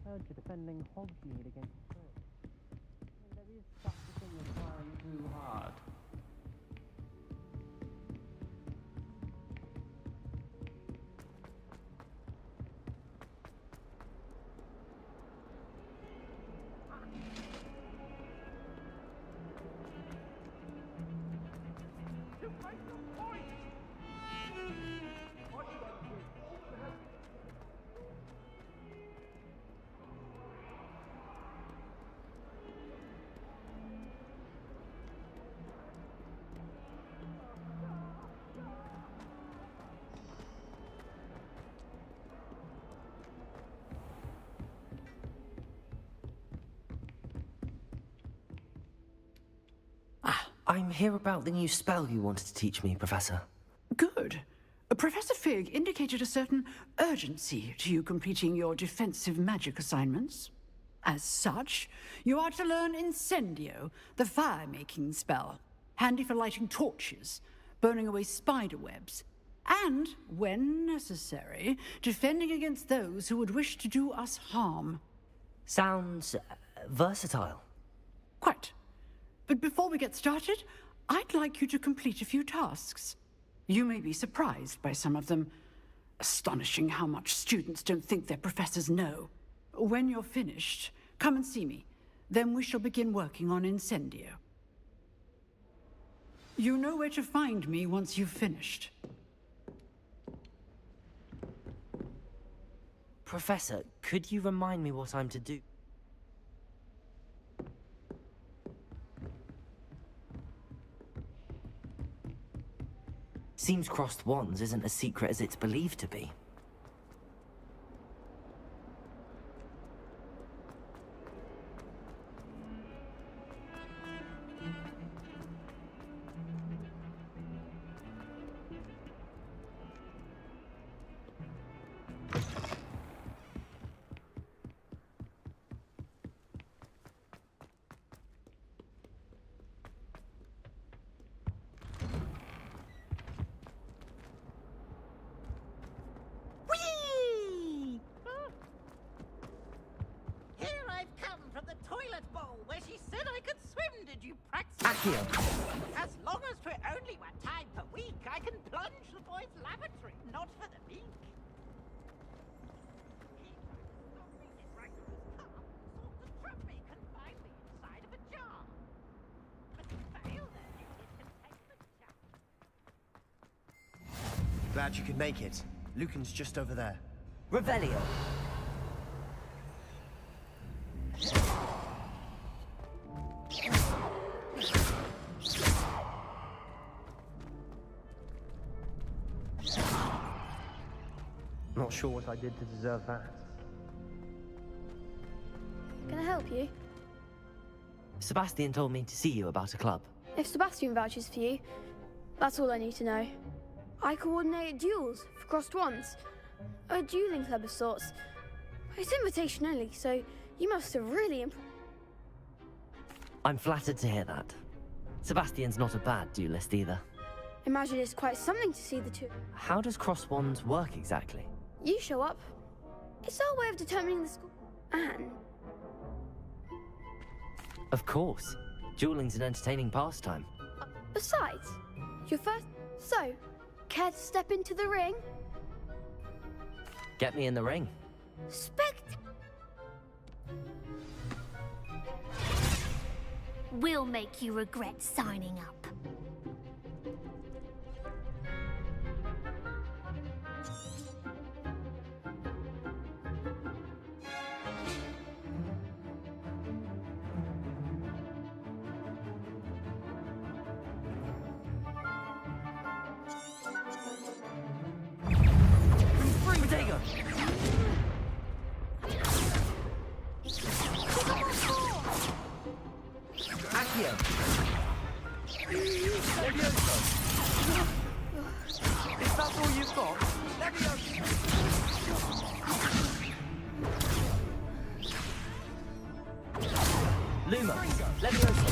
Heard you're defending Hogsmeade against trolls. There is such a thing as trying too hard. I'm here about the new spell you wanted to teach me, Professor. Good. Professor Fig indicated a certain urgency to you completing your defensive magic assignments. As such, you are to learn Incendio, the fire-making spell, handy for lighting torches, burning away spider webs, and, when necessary, defending against those who would wish to do us harm. Sounds versatile. Quite. But before we get started, I'd like you to complete a few tasks. You may be surprised by some of them. Astonishing how much students don't think their professors know. When you're finished, come and see me. Then we shall begin working on Incendio. You know where to find me once you've finished. Professor, could you remind me what I'm to do? Seems crossed wands isn't as secret as it's believed to be. As long as 'twere only 1 time per week, I can plunge the boy's lavatory, not for the meek. Glad you could make it. Lucan's just over there. Revelio. Not sure what I did to deserve that. Can I help you? Sebastian told me to see you about a club. If Sebastian vouches for you, that's all I need to know. I coordinate duels for crossed wands. A dueling club of sorts. It's invitation only, so you must have really I'm flattered to hear that. Sebastian's not a bad duelist either. Imagine it's quite something to see the two. How does cross wands work exactly? You show up. It's our way of determining the score. And Of course. Dueling's an entertaining pastime. besides, your first... So, care to step into the ring? Get me in the ring. We'll make you regret signing up. Protego! Accio! Levioso! Is that all you've got? Levioso! Luma! Levioso!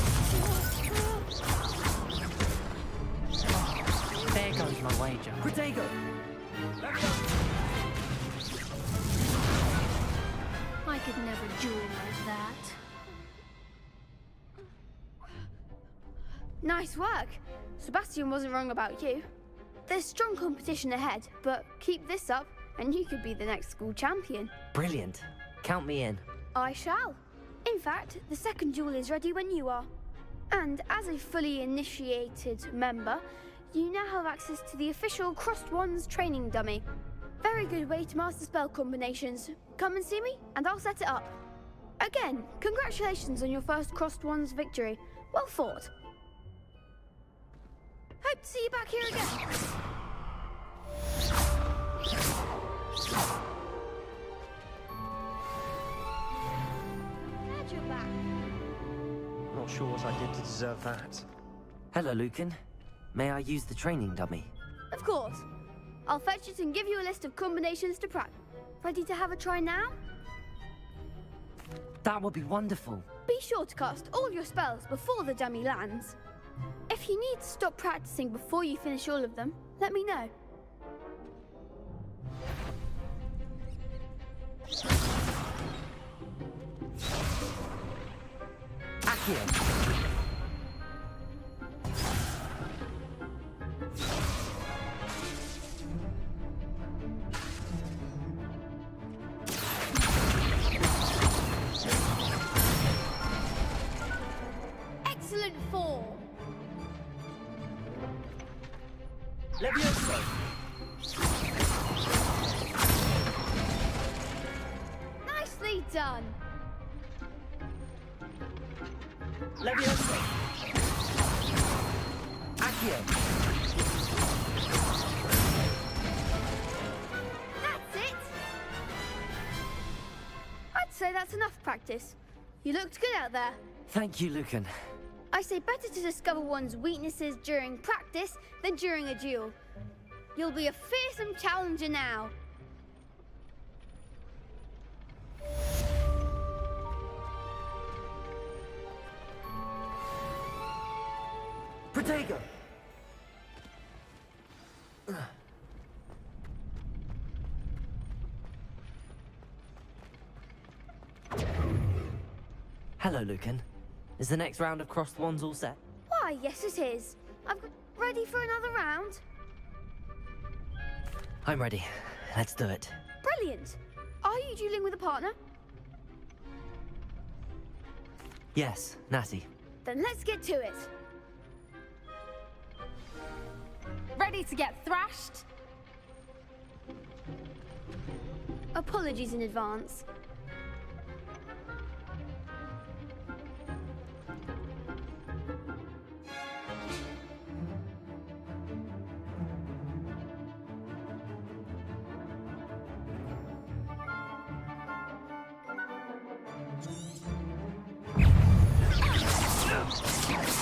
There goes my wager. Protego! I could never duel like that. Nice work. Sebastian wasn't wrong about you. There's strong competition ahead, but keep this up and you could be the next school champion. Brilliant. Count me in. I shall. In fact, the second duel is ready when you are. And as a fully initiated member, you now have access to the official Crossed Wands training dummy. Very good way to master spell combinations. Come and see me, and I'll set it up. Again, congratulations on your first Crossed Wands victory. Well fought. Hope to see you back here again. Glad you're back. Not sure what I did to deserve that. Hello, Lucan. May I use the training dummy? Of course. I'll fetch it and give you a list of combinations to practice. Ready to have a try now? That would be wonderful. Be sure to cast all your spells before the dummy lands. If you need to stop practicing before you finish all of them, let me know. Accio! Excellent form. Levioso! Nicely done. Levioso! Accio! That's it. I'd say that's enough practice. You looked good out there. Thank you, Lucan. I say better to discover one's weaknesses during practice than during a duel. You'll be a fearsome challenger now. Protego! Hello, Lucan. Is the next round of Crossed Wands all set? Why, yes it is. I've got ready for another round. I'm ready. Let's do it. Brilliant. Are you dueling with a partner? Yes, Natty. Then let's get to it. Ready to get thrashed? Apologies in advance.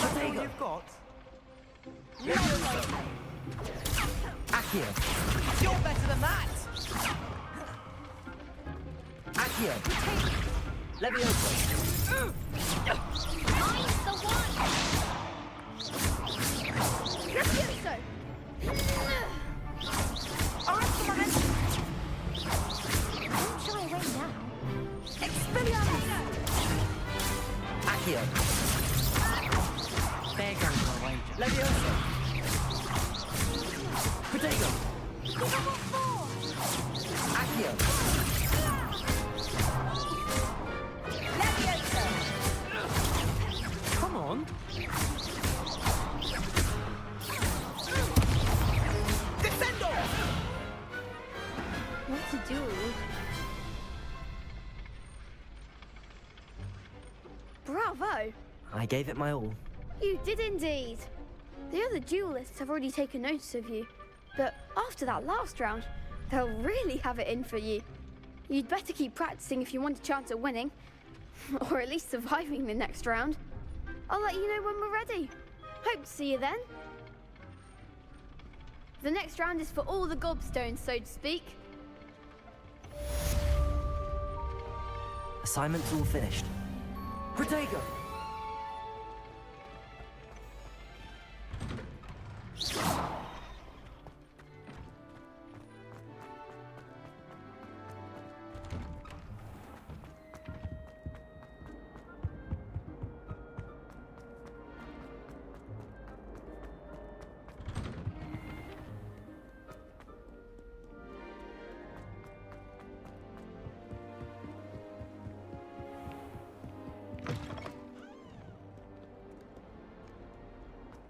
That's all you've got? Accio. You're better than that! Accio. Leviosa. Mine's the one! Levioso! Arrest the momentum! Don't shy away now. Expelliarmus! Accio. There goes my wager. Leviosa. Protego. Accio. Come on. Descendo! What's a duel? Bravo! I gave it my all. You did indeed. The other duelists have already taken notice of you, but after that last round, they'll really have it in for you. You'd better keep practicing if you want a chance at winning, or at least surviving the next round. I'll let you know when we're ready. Hope to see you then. The next round is for all the gobstones, so to speak. Assignment's all finished. Protego.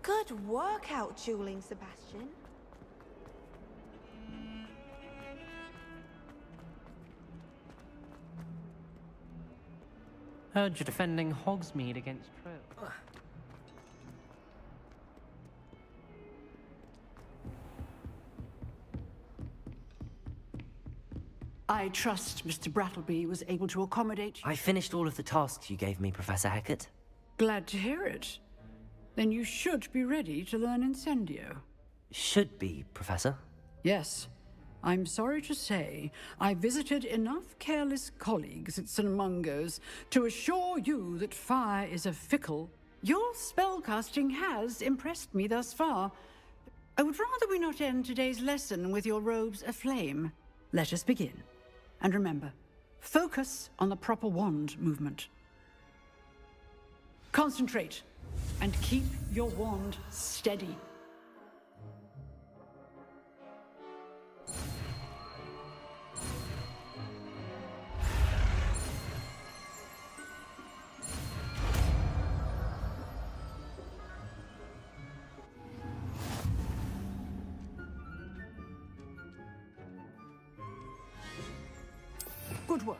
Good work out dueling, Sebastian. Heard you're defending Hogsmeade against Trill. I trust Mr. Brattleby was able to accommodate you. I finished all of the tasks you gave me, Professor Hecat. Glad to hear it. Then you should be ready to learn Incendio. Should be, Professor. Yes. I'm sorry to say, I visited enough careless colleagues at St. Mungo's to assure you that fire is a fickle. Your spellcasting has impressed me thus far. I would rather we not end today's lesson with your robes aflame. Let us begin. And remember, focus on the proper wand movement. Concentrate, and keep your wand steady. Good work.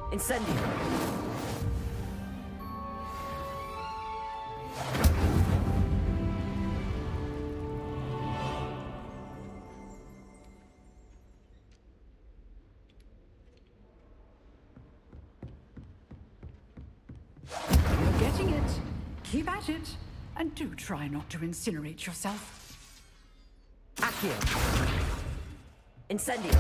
Incendio! You're getting it. Keep at it. And do try not to incinerate yourself. Accio! Incendio!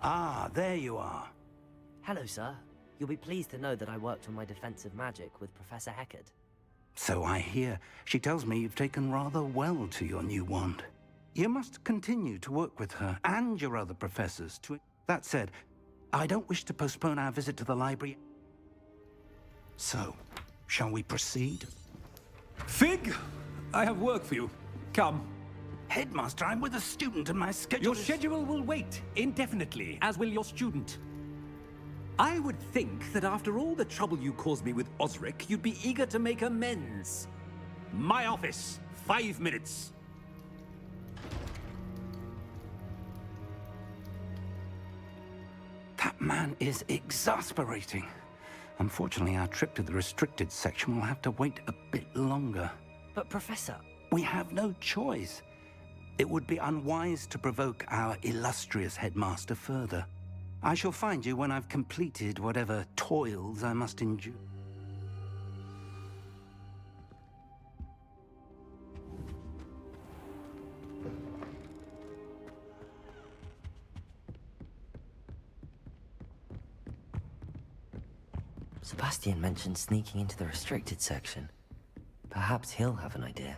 Ah, there you are. Hello, sir. You'll be pleased to know that I worked on my defensive magic with Professor Heckard. So I hear. She tells me you've taken rather well to your new wand. You must continue to work with her and your other professors to... That said, I don't wish to postpone our visit to the library. So, shall we proceed? Fig! I have work for you. Come. Headmaster, I'm with a student and my schedule Your schedule will wait indefinitely, as will your student. I would think that after all the trouble you caused me with Osric, you'd be eager to make amends. My office, 5 minutes. That man is exasperating. Unfortunately, our trip to the restricted section will have to wait a bit longer. But, Professor... We have no choice. It would be unwise to provoke our illustrious headmaster further. I shall find you when I've completed whatever toils I must endure. Sebastian mentioned sneaking into the restricted section. Perhaps he'll have an idea.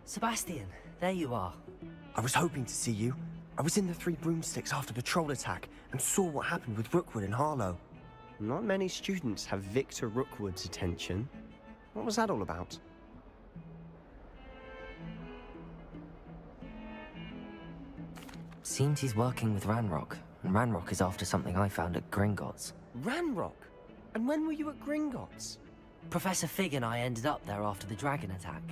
Sebastian, there you are. I was hoping to see you. I was in the Three Broomsticks after the troll attack and saw what happened with Rookwood and Harlow. Not many students have Victor Rookwood's attention. What was that all about? Seems he's working with Ranrock, and Ranrock is after something I found at Gringotts. Ranrock? And when were you at Gringotts? Professor Fig and I ended up there after the dragon attack.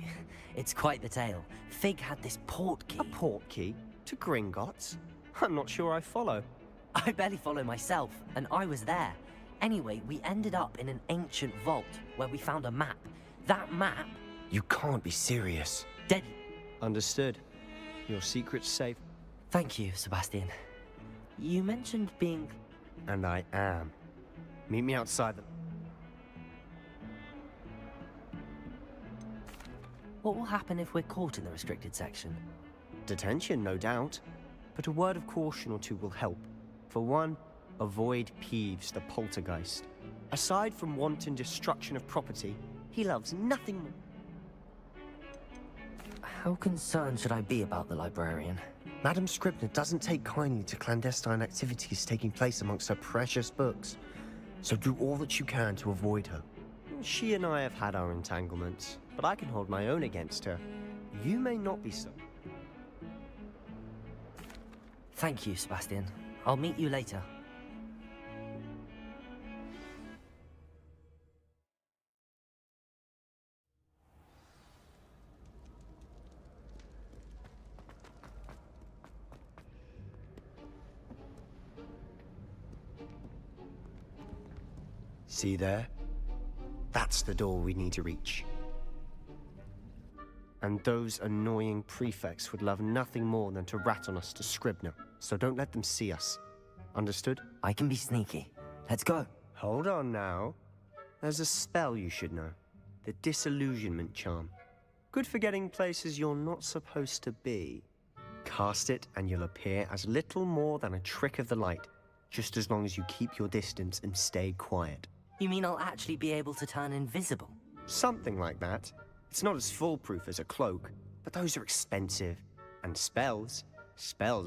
It's quite the tale. Fig had this port key. A port key? To Gringotts? I'm not sure I follow. I barely follow myself, and I was there. Anyway, we ended up in an ancient vault where we found a map. That map... You can't be serious. Deadly. Understood. Your secret's safe. Thank you, Sebastian. You mentioned being... And I am. Meet me outside the... What will happen if we're caught in the restricted section? Detention, no doubt. But a word of caution or two will help. For one, avoid Peeves, the poltergeist. Aside from wanton destruction of property, he loves nothing more. How concerned should I be about the librarian? Madam Scribner doesn't take kindly to clandestine activities taking place amongst her precious books. So do all that you can to avoid her. She and I have had our entanglements, but I can hold my own against her. You may not be so. Thank you, Sebastian. I'll meet you later. See there? That's the door we need to reach. And those annoying prefects would love nothing more than to rat on us to Scribner, so don't let them see us. Understood? I can be sneaky. Let's go. Hold on now. There's a spell you should know. The Disillusionment Charm. Good for getting places you're not supposed to be. Cast it and you'll appear as little more than a trick of the light, just as long as you keep your distance and stay quiet. You mean I'll actually be able to turn invisible? Something like that. It's not as foolproof as a cloak, but those are expensive. And spells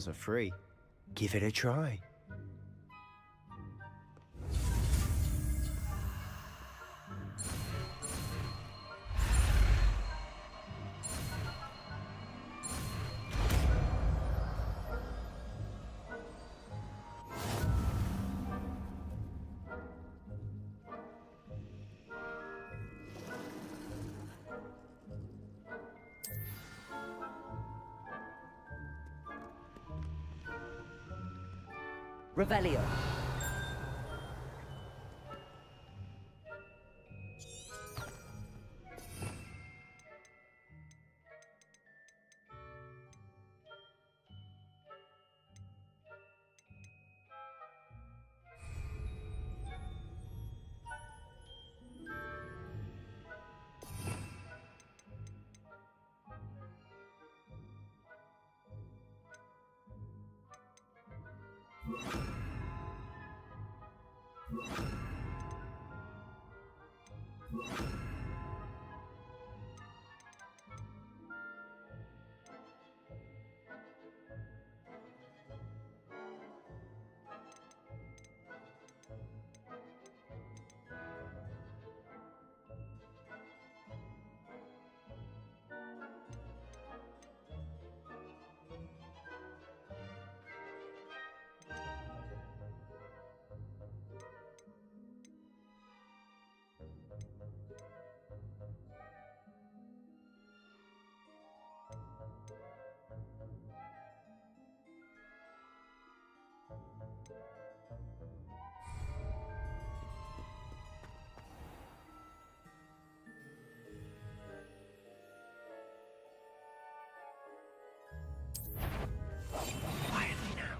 are free. Give it a try. Revelio. Quietly now.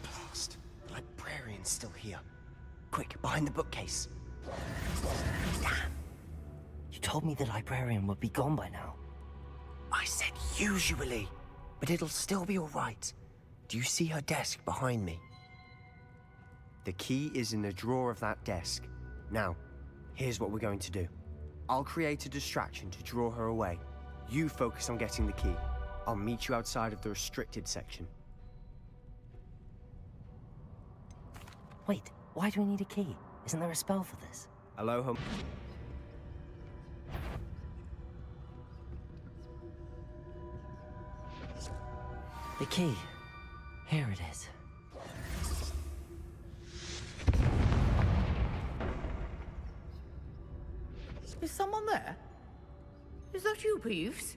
Blast. The librarian's still here. Quick, behind the bookcase. Damn. You told me the librarian would be gone by now. I said usually, but it'll still be all right. Do you see her desk behind me? The key is in the drawer of that desk. Now, here's what we're going to do. I'll create a distraction to draw her away. You focus on getting the key. I'll meet you outside of the restricted section. Wait, why do we need a key? Isn't there a spell for this? Aloha. The key. Here it is. Is someone there? Is that you, Peeves?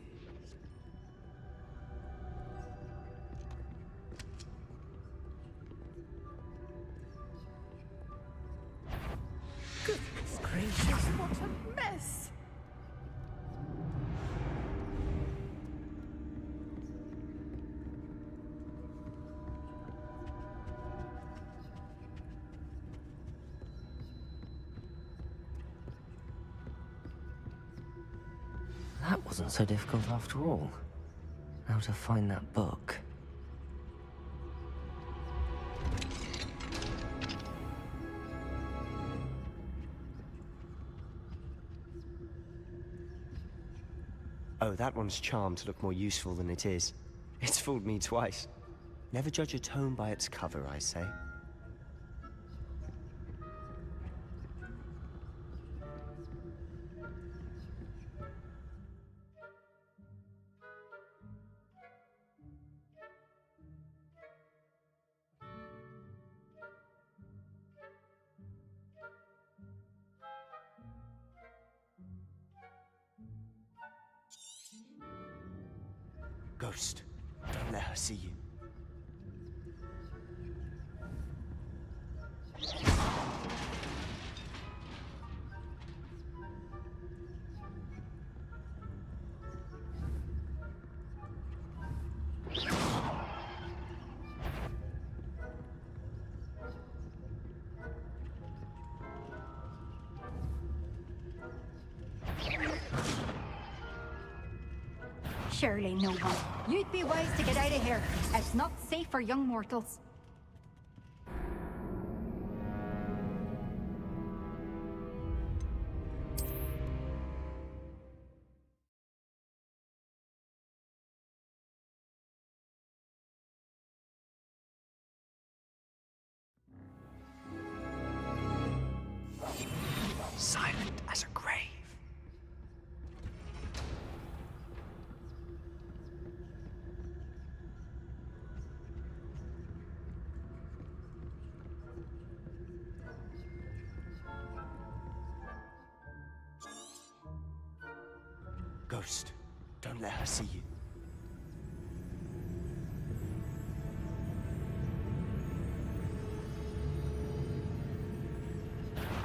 Goodness gracious, what a mess! That wasn't so difficult after all. Now to find that book. Oh, that one's charmed to look more useful than it is. It's fooled me twice. Never judge a tome by its cover, I say. Ghost, don't let her see you. Surely no one. You'd be wise to get out of here. It's not safe for young mortals. Silent as a grave. Ghost, don't let her see you.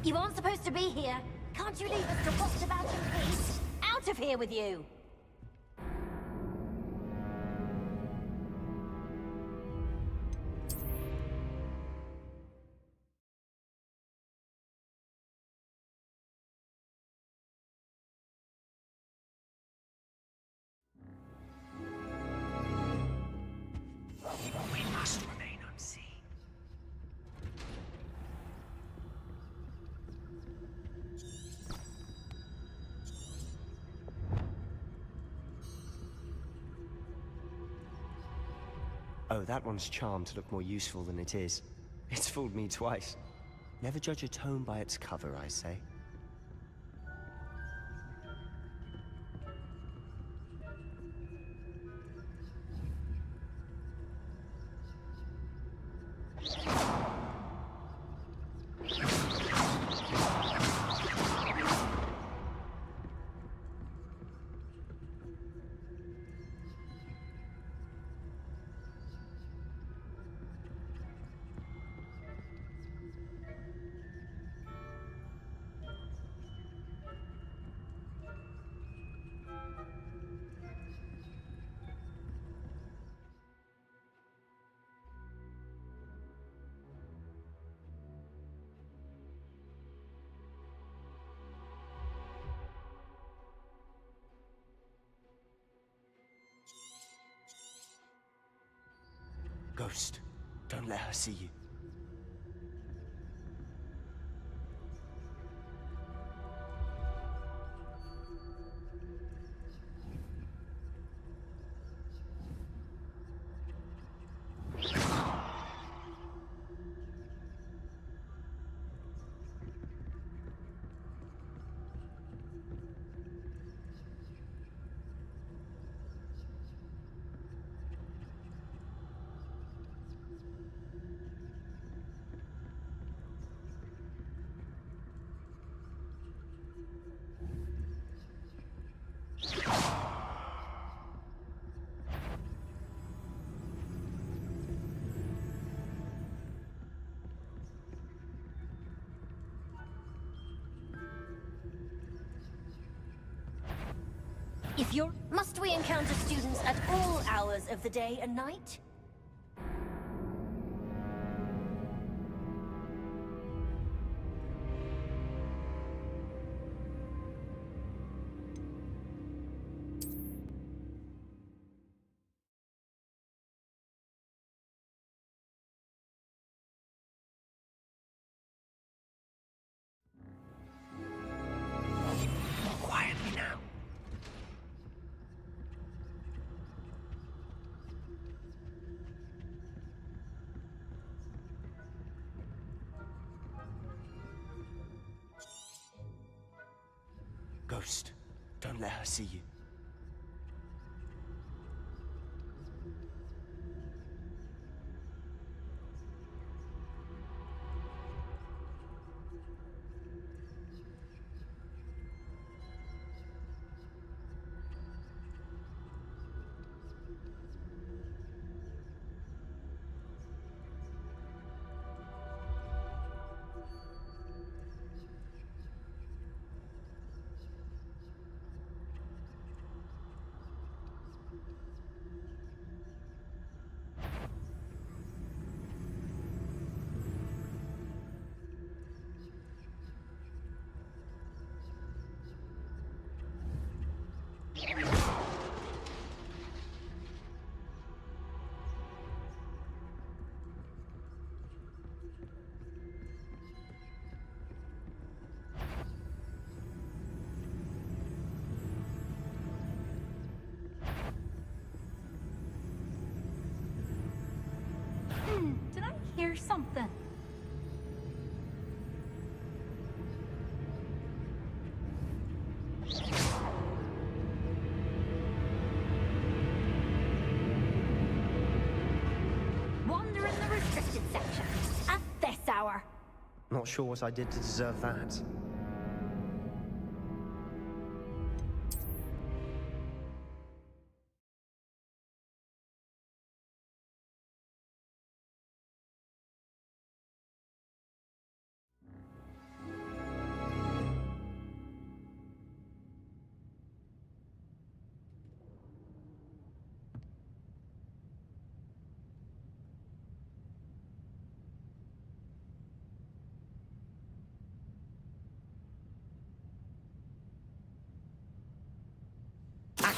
You aren't supposed to be here. Can't you leave us to waft about in peace? Out of here with you! We must remain unseen. Oh, that one's charmed to look more useful than it is. It's fooled me twice. Never judge a tome by its cover, I say. Ghost, don't let her see you. If you're... Must we encounter students at all hours of the day and night? Quietly now. Ghost, don't let her see you. Did I hear something? Wander in the restricted section at this hour. Not sure what I did to deserve that.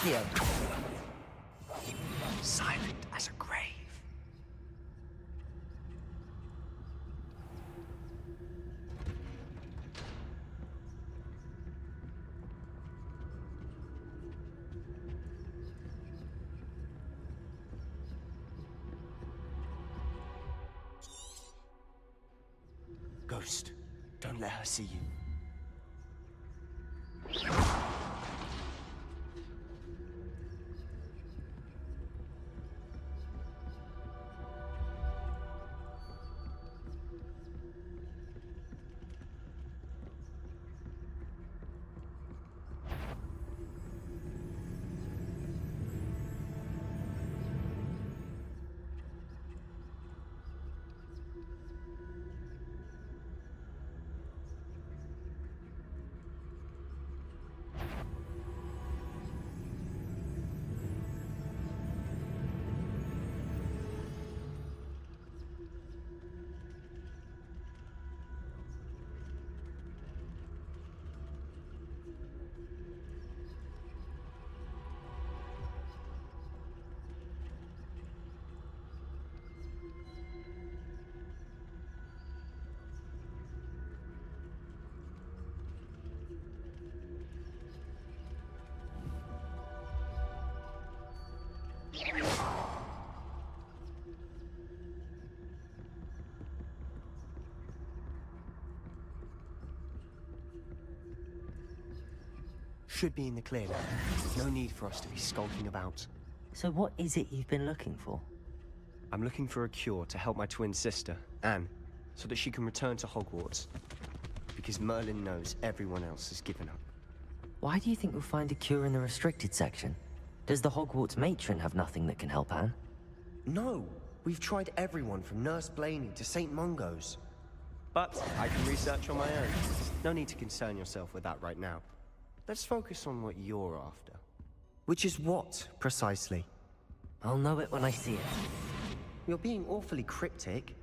Accio! Silent as a grave. Ghost, don't let her see you. Should be in the clear now. No need for us to be skulking about. So what is it you've been looking for? I'm looking for a cure to help my twin sister, Anne, so that she can return to Hogwarts. Because Merlin knows everyone else has given up. Why do you think you'll find a cure in the restricted section? Does the Hogwarts matron have nothing that can help Anne? No! We've tried everyone from Nurse Blaney to St. Mungo's. But I can research on my own. No need to concern yourself with that right now. Let's focus on what you're after. Which is what, precisely? I'll know it when I see it. You're being awfully cryptic.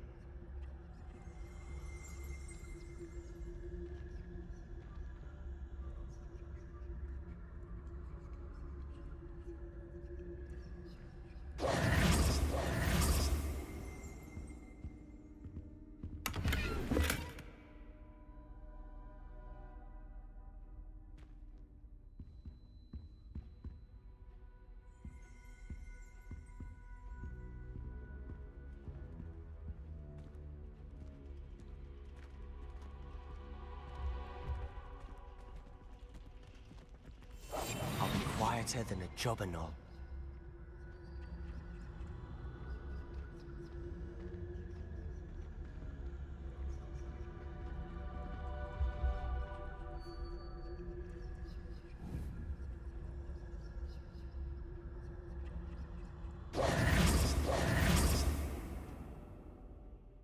I'll be quieter than a jobberknoll.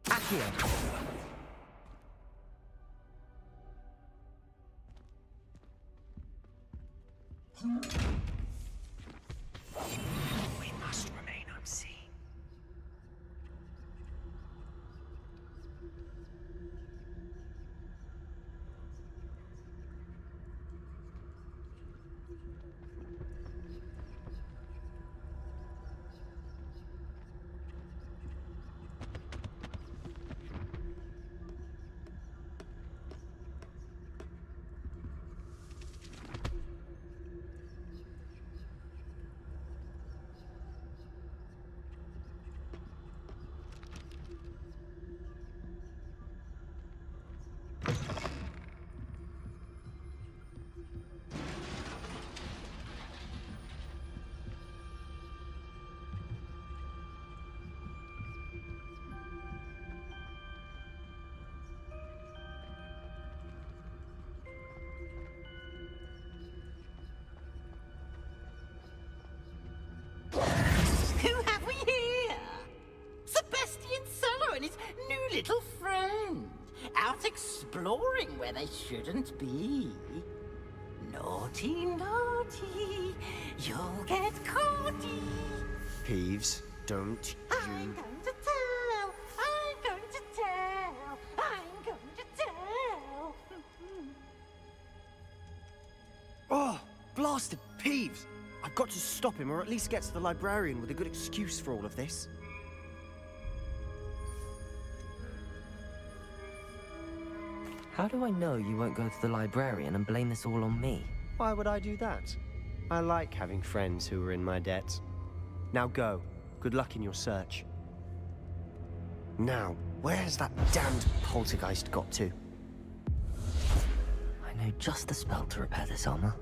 Accio! We must remain unseen. Who have we here? Sebastian Sallow and his new little friend. Out exploring where they shouldn't be. Naughty, naughty. You'll get caughty. Peeves, don't I'm going to tell. I'm going to tell. I'm going to tell. Oh, blasted Peeves! I've got to stop him, or at least get to the librarian with a good excuse for all of this. How do I know you won't go to the librarian and blame this all on me? Why would I do that? I like having friends who are in my debt. Now go. Good luck in your search. Now, where's that damned poltergeist got to? I know just the spell to repair this armor.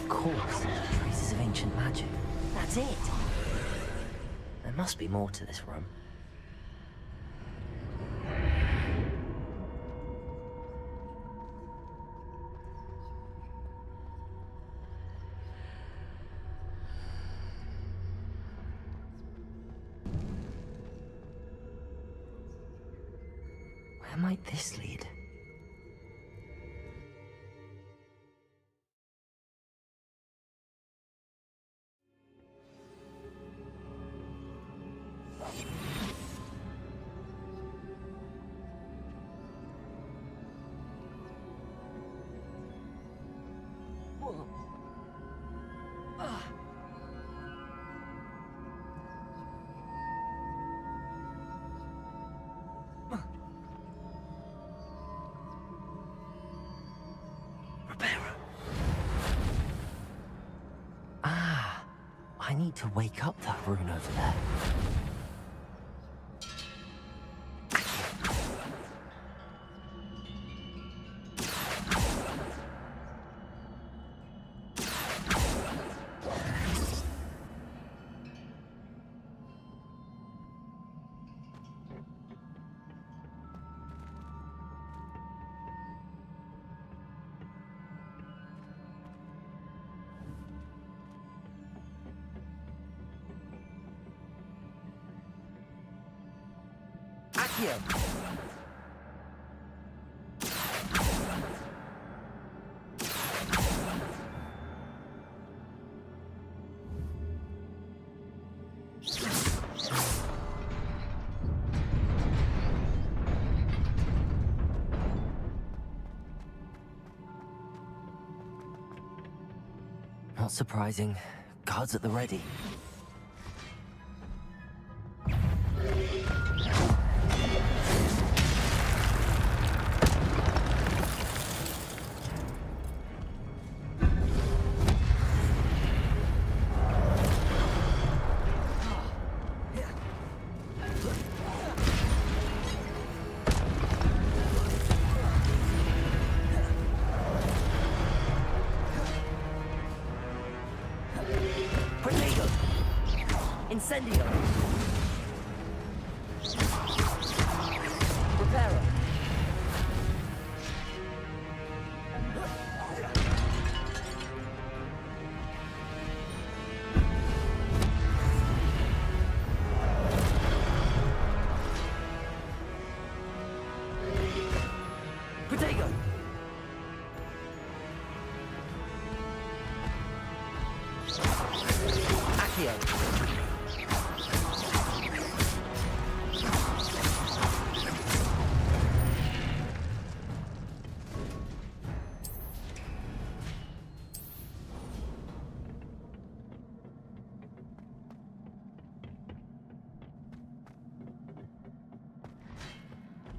Of course, traces of ancient magic. That's it. There must be more to this room. Where might this lead? I need to wake up that rune over there. Accio! Not surprising. Guards at the ready. Incendio! Reparo! Protego! Accio!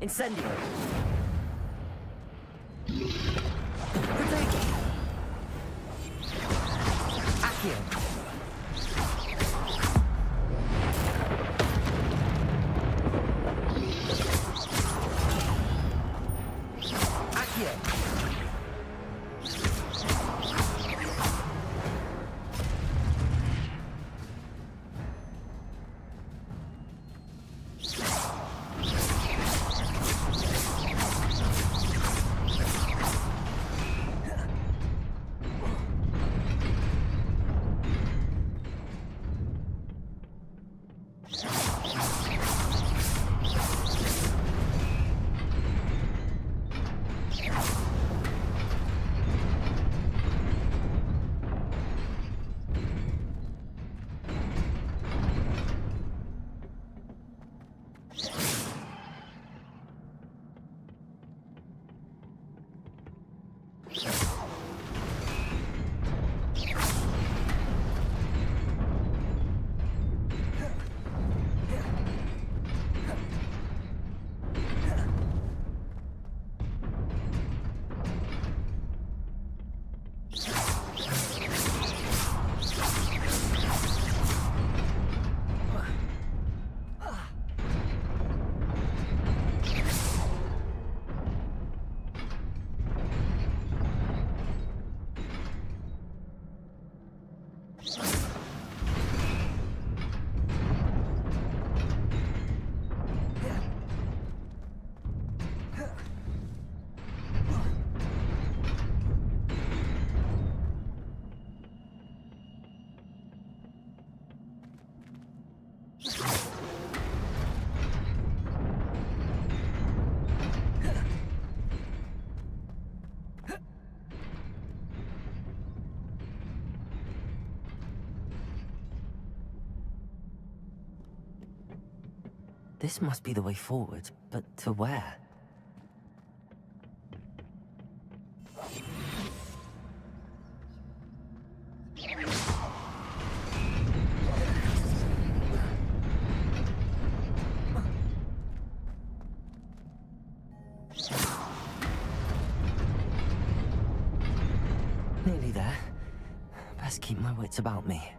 Incendio! Accio! Accio! This must be the way forward, but to where? Nearly there. Best keep my wits about me.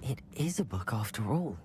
It is a book after all.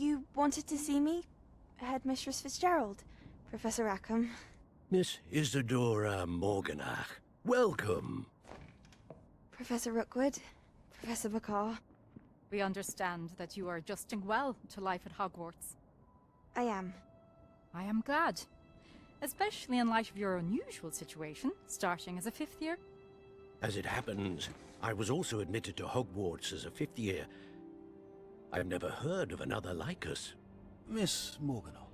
You wanted to see me? Headmistress Fitzgerald, Professor Rackham. Miss Isadora Morganach, welcome. Professor Rookwood, Professor Bakar. We understand that you are adjusting well to life at Hogwarts. I am. I am glad. Especially in light of your unusual situation, starting as a 5th year. As it happens, I was also admitted to Hogwarts as a 5th year. I've never heard of another like us. Miss Morganach,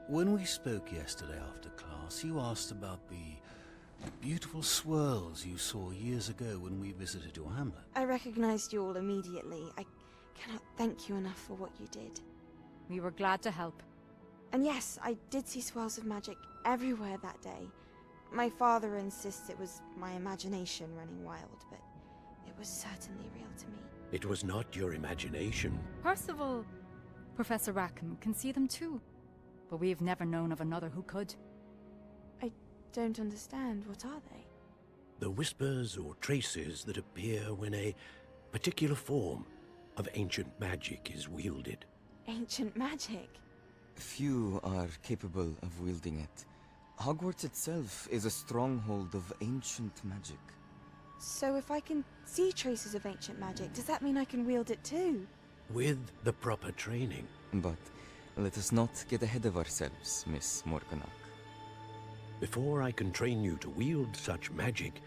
when we spoke yesterday after class, you asked about the beautiful swirls you saw years ago when we visited your hamlet. I recognized you all immediately. I cannot thank you enough for what you did. We were glad to help. And yes, I did see swirls of magic everywhere that day. My father insists it was my imagination running wild, but it was certainly real to me. It was not your imagination. Percival, Professor Rackham can see them too. But we've never known of another who could. I don't understand. What are they? The whispers or traces that appear when a particular form of ancient magic is wielded. Ancient magic? Few are capable of wielding it. Hogwarts itself is a stronghold of ancient magic. So if I can see traces of ancient magic, does that mean I can wield it too? With the proper training. But let us not get ahead of ourselves, Miss Morganach. Before I can train you to wield such magic,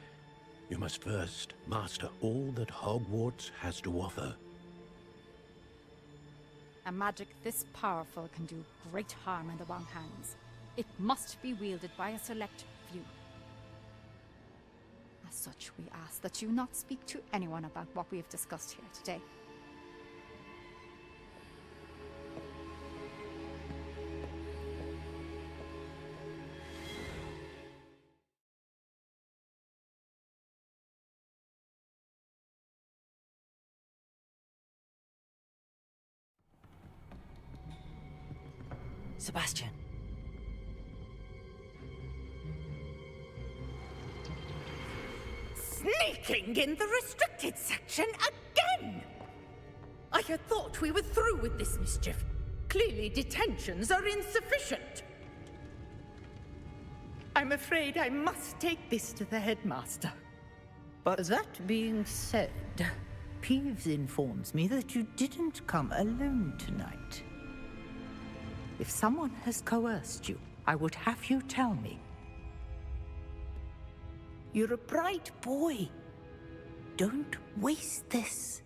you must first master all that Hogwarts has to offer. A magic this powerful can do great harm in the wrong hands. It must be wielded by a select few. As such, we ask that you not speak to anyone about what we have discussed here today. Sebastian. Sneaking in the restricted section again! I had thought we were through with this mischief. Clearly detentions are insufficient. I'm afraid I must take this to the headmaster. But that being said, Peeves informs me that you didn't come alone tonight. If someone has coerced you, I would have you tell me. You're a bright boy. Don't waste this.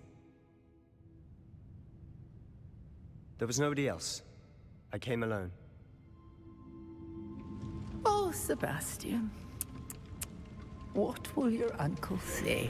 There was nobody else. I came alone. Oh, Sebastian. What will your uncle say?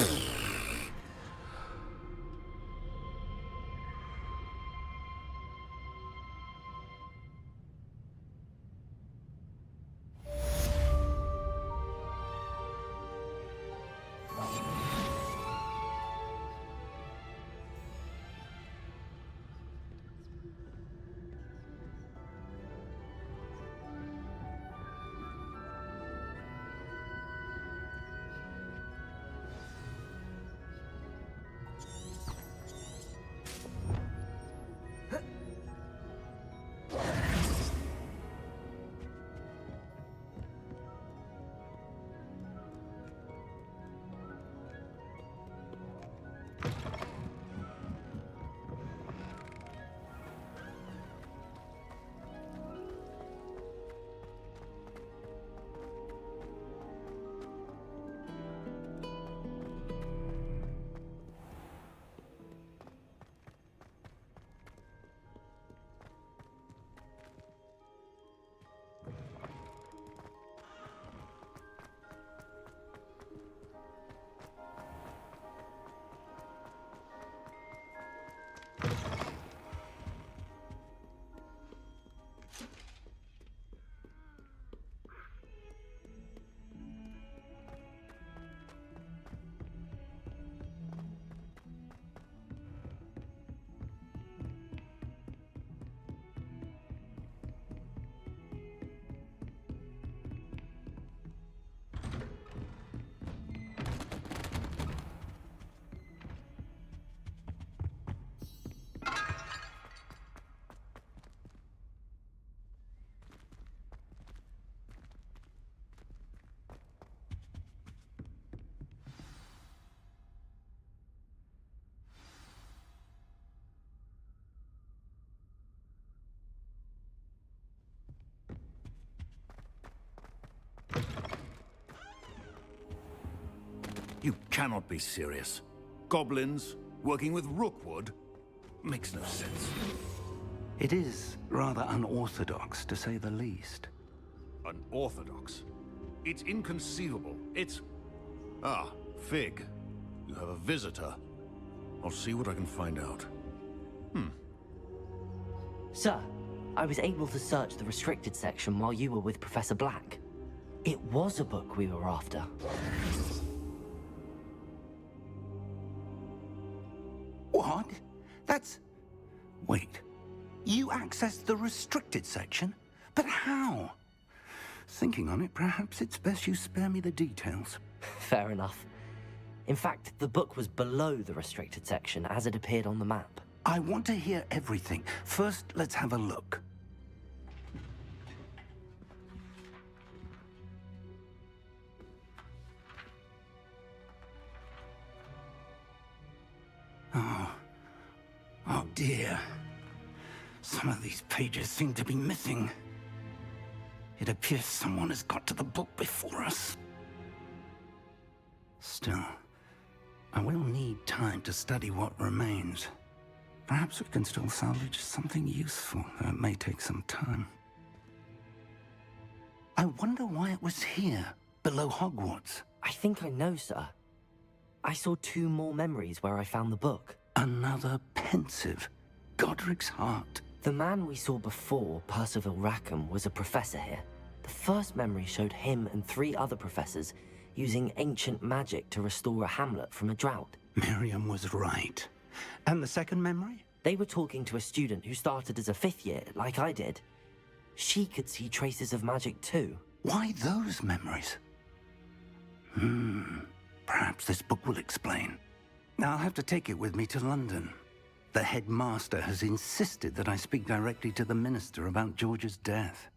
You cannot be serious. Goblins working with Rookwood? Makes no sense. It is rather unorthodox, to say the least. Unorthodox? It's inconceivable. It's... Ah, Fig. You have a visitor. I'll see what I can find out. Sir, I was able to search the restricted section while you were with Professor Black. It was a book we were after. What? That's... Wait. You accessed the restricted section? But how? Thinking on it, perhaps it's best you spare me the details. Fair enough. In fact, the book was below the restricted section as it appeared on the map. I want to hear everything. First, let's have a look. Oh dear. Some of these pages seem to be missing. It appears someone has got to the book before us. Still, I will need time to study what remains. Perhaps we can still salvage something useful, though it may take some time. I wonder why it was here, below Hogwarts. I think I know, sir. I saw 2 more memories where I found the book. Another pensive. Godric's heart. The man we saw before, Percival Rackham, was a professor here. The first memory showed him and 3 other professors using ancient magic to restore a hamlet from a drought. Miriam was right. And the second memory? They were talking to a student who started as a 5th year, like I did. She could see traces of magic too. Why those memories? Perhaps this book will explain. I'll have to take it with me to London. The headmaster has insisted that I speak directly to the minister about George's death.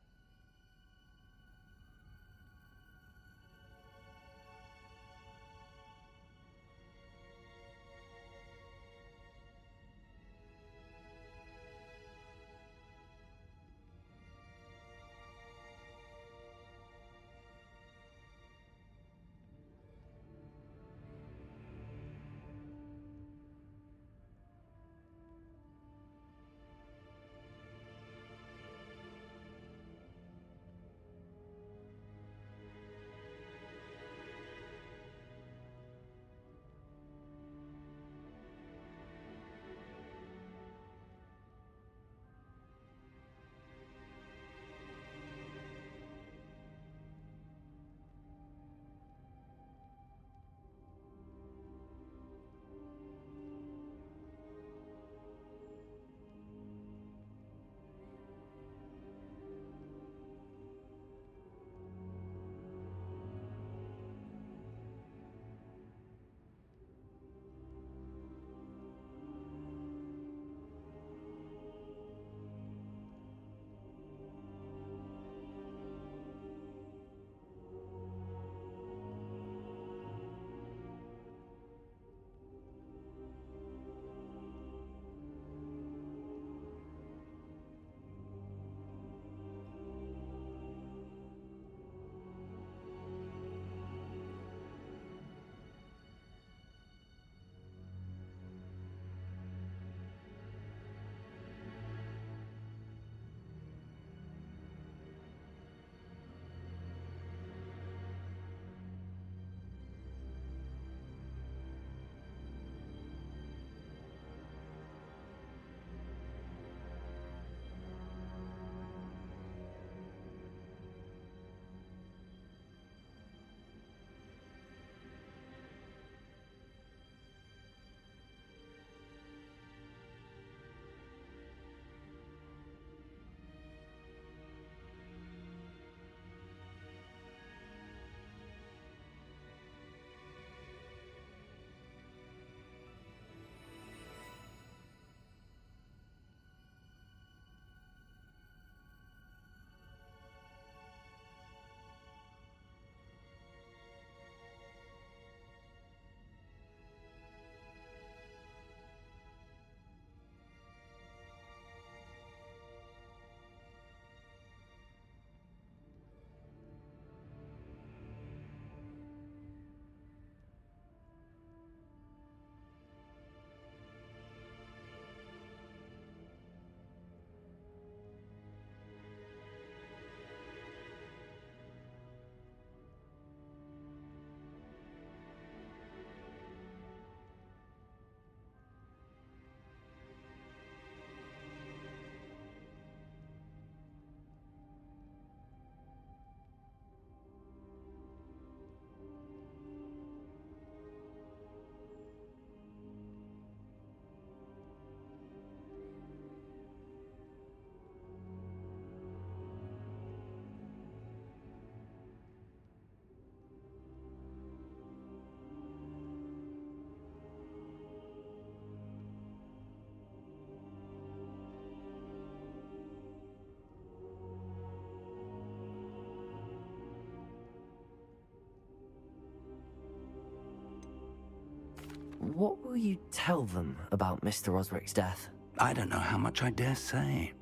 what will you tell them about Mr. Osric's death? I don't know how much I dare say.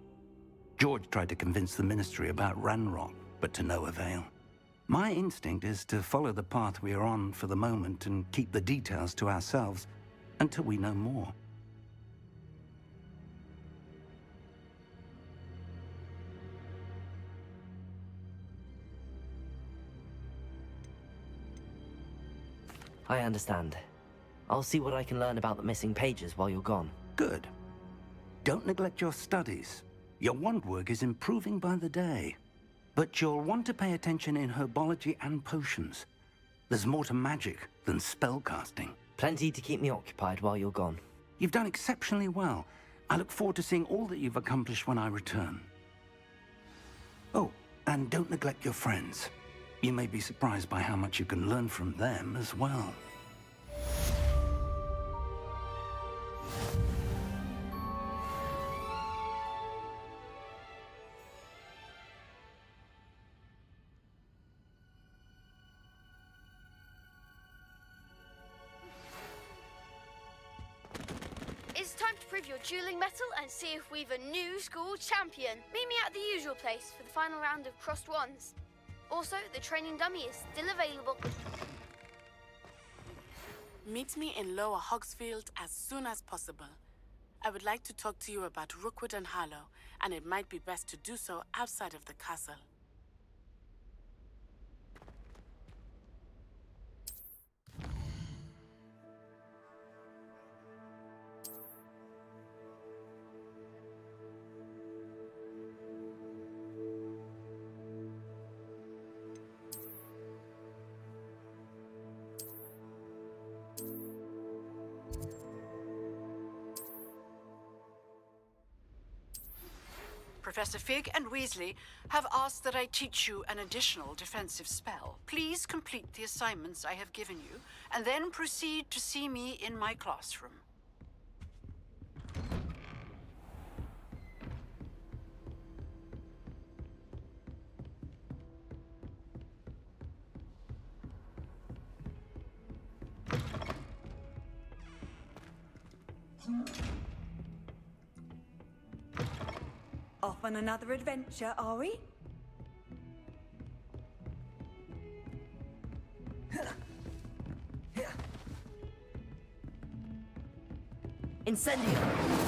George tried to convince the Ministry about Ranrock, but to no avail. My instinct is to follow the path we are on for the moment and keep the details to ourselves until we know more. I understand. I'll see what I can learn about the missing pages while you're gone. Good. Don't neglect your studies. Your wand work is improving by the day. But you'll want to pay attention in herbology and potions. There's more to magic than spellcasting. Plenty to keep me occupied while you're gone. You've done exceptionally well. I look forward to seeing all that you've accomplished when I return. Oh, and don't neglect your friends. You may be surprised by how much you can learn from them as well. It's time to prove your dueling mettle and see if we've a new school champion. Meet me at the usual place for the final round of crossed wands. Also, the training dummy is still available. Meet me in Lower Hogsfield as soon as possible. I would like to talk to you about Rookwood and Harlow, and it might be best to do so outside of the castle. Professor Fig and Weasley have asked that I teach you an additional defensive spell. Please complete the assignments I have given you, and then proceed to see me in my classroom. Off on another adventure, are we? Incendio!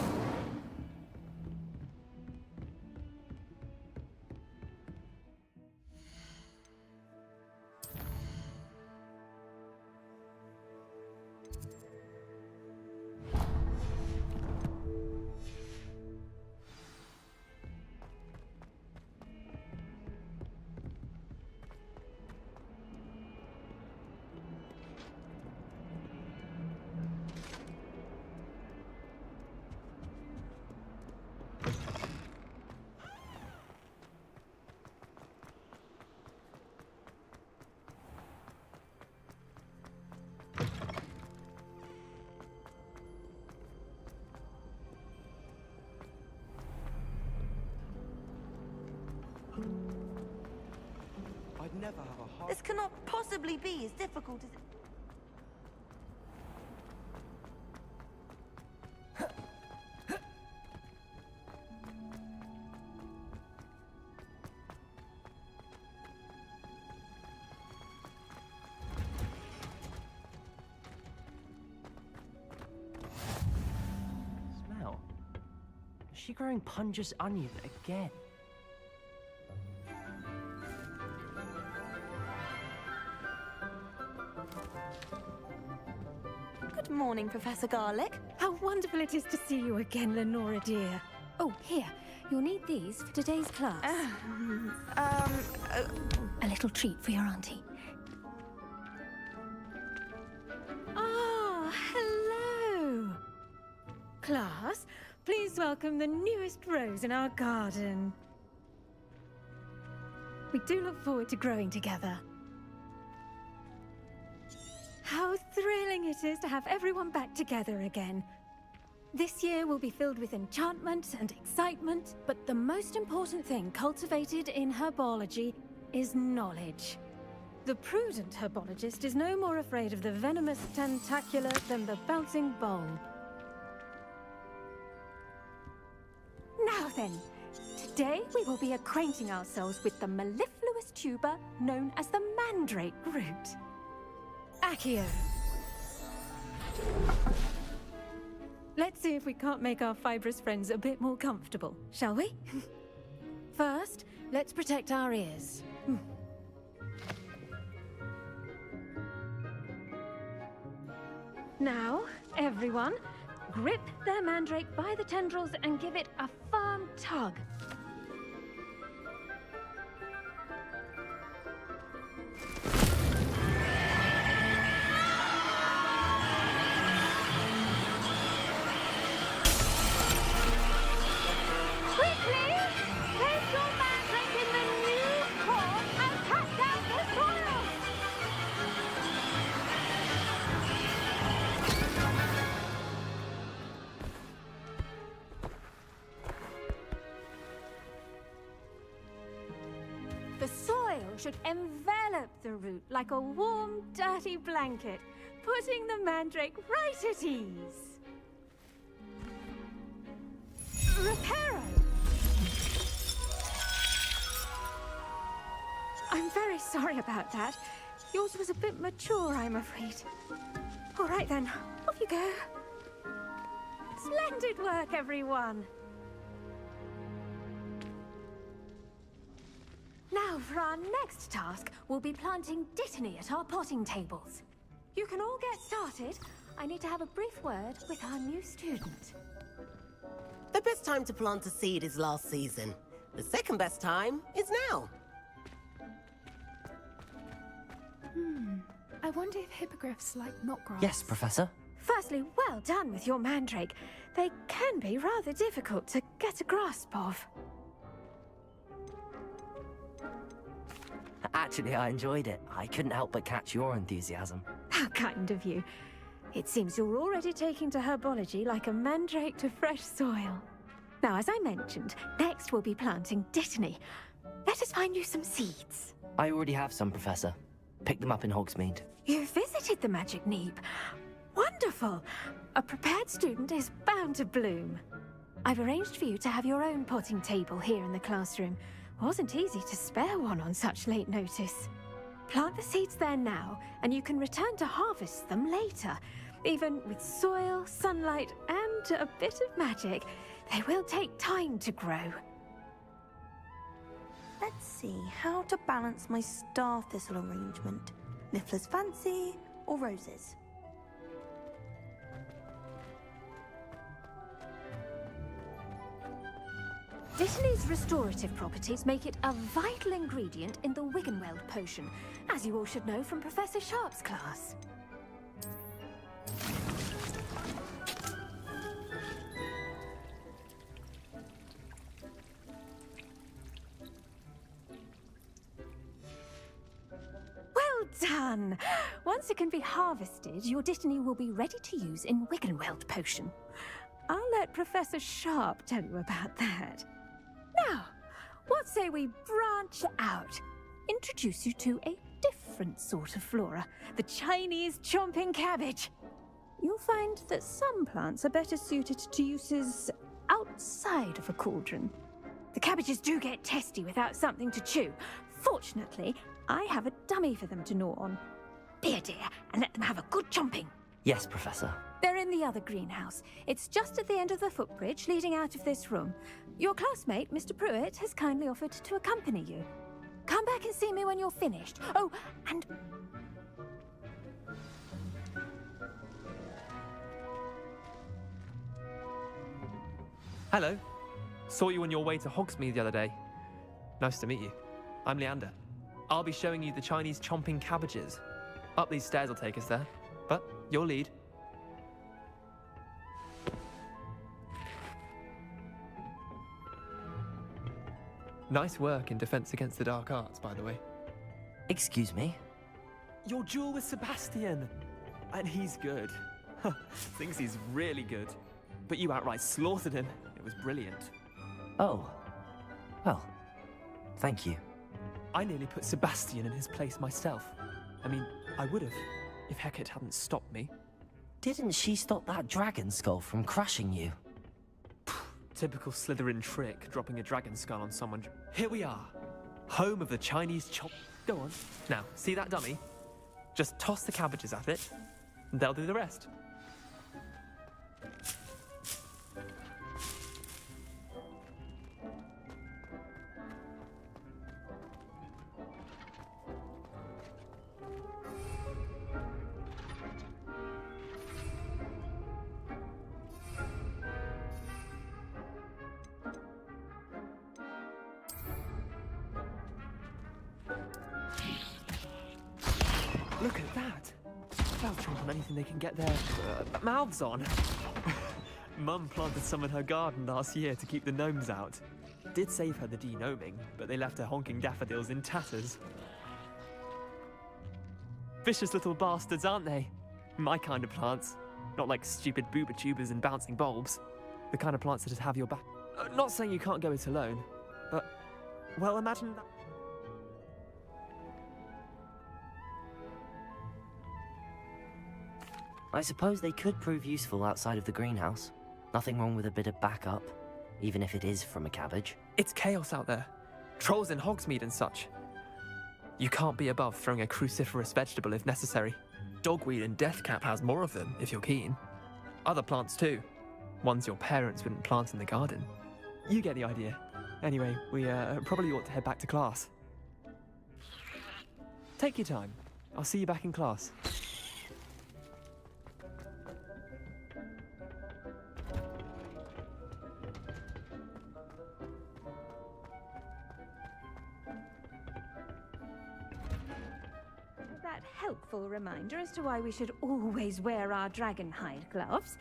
I'd never have a heart. This cannot possibly be as difficult as it. Smell. Is she growing Punja's onion again? Good morning, Professor Garlick. How wonderful it is to see you again, Lenora dear. Oh, here. You'll need these for today's class. A little treat for your auntie. Ah, hello. Class, please welcome the newest rose in our garden. We do look forward to growing together. How thrilling it is to have everyone back together again. This year will be filled with enchantment and excitement, but the most important thing cultivated in herbology is knowledge. The prudent herbologist is no more afraid of the venomous tentacula than the bouncing bulb. Now then, today we will be acquainting ourselves with the mellifluous tuber known as the mandrake root. Accio. Let's see if we can't make our fibrous friends a bit more comfortable, shall we? First, let's protect our ears. Now, everyone, grip their mandrake by the tendrils and give it a firm tug. Quickly! Place your mandrake in the new core and cut down the soil! The soil should envelop the root like a warm, dirty blanket, putting the mandrake right at ease. Reparo! I'm very sorry about that. Yours was a bit mature, I'm afraid. All right then, off you go. Splendid work, everyone. Now, for our next task, we'll be planting Dittany at our potting tables. You can all get started. I need to have a brief word with our new student. The best time to plant a seed is last season. The second best time is now. I wonder if hippogriffs like knotgrass. Yes, Professor. Firstly, well done with your mandrake. They can be rather difficult to get a grasp of. Actually, I enjoyed it. I couldn't help but catch your enthusiasm. How kind of you. It seems you're already taking to herbology like a mandrake to fresh soil. Now, as I mentioned, next we'll be planting Dittany. Let us find you some seeds. I already have some, Professor. Picked them up in Hogsmeade. You visited the Magic Neep. Wonderful! A prepared student is bound to bloom. I've arranged for you to have your own potting table here in the classroom. Wasn't easy to spare one on such late notice. Plant the seeds there now, and you can return to harvest them later. Even with soil, sunlight, and a bit of magic, they will take time to grow. Let's see how to balance my star thistle arrangement. Niffler's Fancy or roses? Dittany's restorative properties make it a vital ingredient in the Wiggenweld potion, as you all should know from Professor Sharp's class. Well done! Once it can be harvested, your Dittany will be ready to use in Wiggenweld potion. I'll let Professor Sharp tell you about that. Now, what say we branch out? Introduce you to a different sort of flora, the Chinese chomping cabbage. You'll find that some plants are better suited to uses outside of a cauldron. The cabbages do get testy without something to chew. Fortunately, I have a dummy for them to gnaw on. Be a dear and let them have a good chomping. Yes, Professor. They're in the other greenhouse. It's just at the end of the footbridge leading out of this room. Your classmate, Mr. Pruitt, has kindly offered to accompany you. Come back and see me when you're finished. Oh, and... Hello. Saw you on your way to Hogsmeade the other day. Nice to meet you. I'm Leander. I'll be showing you the Chinese chomping cabbages. Up these stairs will take us there, but you'll lead. Nice work in Defense Against the Dark Arts, by the way. Excuse me? Your duel with Sebastian! And he's good. Thinks he's really good. But you outright slaughtered him. It was brilliant. Oh. Well, thank you. I nearly put Sebastian in his place myself. I mean, I would have, if Hecate hadn't stopped me. Didn't she stop that dragon skull from crushing you? Typical Slytherin trick, dropping a dragon skull on someone. Here we are, home of the Chinese chop. Go on. Now, see that dummy? Just toss the cabbages at it, and they'll do the rest. Look at that! They'll chomp on anything they can get their mouths on. Mum planted some in her garden last year to keep the gnomes out. Did save her the de-gnoming, but they left her honking daffodils in tatters. Vicious little bastards, aren't they? My kind of plants. Not like stupid booba tubers and bouncing bulbs. The kind of plants that just have your back. Not saying you can't go it alone, but, well, imagine that. I suppose they could prove useful outside of the greenhouse. Nothing wrong with a bit of backup, even if it is from a cabbage. It's chaos out there. Trolls in Hogsmeade and such. You can't be above throwing a cruciferous vegetable if necessary. Dogweed and deathcap has more of them, if you're keen. Other plants too. Ones your parents wouldn't plant in the garden. You get the idea. Anyway, we probably ought to head back to class. Take your time. I'll see you back in class. Helpful reminder as to why we should always wear our dragon hide gloves.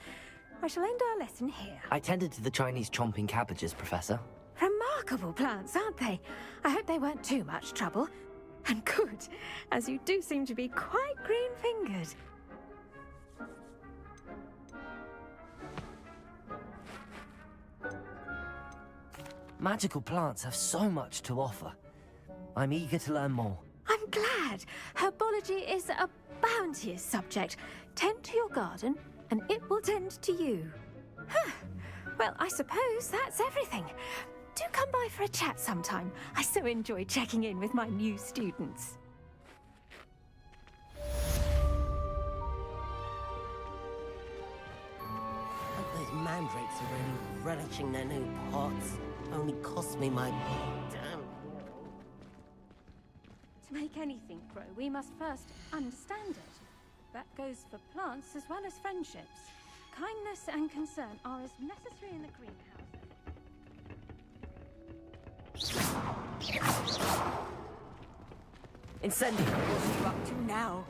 I shall end our lesson here. I tended to the Chinese chomping cabbages, Professor. Remarkable plants, aren't they? I hope they weren't too much trouble. And good, as you do seem to be quite green-fingered. Magical plants have so much to offer. I'm eager to learn more. I'm glad. Herbology is a bounteous subject. Tend to your garden, and it will tend to you. Huh. Well, I suppose that's everything. Do come by for a chat sometime. I so enjoy checking in with my new students. Hope those mandrakes are really relishing their new pots. Only cost me my damn. To make anything grow, we must first understand it. That goes for plants as well as friendships. Kindness and concern are as necessary in the greenhouse. Incendio! What are you up to now?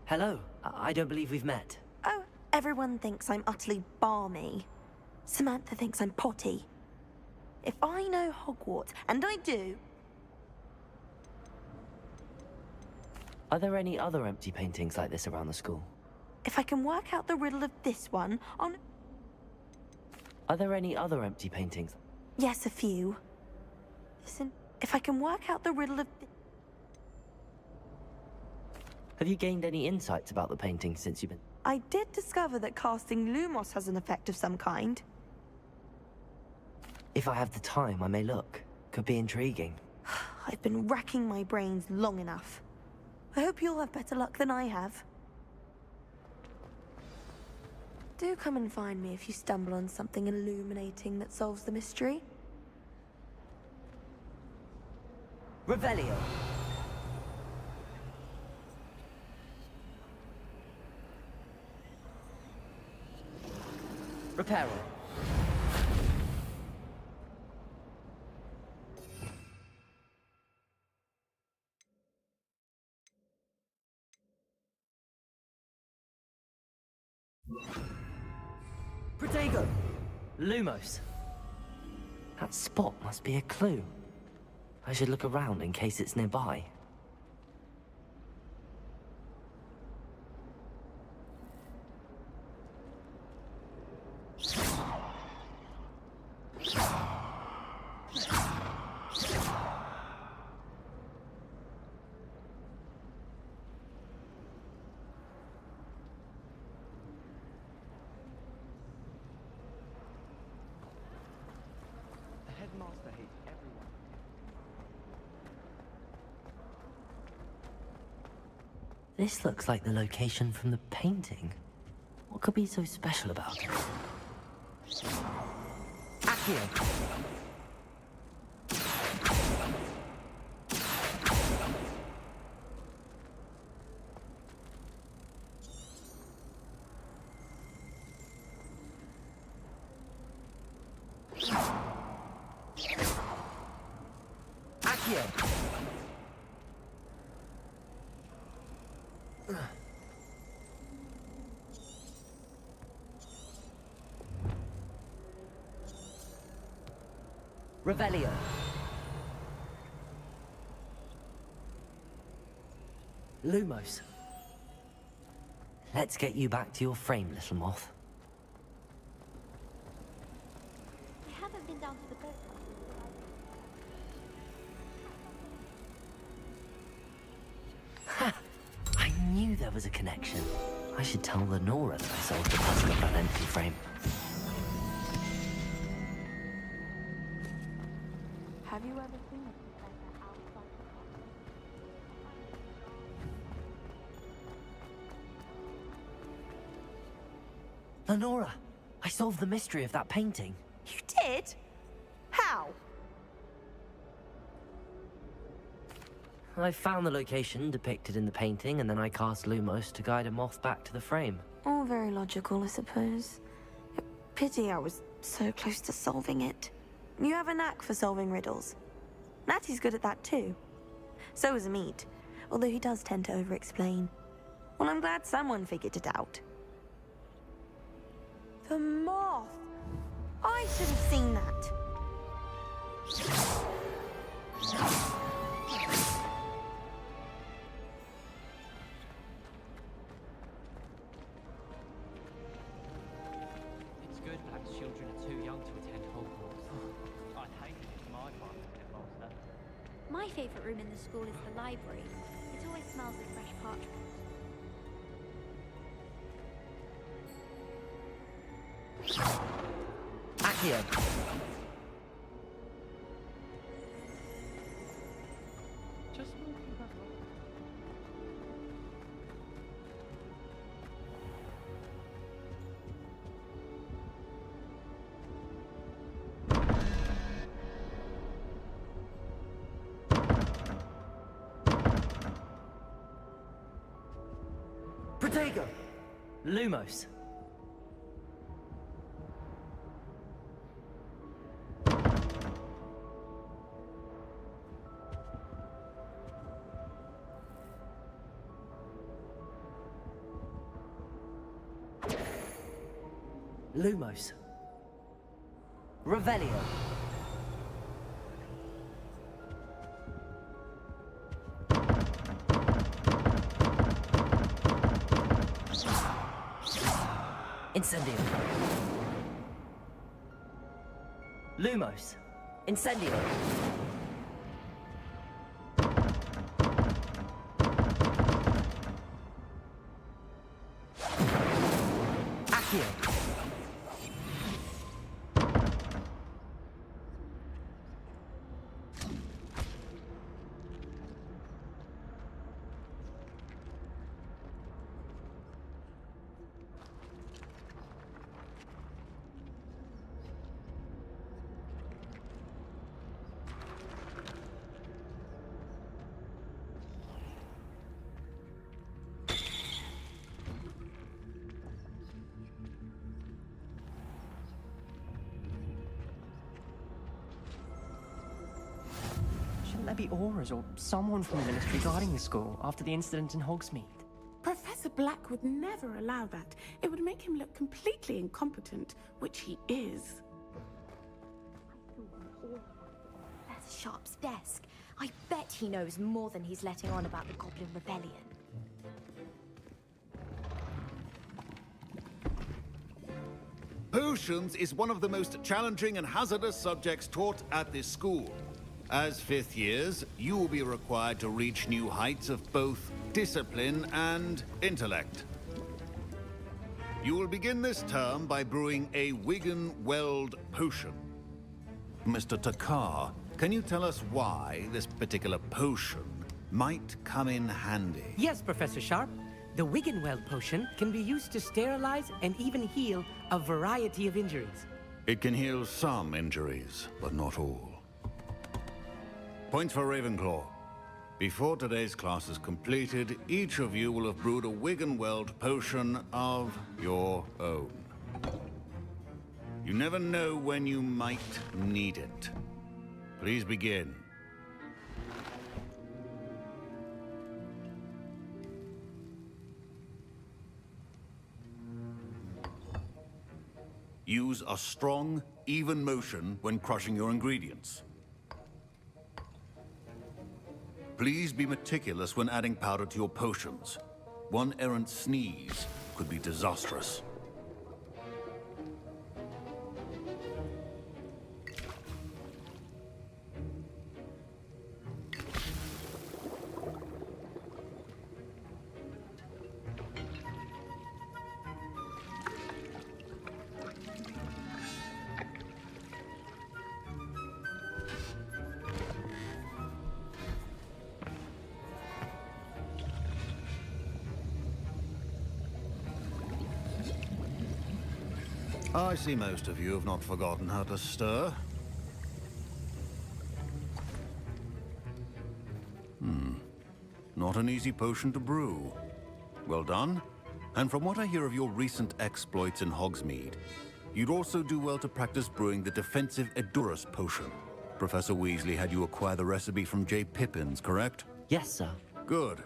Hello. I don't believe we've met. Oh, everyone thinks I'm utterly balmy. Samantha thinks I'm potty. If I know Hogwarts, and I do... Are there any other empty paintings like this around the school? If I can work out the riddle of this one, on... Are there any other empty paintings? Yes, a few. Listen, if I can work out the riddle of... Have you gained any insights about the paintings since you've been... I did discover that casting Lumos has an effect of some kind. If I have the time, I may look. Could be intriguing. I've been racking my brains long enough. I hope you'll have better luck than I have. Do come and find me if you stumble on something illuminating that solves the mystery. Revelio. Reparo. Protego! Lumos. That spot must be a clue. I should look around in case it's nearby. This looks like the location from the painting. What could be so special about it? Accio! Accio! Revelio. Lumos. Let's get you back to your frame, little moth. I haven't been down to the boat. Ha! I knew there was a connection. I should tell Lenora that I solved the puzzle of that empty frame. Have you ever seen a professor outside the Lenora, I solved the mystery of that painting. You did? How? I found the location depicted in the painting, and then I cast Lumos to guide a moth back to the frame. All very logical, I suppose. Pity I was so close to solving it. You have a knack for solving riddles. Natty's good at that too. So is Amit, although he does tend to over-explain. Well, I'm glad someone figured it out. The moth! I should have seen that. It's good perhaps children are too young to attend Hogwarts. I'd hate it if my father was headmaster. My favourite room in the school is the library. It always smells of fresh parchment. Accio! Just walking back. Protego! Lumos. Lumos. Revelio. Incendio. Lumos. Incendio. Accio. there be Aurors or someone from the Ministry guarding the school after the incident in Hogsmeade? Professor Black would never allow that. It would make him look completely incompetent, which he is. Professor Sharp's desk. I bet he knows more than he's letting on about the Goblin Rebellion. Potions is one of the most challenging and hazardous subjects taught at this school. As fifth years, you will be required to reach new heights of both discipline and intellect. You will begin this term by brewing a Wiggenweld potion. Mr. Takar, can you tell us why this particular potion might come in handy? Yes, Professor Sharp. The Wiggenweld potion can be used to sterilize and even heal a variety of injuries. It can heal some injuries, but not all. Points for Ravenclaw. Before today's class is completed, each of you will have brewed a Wiggenweld potion of your own. You never know when you might need it. Please begin. Use a strong, even motion when crushing your ingredients. Please be meticulous when adding powder to your potions. One errant sneeze could be disastrous. I see most of you have not forgotten how to stir. Not an easy potion to brew. Well done. And from what I hear of your recent exploits in Hogsmeade, you'd also do well to practice brewing the defensive Edurus potion. Professor Weasley had you acquire the recipe from J. Pippins, correct? Yes, sir. Good.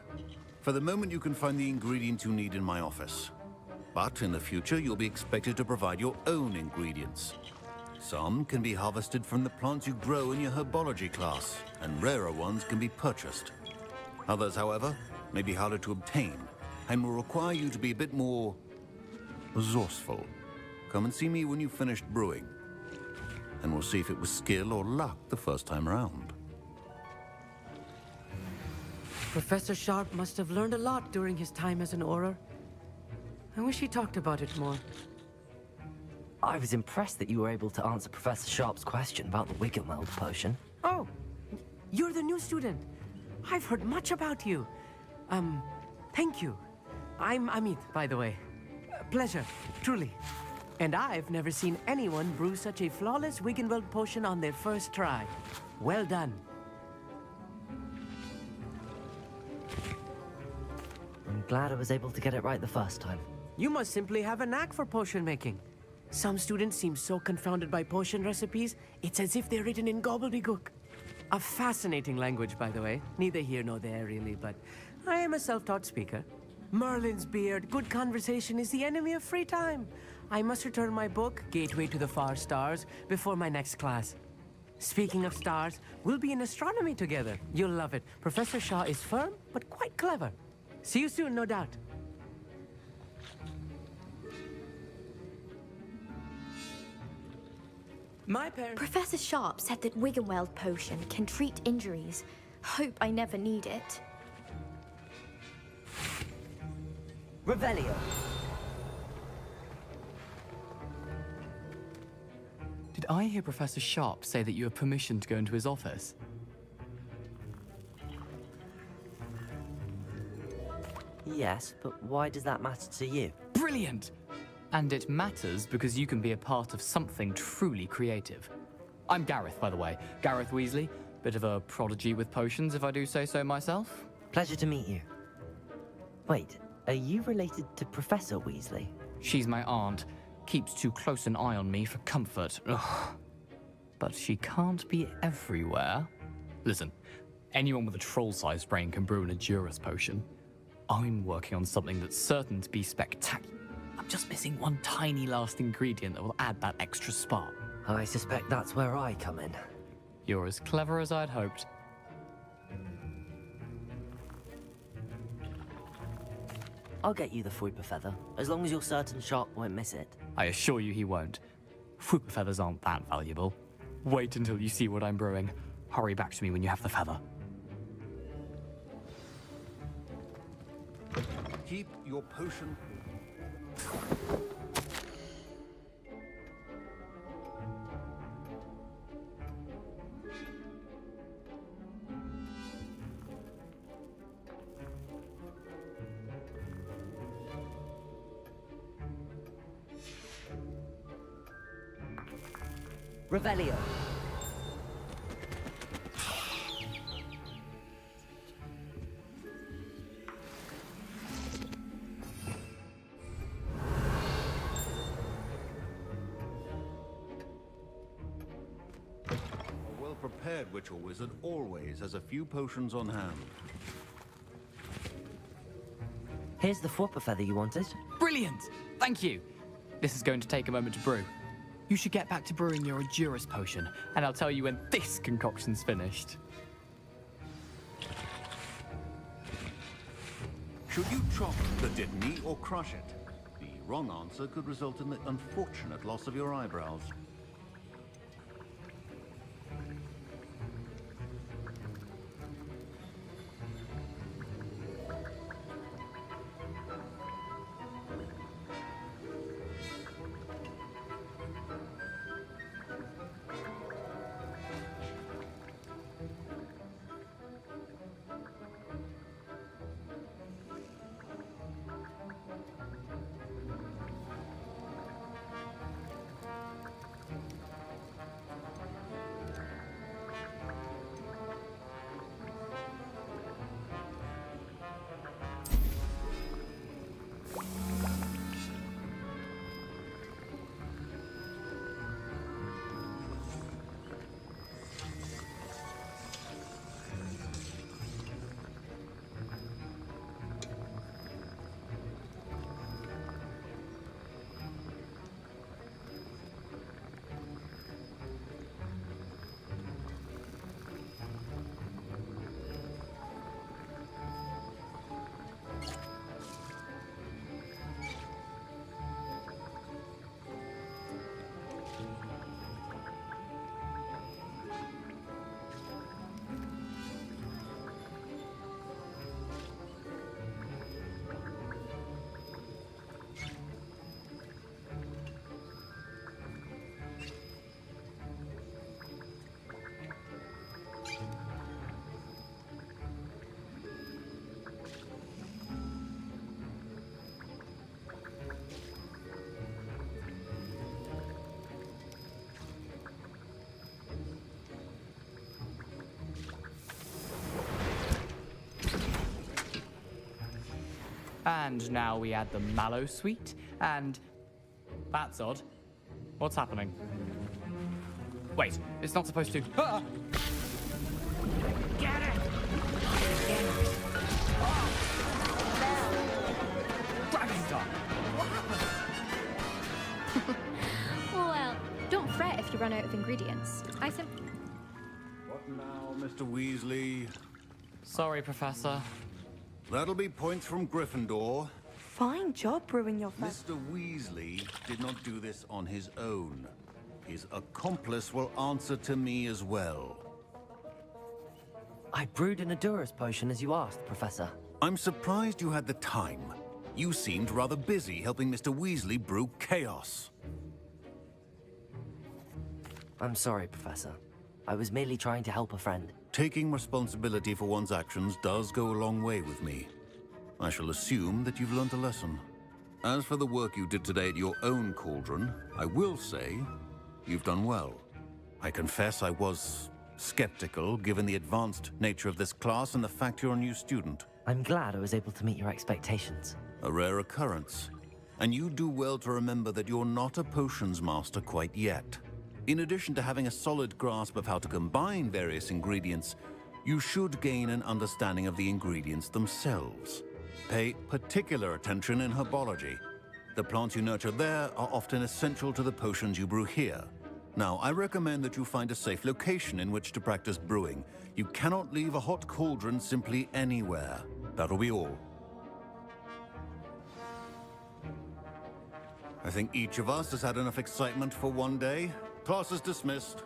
For the moment, you can find the ingredients you need in my office. But in the future, you'll be expected to provide your own ingredients. Some can be harvested from the plants you grow in your herbology class, and rarer ones can be purchased. Others, however, may be harder to obtain, and will require you to be a bit more resourceful. Come and see me when you've finished brewing, and we'll see if it was skill or luck the first time around. Professor Sharp must have learned a lot during his time as an Auror. I wish he talked about it more. I was impressed that you were able to answer Professor Sharp's question about the Wiggenweld potion. Oh, you're the new student. I've heard much about you. Thank you. I'm Amit, by the way. Pleasure, truly. And I've never seen anyone brew such a flawless Wiggenweld potion on their first try. Well done. I'm glad I was able to get it right the first time. You must simply have a knack for potion making. Some students seem so confounded by potion recipes, it's as if they're written in gobbledygook. A fascinating language, by the way. Neither here nor there, really, but I am a self-taught speaker. Merlin's beard, good conversation is the enemy of free time. I must return my book, Gateway to the Far Stars, before my next class. Speaking of stars, we'll be in astronomy together. You'll love it. Professor Shaw is firm, but quite clever. See you soon, no doubt. My parents... Professor Sharp said that Wiggenweld potion can treat injuries. Hope I never need it. Revelio. Did I hear Professor Sharp say that you have permission to go into his office? Yes, but why does that matter to you? Brilliant! And it matters because you can be a part of something truly creative. I'm Gareth, by the way. Gareth Weasley. Bit of a prodigy with potions, if I do say so myself. Pleasure to meet you. Wait, are you related to Professor Weasley? She's my aunt. Keeps too close an eye on me for comfort. Ugh. But she can't be everywhere. Listen, Anyone with a troll-sized brain can brew an Edurus potion. I'm working on something that's certain to be spectacular. I'm just missing one tiny last ingredient that will add that extra spark. I suspect that's where I come in. You're as clever as I'd hoped. I'll get you the Fuipa feather, as long as you're certain Sharp won't miss it. I assure you he won't. Fuipa feathers aren't that valuable. Wait until you see what I'm brewing. Hurry back to me when you have the feather. Keep your potion. Revelio. A well-prepared witch or wizard always has a few potions on hand. Here's the Fuipa feather you wanted. Brilliant! Thank you! This is going to take a moment to brew. You should get back to brewing your Edurus potion, and I'll tell you when this concoction's finished. Should you chop the Dittany or crush it? The wrong answer could result in the unfortunate loss of your eyebrows. And now we add the mallow sweet, and... That's odd. What's happening? Wait, it's not supposed to... Ah! Get it! Dragonstar! What happened? Well, don't fret if you run out of ingredients. I simply... What now, Mr. Weasley? Sorry, Professor. That'll be points from Gryffindor. Fine job brewing your first. Mr. Weasley did not do this on his own. His accomplice will answer to me as well. I brewed an Edurus potion as you asked, Professor. I'm surprised you had the time. You seemed rather busy helping Mr. Weasley brew chaos. I'm sorry, Professor. I was merely trying to help a friend. Taking responsibility for one's actions does go a long way with me. I shall assume that you've learnt a lesson. As for the work you did today at your own cauldron, I will say you've done well. I confess I was skeptical, given the advanced nature of this class and the fact you're a new student. I'm glad I was able to meet your expectations. A rare occurrence. And you do well to remember that you're not a potions master quite yet. In addition to having a solid grasp of how to combine various ingredients, you should gain an understanding of the ingredients themselves. Pay particular attention in herbology. The plants you nurture there are often essential to the potions you brew here. Now, I recommend that you find a safe location in which to practice brewing. You cannot leave a hot cauldron simply anywhere. That'll be all. I think each of us has had enough excitement for one day. Class is dismissed.